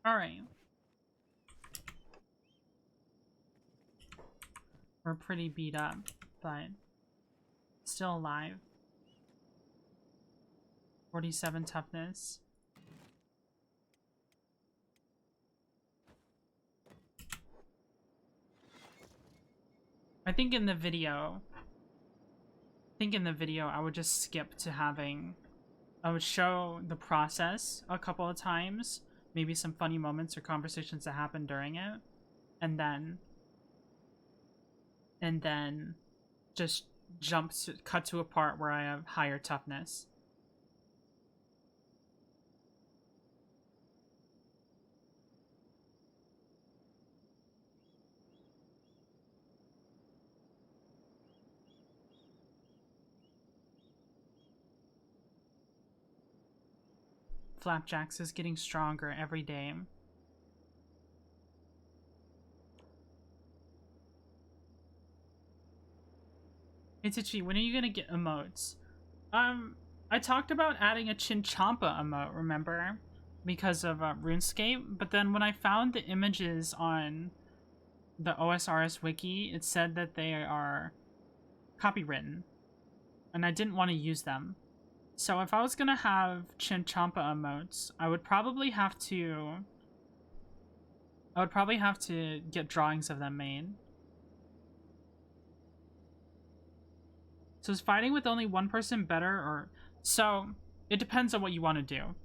Alright. We're pretty beat up, but still alive. 47 toughness. I think in the video I would just skip to having, I would show the process a couple of times, maybe some funny moments or conversations that happen during it, and then just cut to a part where I have higher toughness. Flapjacks is getting stronger every day. Itachi, when are you gonna get emotes? I talked about adding a Chinchompa emote, remember? Because of RuneScape, but then when I found the images on the OSRS wiki, it said that they are copywritten, and I didn't want to use them. So if I was gonna have Chinchompa emotes, I would probably have to get drawings of them made. So is fighting with only one person better, or... So, it depends on what you want to do.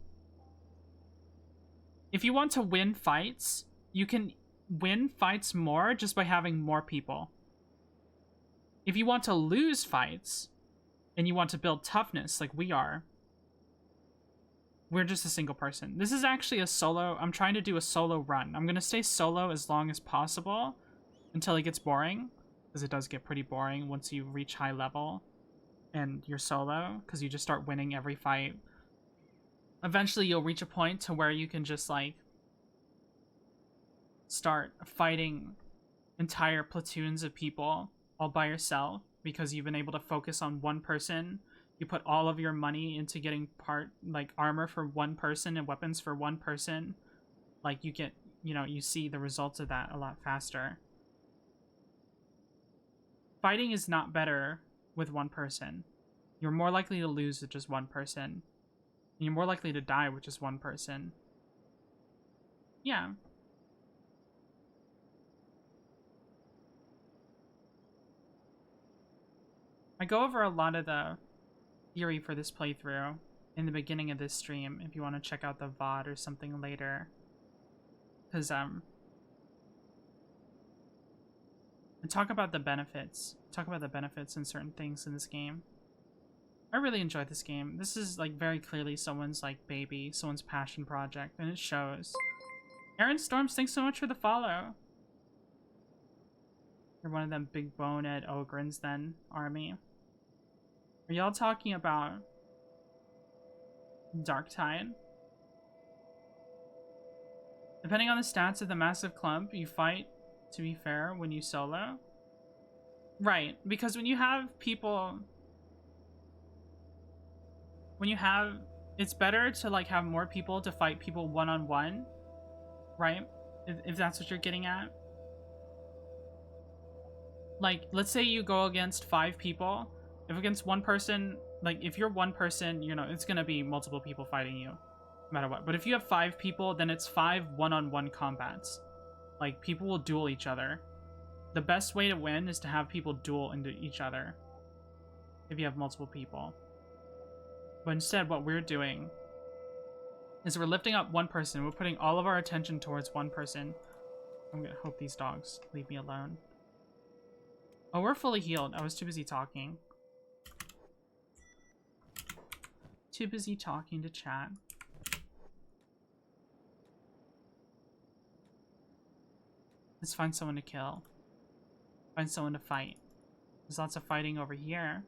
If you want to win fights, you can win fights more just by having more people. If you want to lose fights, and you want to build toughness like we are, we're just a single person. This is actually a solo. I'm trying to do a solo run. I'm going to stay solo as long as possible until it gets boring, because it does get pretty boring once you reach high level and you're solo, because you just start winning every fight. Eventually, you'll reach a point to where you can just, like, start fighting entire platoons of people all by yourself, because you've been able to focus on one person. You put all of your money into getting armor for one person and weapons for one person. Like, you get, you see the results of that a lot faster. Fighting is not better with one person. You're more likely to lose with just one person. And you're more likely to die with just one person. Yeah. I go over a lot of the theory for this playthrough in the beginning of this stream if you want to check out the VOD or something later. Because, and talk about the benefits. Talk about the benefits and certain things in this game. I really enjoyed this game. This is, like, very clearly someone's, like, baby, someone's passion project, and it shows. Aaron Storms, thanks so much for the follow. You're one of them big bonehead ogrins, then, army. Are y'all talking about Darktide? Depending on the stats of the massive clump, you fight, to be fair, when you solo. Right, because when you have people... It's better to, like, have more people to fight people one-on-one, right? If that's what you're getting at. Like, let's say you go against 5 people. If against one person, like, if you're one person, it's gonna be multiple people fighting you, no matter what. But if you have 5 people, then it's 5 one-on-one combats. Like, people will duel each other. The best way to win is to have people duel into each other if you have multiple people. But instead, what we're doing is we're lifting up one person. We're putting all of our attention towards one person. I'm gonna hope these dogs leave me alone. Oh, we're fully healed. I was too busy talking. Too busy talking to chat. Let's find someone to kill. Find someone to fight. There's lots of fighting over here.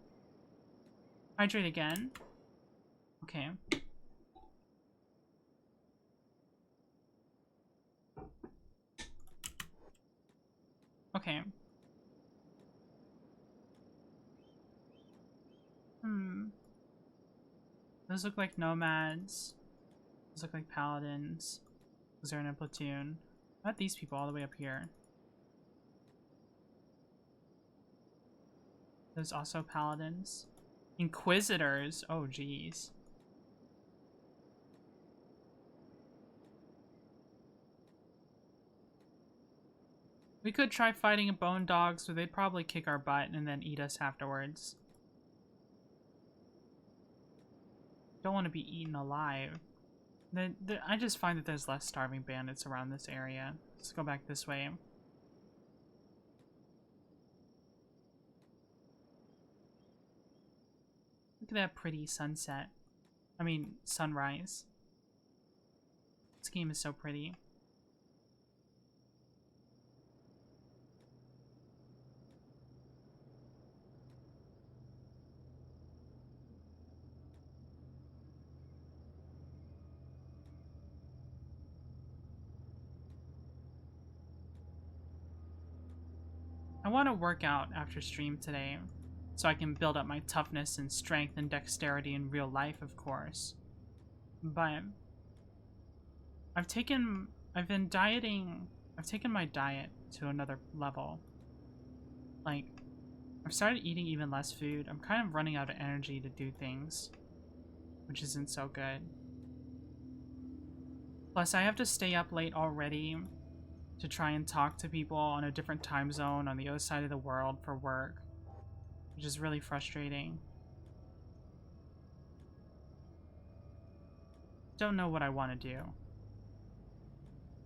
Hydrate again. Okay. Okay. Those look like nomads. Those look like paladins. Those are in a platoon. How about these people all the way up here? Those also paladins. Inquisitors. Oh, geez. We could try fighting bone dogs, but they'd probably kick our butt and then eat us afterwards. Don't want to be eaten alive. I just find that there's less starving bandits around this area. Let's go back this way. Look at that pretty sunset. I mean, sunrise. This game is so pretty. I want to work out after stream today, so I can build up my toughness and strength and dexterity in real life, of course. But I've taken my diet to another level. Like, I've started eating even less food. I'm kind of running out of energy to do things, which isn't so good. Plus, I have to stay up late already to try and talk to people on a different time zone on the other side of the world for work, which is really frustrating. Don't know what I want to do.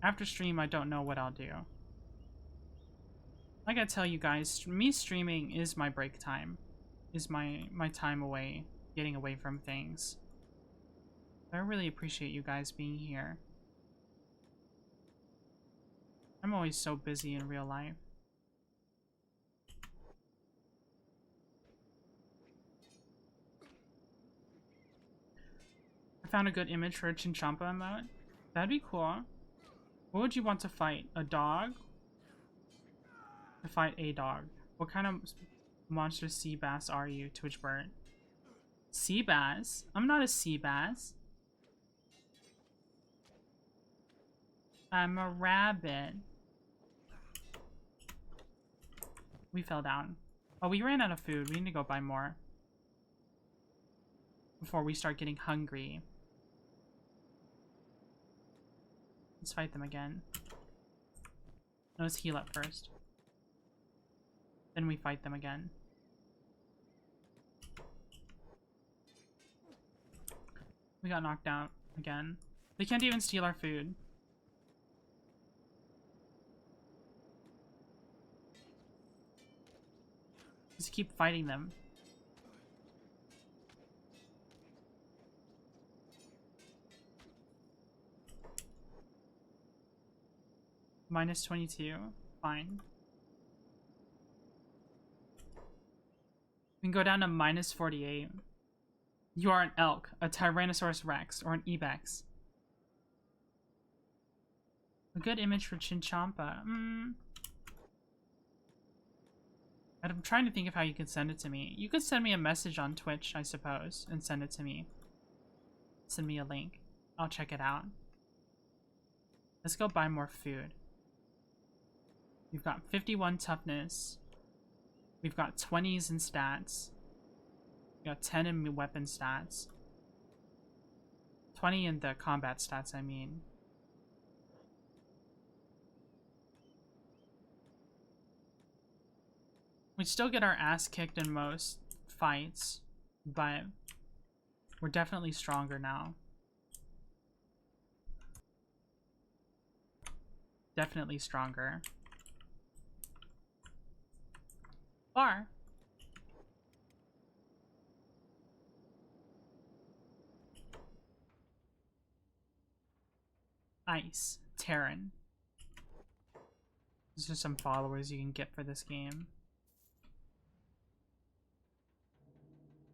After stream, I don't know what I'll do. I gotta tell you guys, me streaming is my break time. is my time away, getting away from things. I really appreciate you guys being here. I'm always so busy in real life. I found a good image for a Chinchompa emote. That'd be cool. What would you want to fight? A dog? To fight a dog. What kind of monster sea bass are you, Twitch Bird? Sea bass? I'm not a sea bass. I'm a rabbit. We fell down. Oh, we ran out of food. We need to go buy more before we start getting hungry. Let's fight them again. No, let's heal up first. Then we fight them again. We got knocked out again. They can't even steal our food. Just keep fighting them. Minus 22. Fine. We can go down to minus 48. You are an elk, a Tyrannosaurus Rex, or an Ibex. A good image for Chinchompa. I'm trying to think of how you could send it to me. You could send me a message on Twitch, I suppose, and send it to me. Send me a link. I'll check it out. Let's go buy more food. We've got 51 toughness. We've got 20s in stats. We got 10 in weapon stats. 20 in the combat stats, I mean. We still get our ass kicked in most fights, but we're definitely stronger now. Definitely stronger. Bar. Ice. Terran. These are some followers you can get for this game.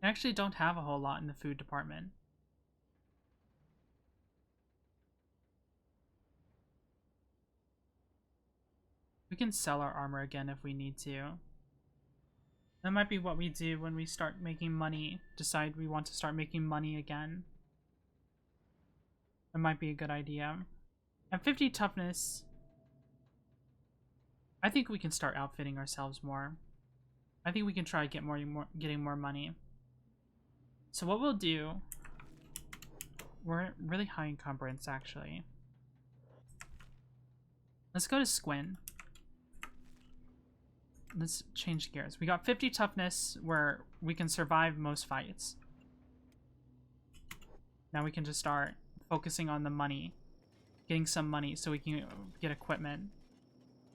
I actually don't have a whole lot in the food department. We can sell our armor again if we need to. That might be what we do when we start making money. Decide we want to start making money again. That might be a good idea. At 50 toughness, I think we can start outfitting ourselves more. I think we can try getting more money. So what we'll do, we're really high encumbrance actually. Let's go to Squin. Let's change gears. We got 50 toughness where we can survive most fights. Now we can just start focusing on the money. Getting some money so we can get equipment.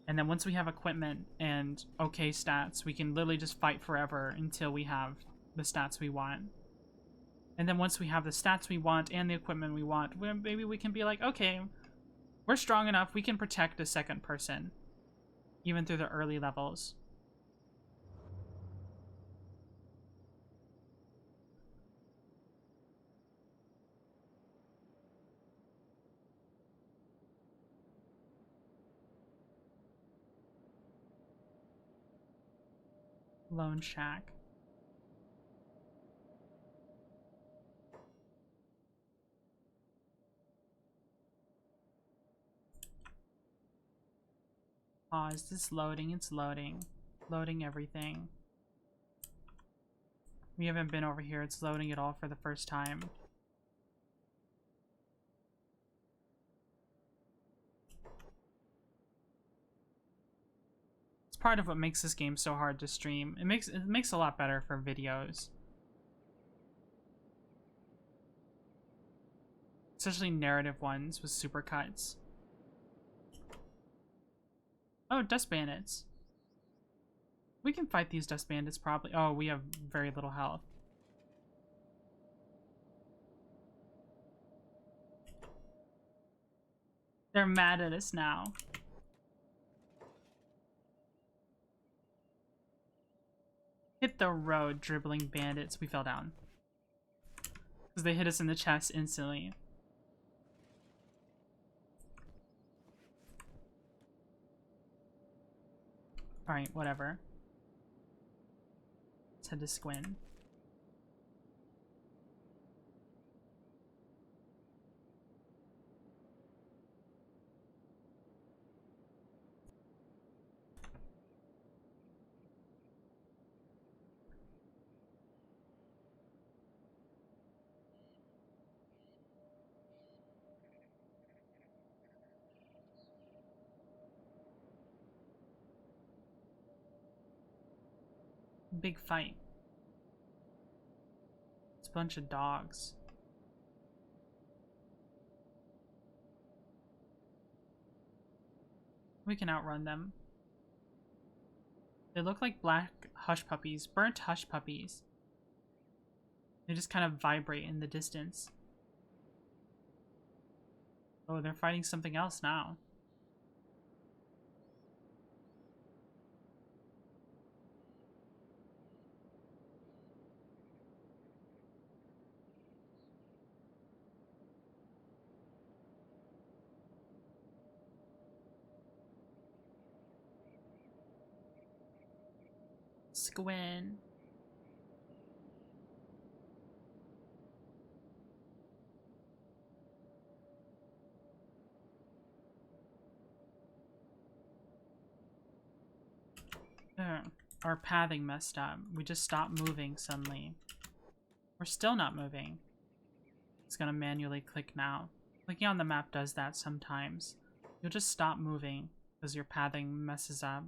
And then once we have equipment and okay stats, we can literally just fight forever until we have the stats we want. And then once we have the stats we want and the equipment we want, maybe we can be like, okay, we're strong enough, we can protect a second person. Even through the early levels. Lone Shack. Pause. This loading. It's loading. Loading everything. We haven't been over here. It's loading it all for the first time. It's part of what makes this game so hard to stream. It makes a lot better for videos. Especially narrative ones with supercuts. Oh, dust bandits. We can fight these dust bandits probably. Oh, we have very little health. They're mad at us now. Hit the road, dribbling bandits. We fell down. Because they hit us in the chest instantly. Alright, whatever. Let's head to Squin. Big fight. It's a bunch of dogs. We can outrun them. They look like black hush puppies. Burnt hush puppies. They just kind of vibrate in the distance. Oh, they're fighting something else now. Squin. Our pathing messed up. We just stopped moving suddenly. We're still not moving. It's gonna manually click now. Clicking on the map does that sometimes. You'll just stop moving because your pathing messes up.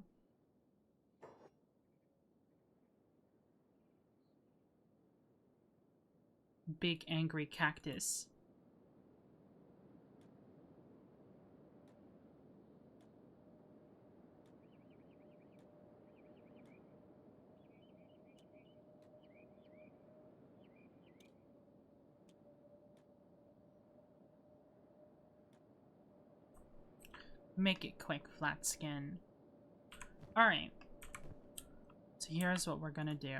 Big angry cactus. Make it quick, flat skin. Alright. So here's what we're gonna do.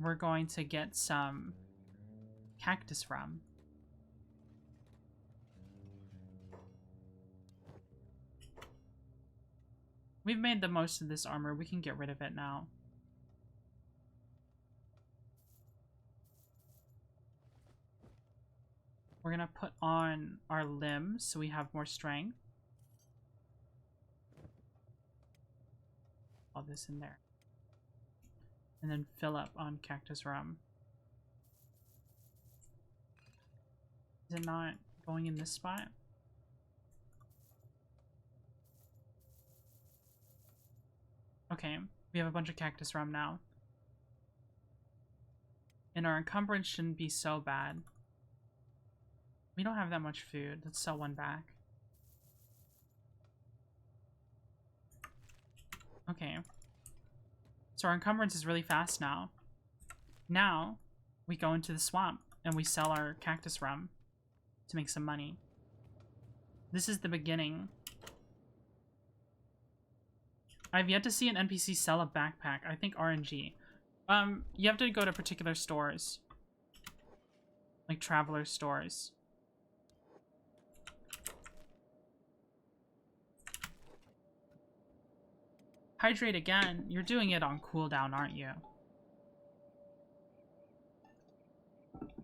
We're going to get some cactus rum. We've made the most of this armor. We can get rid of it now. We're gonna put on our limbs so we have more strength. All this in there. And then fill up on cactus rum. Is it not going in this spot? Okay, we have a bunch of cactus rum now. And our encumbrance shouldn't be so bad. We don't have that much food. Let's sell one back. Okay. So our encumbrance is really fast now. Now, we go into the swamp and we sell our cactus rum to make some money. This is the beginning. I've yet to see an NPC sell a backpack. I think RNG. You have to go to particular stores. Like traveler stores. Hydrate again. You're doing it on cooldown, aren't you?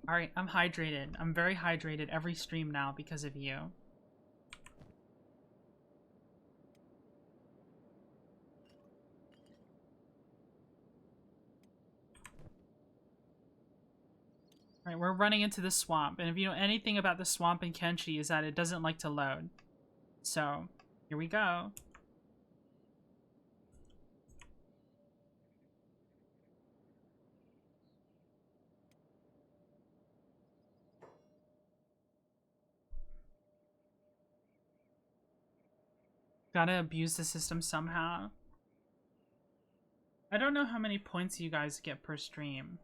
Alright, I'm hydrated. I'm very hydrated every stream now because of you. Alright, we're running into the swamp. And if you know anything about the swamp in Kenshi is that it doesn't like to load. So, here we go. Gotta abuse the system somehow. I don't know how many points you guys get per stream.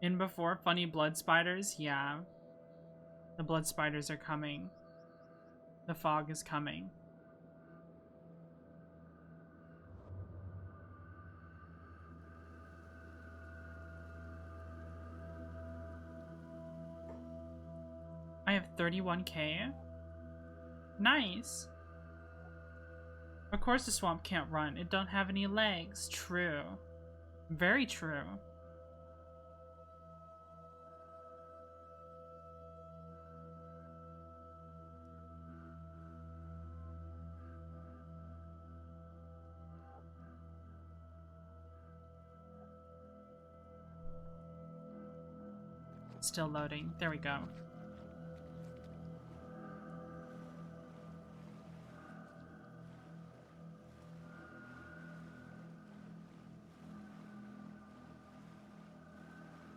In before funny blood spiders? Yeah. The blood spiders are coming. The fog is coming. I have 31k. Nice. Of course the swamp can't run. It don't have any legs. True. Very true. Still loading. There we go.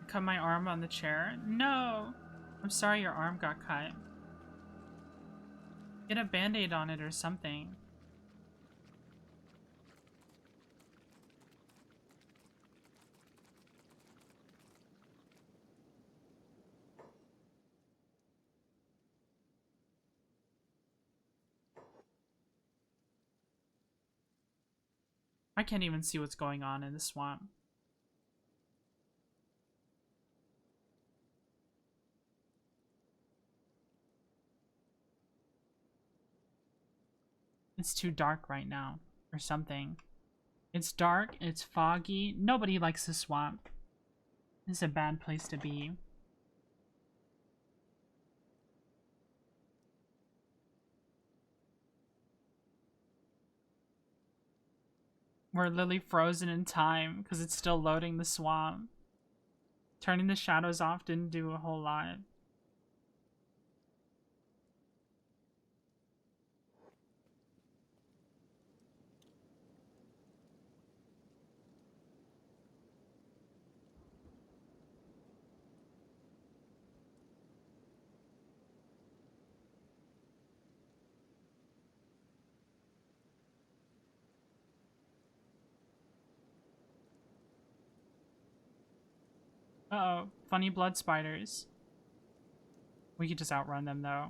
Cut my arm on the chair? No! I'm sorry your arm got cut. Get a band-aid on it or something. I can't even see what's going on in the swamp. It's too dark right now, or something. It's dark, it's foggy. Nobody likes the swamp. It's a bad place to be. We're literally frozen in time because it's still loading the swamp. Turning the shadows off didn't do a whole lot. Uh-oh, funny blood spiders. We could just outrun them, though.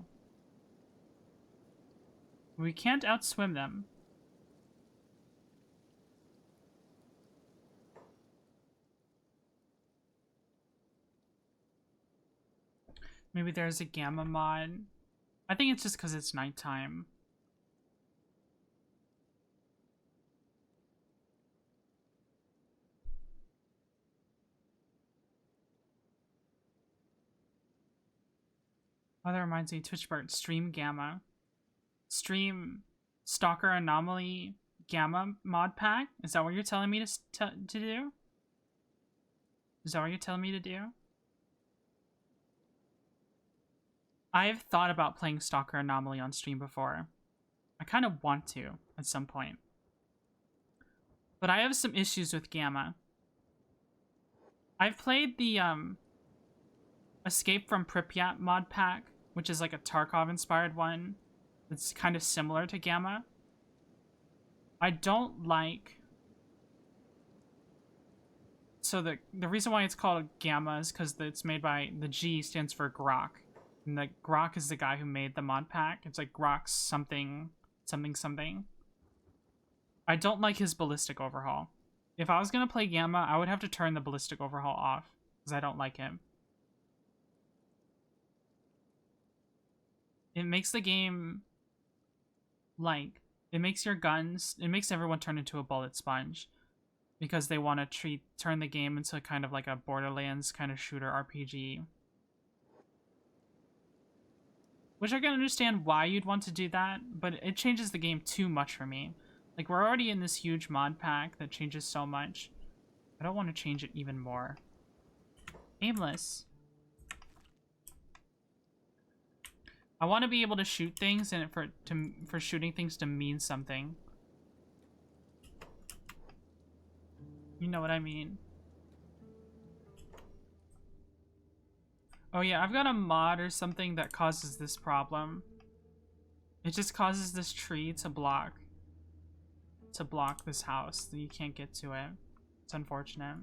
We can't outswim them. Maybe there's a gamma mod. I think it's just because it's nighttime. Oh, that reminds me, Twitchbird, stream gamma. Stream Stalker Anomaly Gamma mod pack? Is that what you're telling me to do? Is that what you're telling me to do? I've thought about playing Stalker Anomaly on stream before. I kind of want to at some point. But I have some issues with Gamma. I've played the Escape from Pripyat mod pack, which is like a Tarkov-inspired one. It's kind of similar to Gamma. I don't like... So the reason why it's called Gamma is because it's made by... The G stands for Grok. And the Grok is the guy who made the mod pack. It's like Grok's something, something, something. I don't like his ballistic overhaul. If I was going to play Gamma, I would have to turn the ballistic overhaul off. Because I don't like him. It makes the game... Like, it makes your guns... It makes everyone turn into a bullet sponge. Because they want to turn the game into kind of like a Borderlands kind of shooter RPG. Which I can understand why you'd want to do that, but it changes the game too much for me. Like, we're already in this huge mod pack that changes so much. I don't want to change it even more. Aimless. I want to be able to shoot things and for shooting things to mean something. You know what I mean. Oh yeah, I've got a mod or something that causes this problem. It just causes this tree to block this house. You can't get to it. It's unfortunate.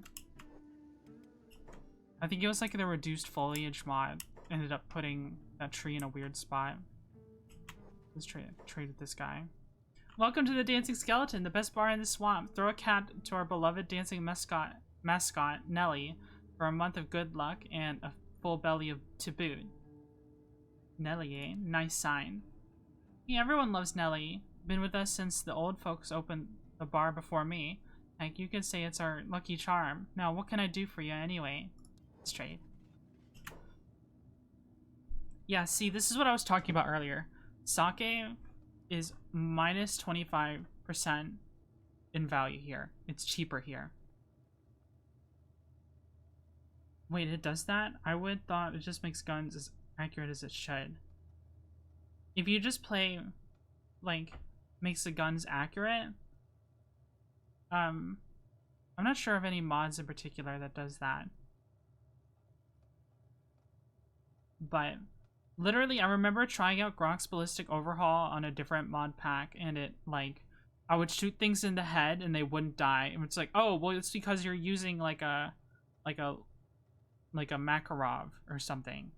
I think it was like the reduced foliage mod ended up putting that tree in a weird spot. Let's trade with this guy. Welcome to the Dancing Skeleton, the best bar in the swamp. Throw a cat to our beloved dancing mascot Nelly, for a month of good luck and a full belly to boot. Nelly, eh? Nice sign. Yeah, everyone loves Nelly. Been with us since the old folks opened the bar before me. Heck, you could say it's our lucky charm. Now, what can I do for you anyway? Straight. Yeah, see, this is what I was talking about earlier. Sake is minus 25% in value here. It's cheaper here. Wait, it does that? I would thought it just makes guns as accurate as it should. If you just play, like, makes the guns accurate, I'm not sure of any mods in particular that does that. But literally, I remember trying out Gronk's Ballistic Overhaul on a different mod pack, and it, like, I would shoot things in the head and they wouldn't die. And it's like, oh, well, it's because you're using like a Makarov or something.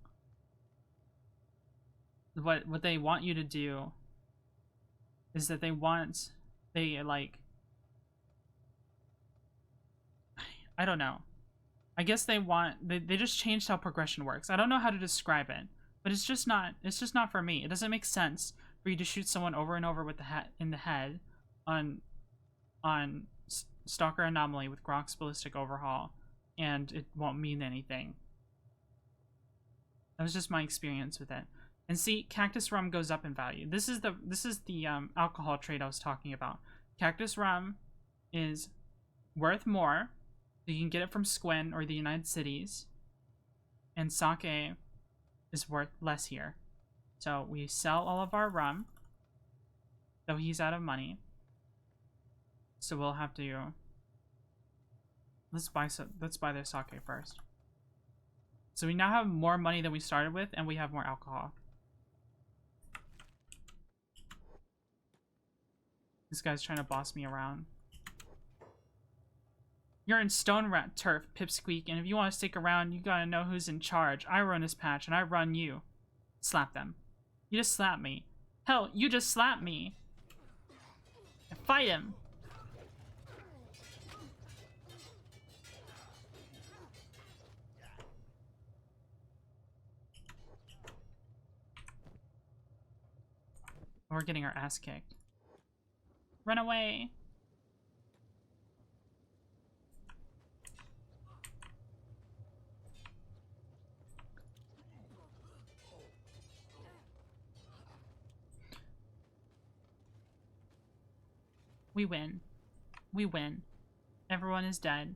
What they want you to do is that they I don't know. I guess they just changed how progression works. I don't know how to describe it, but it's just not for me. It doesn't make sense for you to shoot someone over and over with in the head on Stalker Anomaly with Gronk's Ballistic Overhaul, and it won't mean anything. That was just my experience with it. And see, Cactus Rum goes up in value. This is the alcohol trade I was talking about. Cactus Rum is worth more. You can get it from Squin or the United Cities. And Sake is worth less here. So we sell all of our rum, though he's out of money. So we'll have to let's buy their sake first. So we now have more money than we started with, and we have more alcohol. This guy's trying to boss me around. You're in Stone Rat Turf, Pipsqueak, and if you want to stick around, you gotta know who's in charge. I run this patch, and I run you. Slap them. You just slapped me. Hell, you just slapped me. Fight him. We're getting our ass kicked. Run away. We win. We win. Everyone is dead.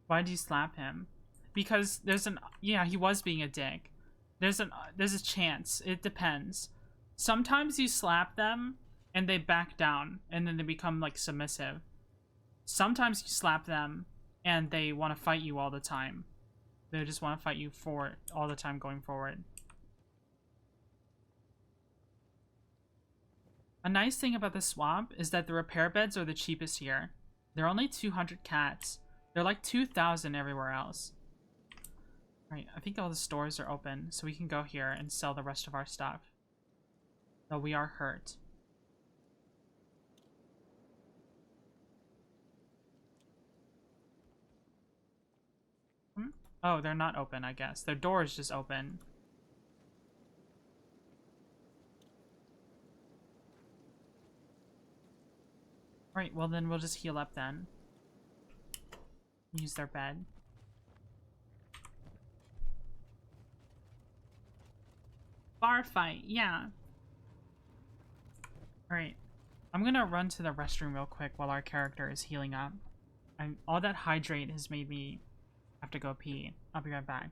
Why'd you slap him? Because there's an... Yeah, he was being a dick. There's a chance. It depends. Sometimes you slap them and they back down and then they become like submissive. Sometimes you slap them and they want to fight you all the time. They just want to fight you for all the time going forward. A nice thing about the swamp is that the repair beds are the cheapest here. They're only 200 cats. They're like 2,000 everywhere else. Right, I think all the stores are open, so we can go here and sell the rest of our stuff. Though we are hurt. Oh, they're not open, I guess. Their door is just open. Right, well then we'll just heal up then. Use their bed. Bar fight, yeah. Alright. I'm gonna run to the restroom real quick while our character is healing up. All that hydrate has made me have to go pee. I'll be right back.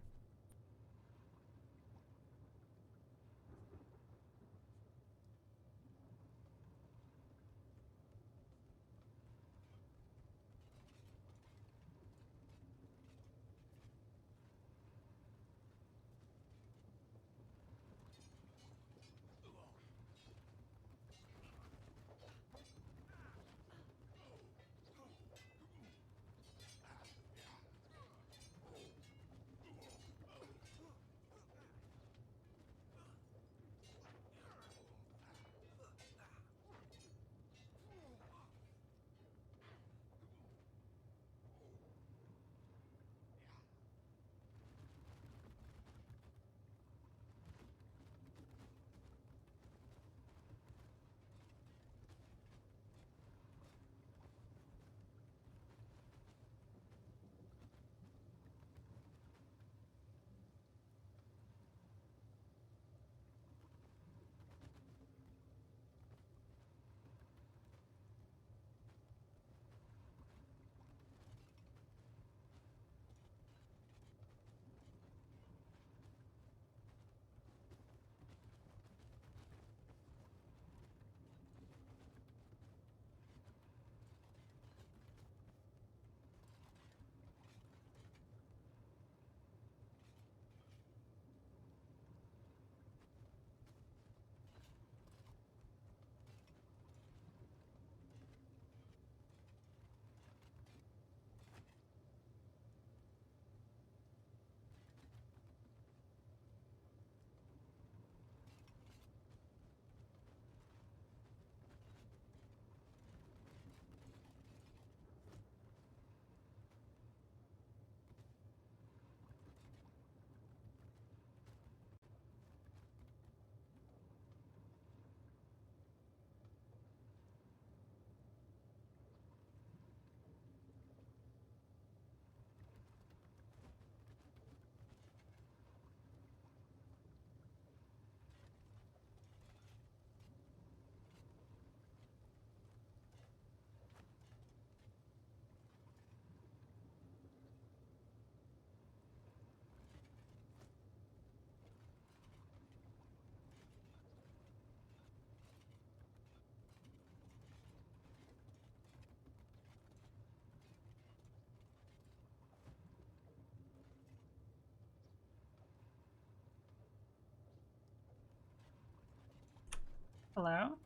Hello?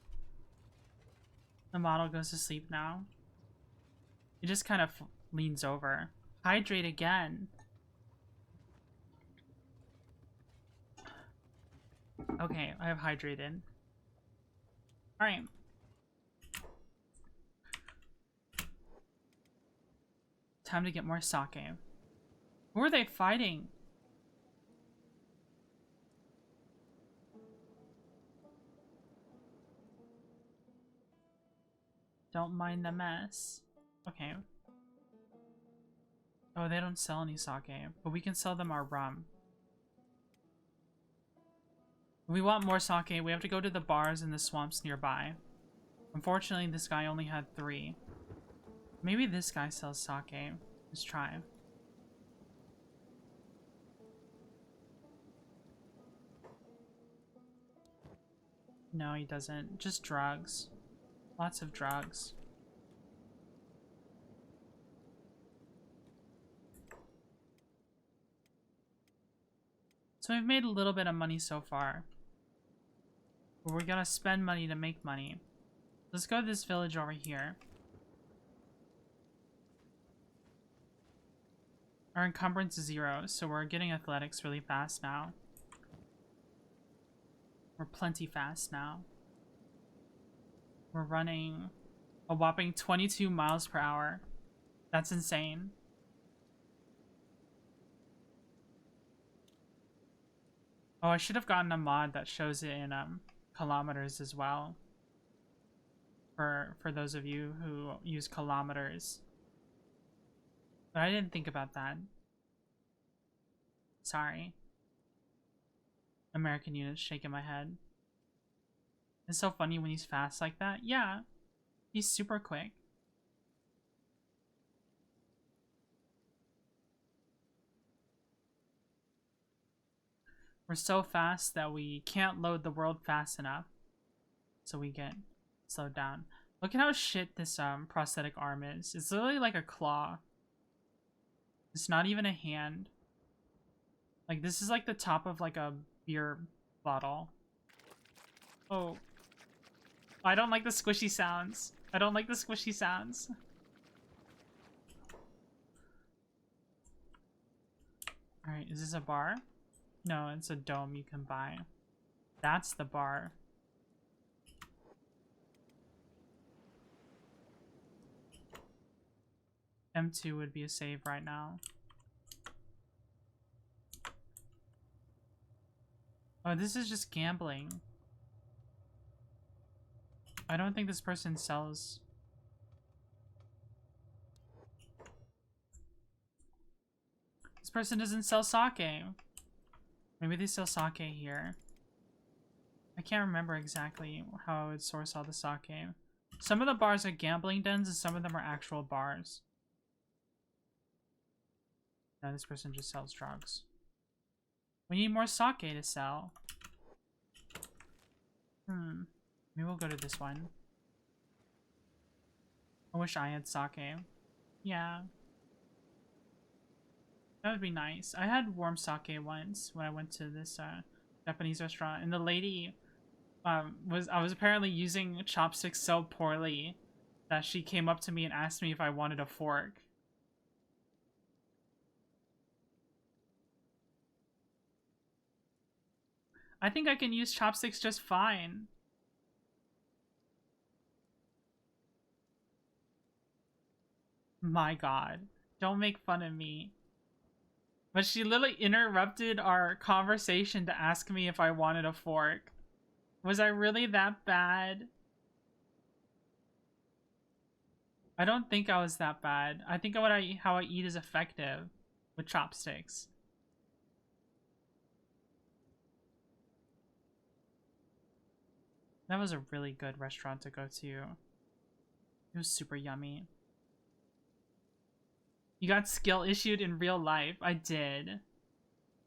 The model goes to sleep now. It just kind of leans over. Hydrate again. Okay, I have hydrated. Alright. Time to get more sake. Who are they fighting? Don't mind the mess. Okay. Oh, they don't sell any sake, but we can sell them our rum. If we want more sake, we have to go to the bars in the swamps nearby. Unfortunately, this guy only had 3. Maybe this guy sells sake. Let's try. No, he doesn't. Just drugs. Lots of drugs. So we've made a little bit of money so far. But we're gonna spend money to make money. Let's go to this village over here. Our encumbrance is 0, so we're getting athletics really fast now. We're plenty fast now. We're running a whopping 22 miles per hour. That's insane. Oh, I should have gotten a mod that shows it in kilometers as well. For those of you who use kilometers. But I didn't think about that. Sorry. American units shaking my head. It's so funny when he's fast like that. Yeah, he's super quick. We're so fast that we can't load the world fast enough. So we get slowed down. Look at how shit this prosthetic arm is. It's literally like a claw. It's not even a hand. Like, this is like the top of like a beer bottle. Oh. I don't like the squishy sounds. I don't like the squishy sounds. Alright, is this a bar? No, it's a dome you can buy. That's the bar. M2 would be a save right now. Oh, this is just gambling. I don't think this person sells. This person doesn't sell sake. Maybe they sell sake here. I can't remember exactly how I would source all the sake. Some of the bars are gambling dens and some of them are actual bars. No, this person just sells drugs. We need more sake to sell. Maybe we'll go to this one. I wish I had sake. Yeah. That would be nice. I had warm sake once when I went to this Japanese restaurant, and the lady I was apparently using chopsticks so poorly that she came up to me and asked me if I wanted a fork. I think I can use chopsticks just fine. My god. Don't make fun of me. But she literally interrupted our conversation to ask me if I wanted a fork. Was I really that bad? I don't think I was that bad. I think how I eat is effective with chopsticks. That was a really good restaurant to go to. It was super yummy. You got skill issued in real life. I did.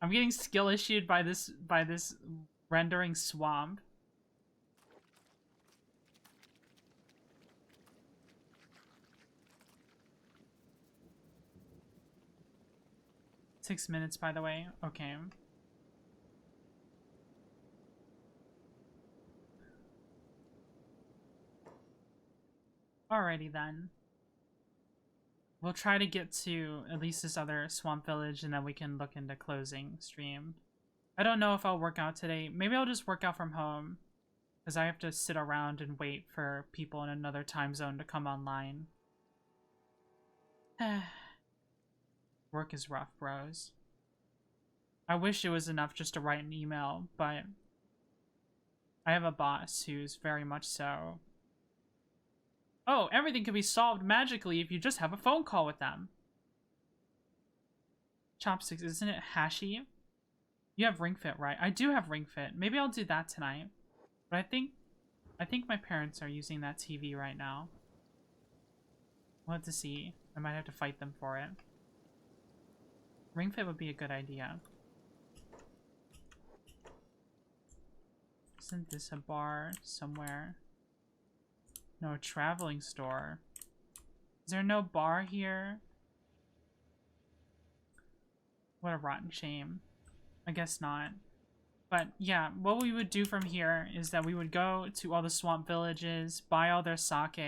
I'm getting skill issued by this rendering swamp. Six minutes, by the way. Okay. Alrighty then. We'll try to get to at least this other swamp village, and then we can look into closing stream. I don't know if I'll work out today. Maybe I'll just work out from home, because I have to sit around and wait for people in another time zone to come online. Work is rough, bros. I wish it was enough just to write an email, but I have a boss who's very much so... Oh, everything can be solved magically if you just have a phone call with them. Chopsticks, isn't it Hashi? You have Ring Fit, right? I do have Ring Fit. Maybe I'll do that tonight. But I think my parents are using that TV right now. We'll have to see. I might have to fight them for it. Ring Fit would be a good idea. Isn't this a bar somewhere? No, a traveling store. Is there no bar here? What a rotten shame. I guess not. But yeah, what we would do from here is that we would go to all the swamp villages, buy all their sake,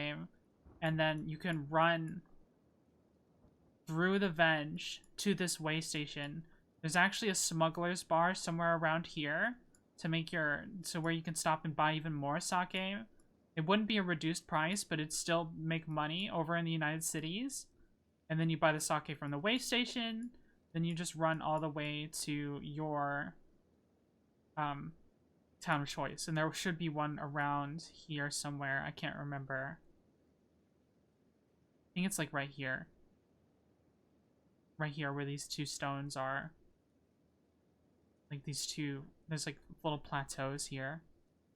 and then you can run through the veg to this way station. There's actually a smuggler's bar somewhere around here to make so where you can stop and buy even more sake. It wouldn't be a reduced price, but it'd still make money over in the United Cities. And then you buy the sake from the way station, then you just run all the way to your town of choice. And there should be one around here somewhere. I can't remember. I think it's like right here. Right here where these two stones are. Like these two, there's like little plateaus here.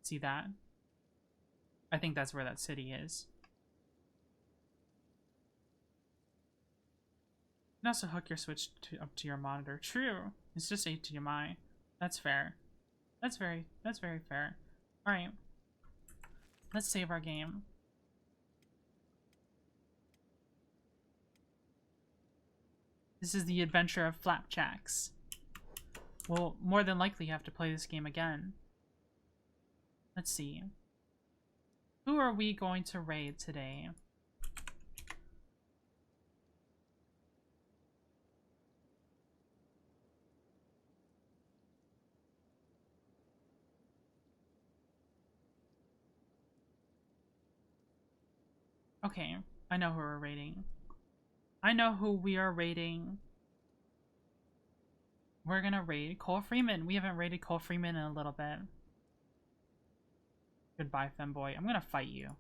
See that? I think that's where that city is. You can also hook your Switch up to your monitor. True. It's just HDMI. That's fair. That's very fair. Alright. Let's save our game. This is the adventure of Flapjacks. We'll more than likely have to play this game again. Let's see. Who are we going to raid today? Okay, I know who we're raiding. I know who we are raiding. We're gonna raid Cole Freeman. We haven't raided Cole Freeman in a little bit. Goodbye, femboy. I'm gonna fight you.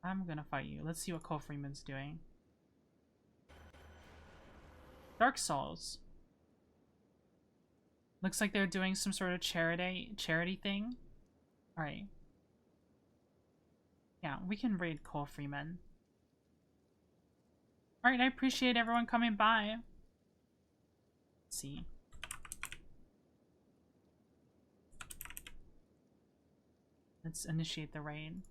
I'm gonna fight you. Let's see what Cole Freeman's doing. Dark Souls. Looks like they're doing some sort of charity thing. Alright. Yeah, we can raid Cole Freeman. Alright, I appreciate everyone coming by. Let's see. Let's initiate the raid.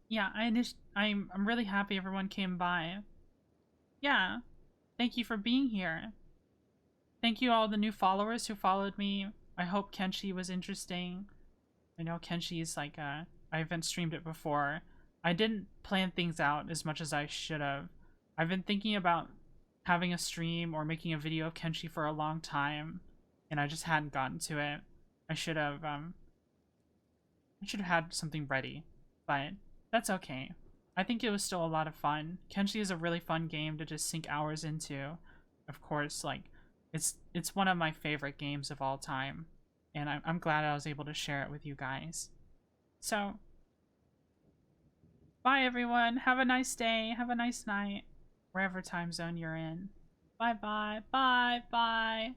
Yeah, I'm really happy everyone came by. Yeah, thank you for being here. Thank you all the new followers who followed me. I hope Kenshi was interesting. I know Kenshi is like I haven't streamed it before. I didn't plan things out as much as I should have. I've been thinking about having a stream or making a video of Kenshi for a long time, and I just hadn't gotten to it. I should have had something ready, but that's okay. I think it was still a lot of fun. Kenshi is a really fun game to just sink hours into. Of course, like it's one of my favorite games of all time, and I'm glad I was able to share it with you guys. So, bye everyone. Have a nice day. Have a nice night, wherever time zone you're in. Bye bye. Bye bye.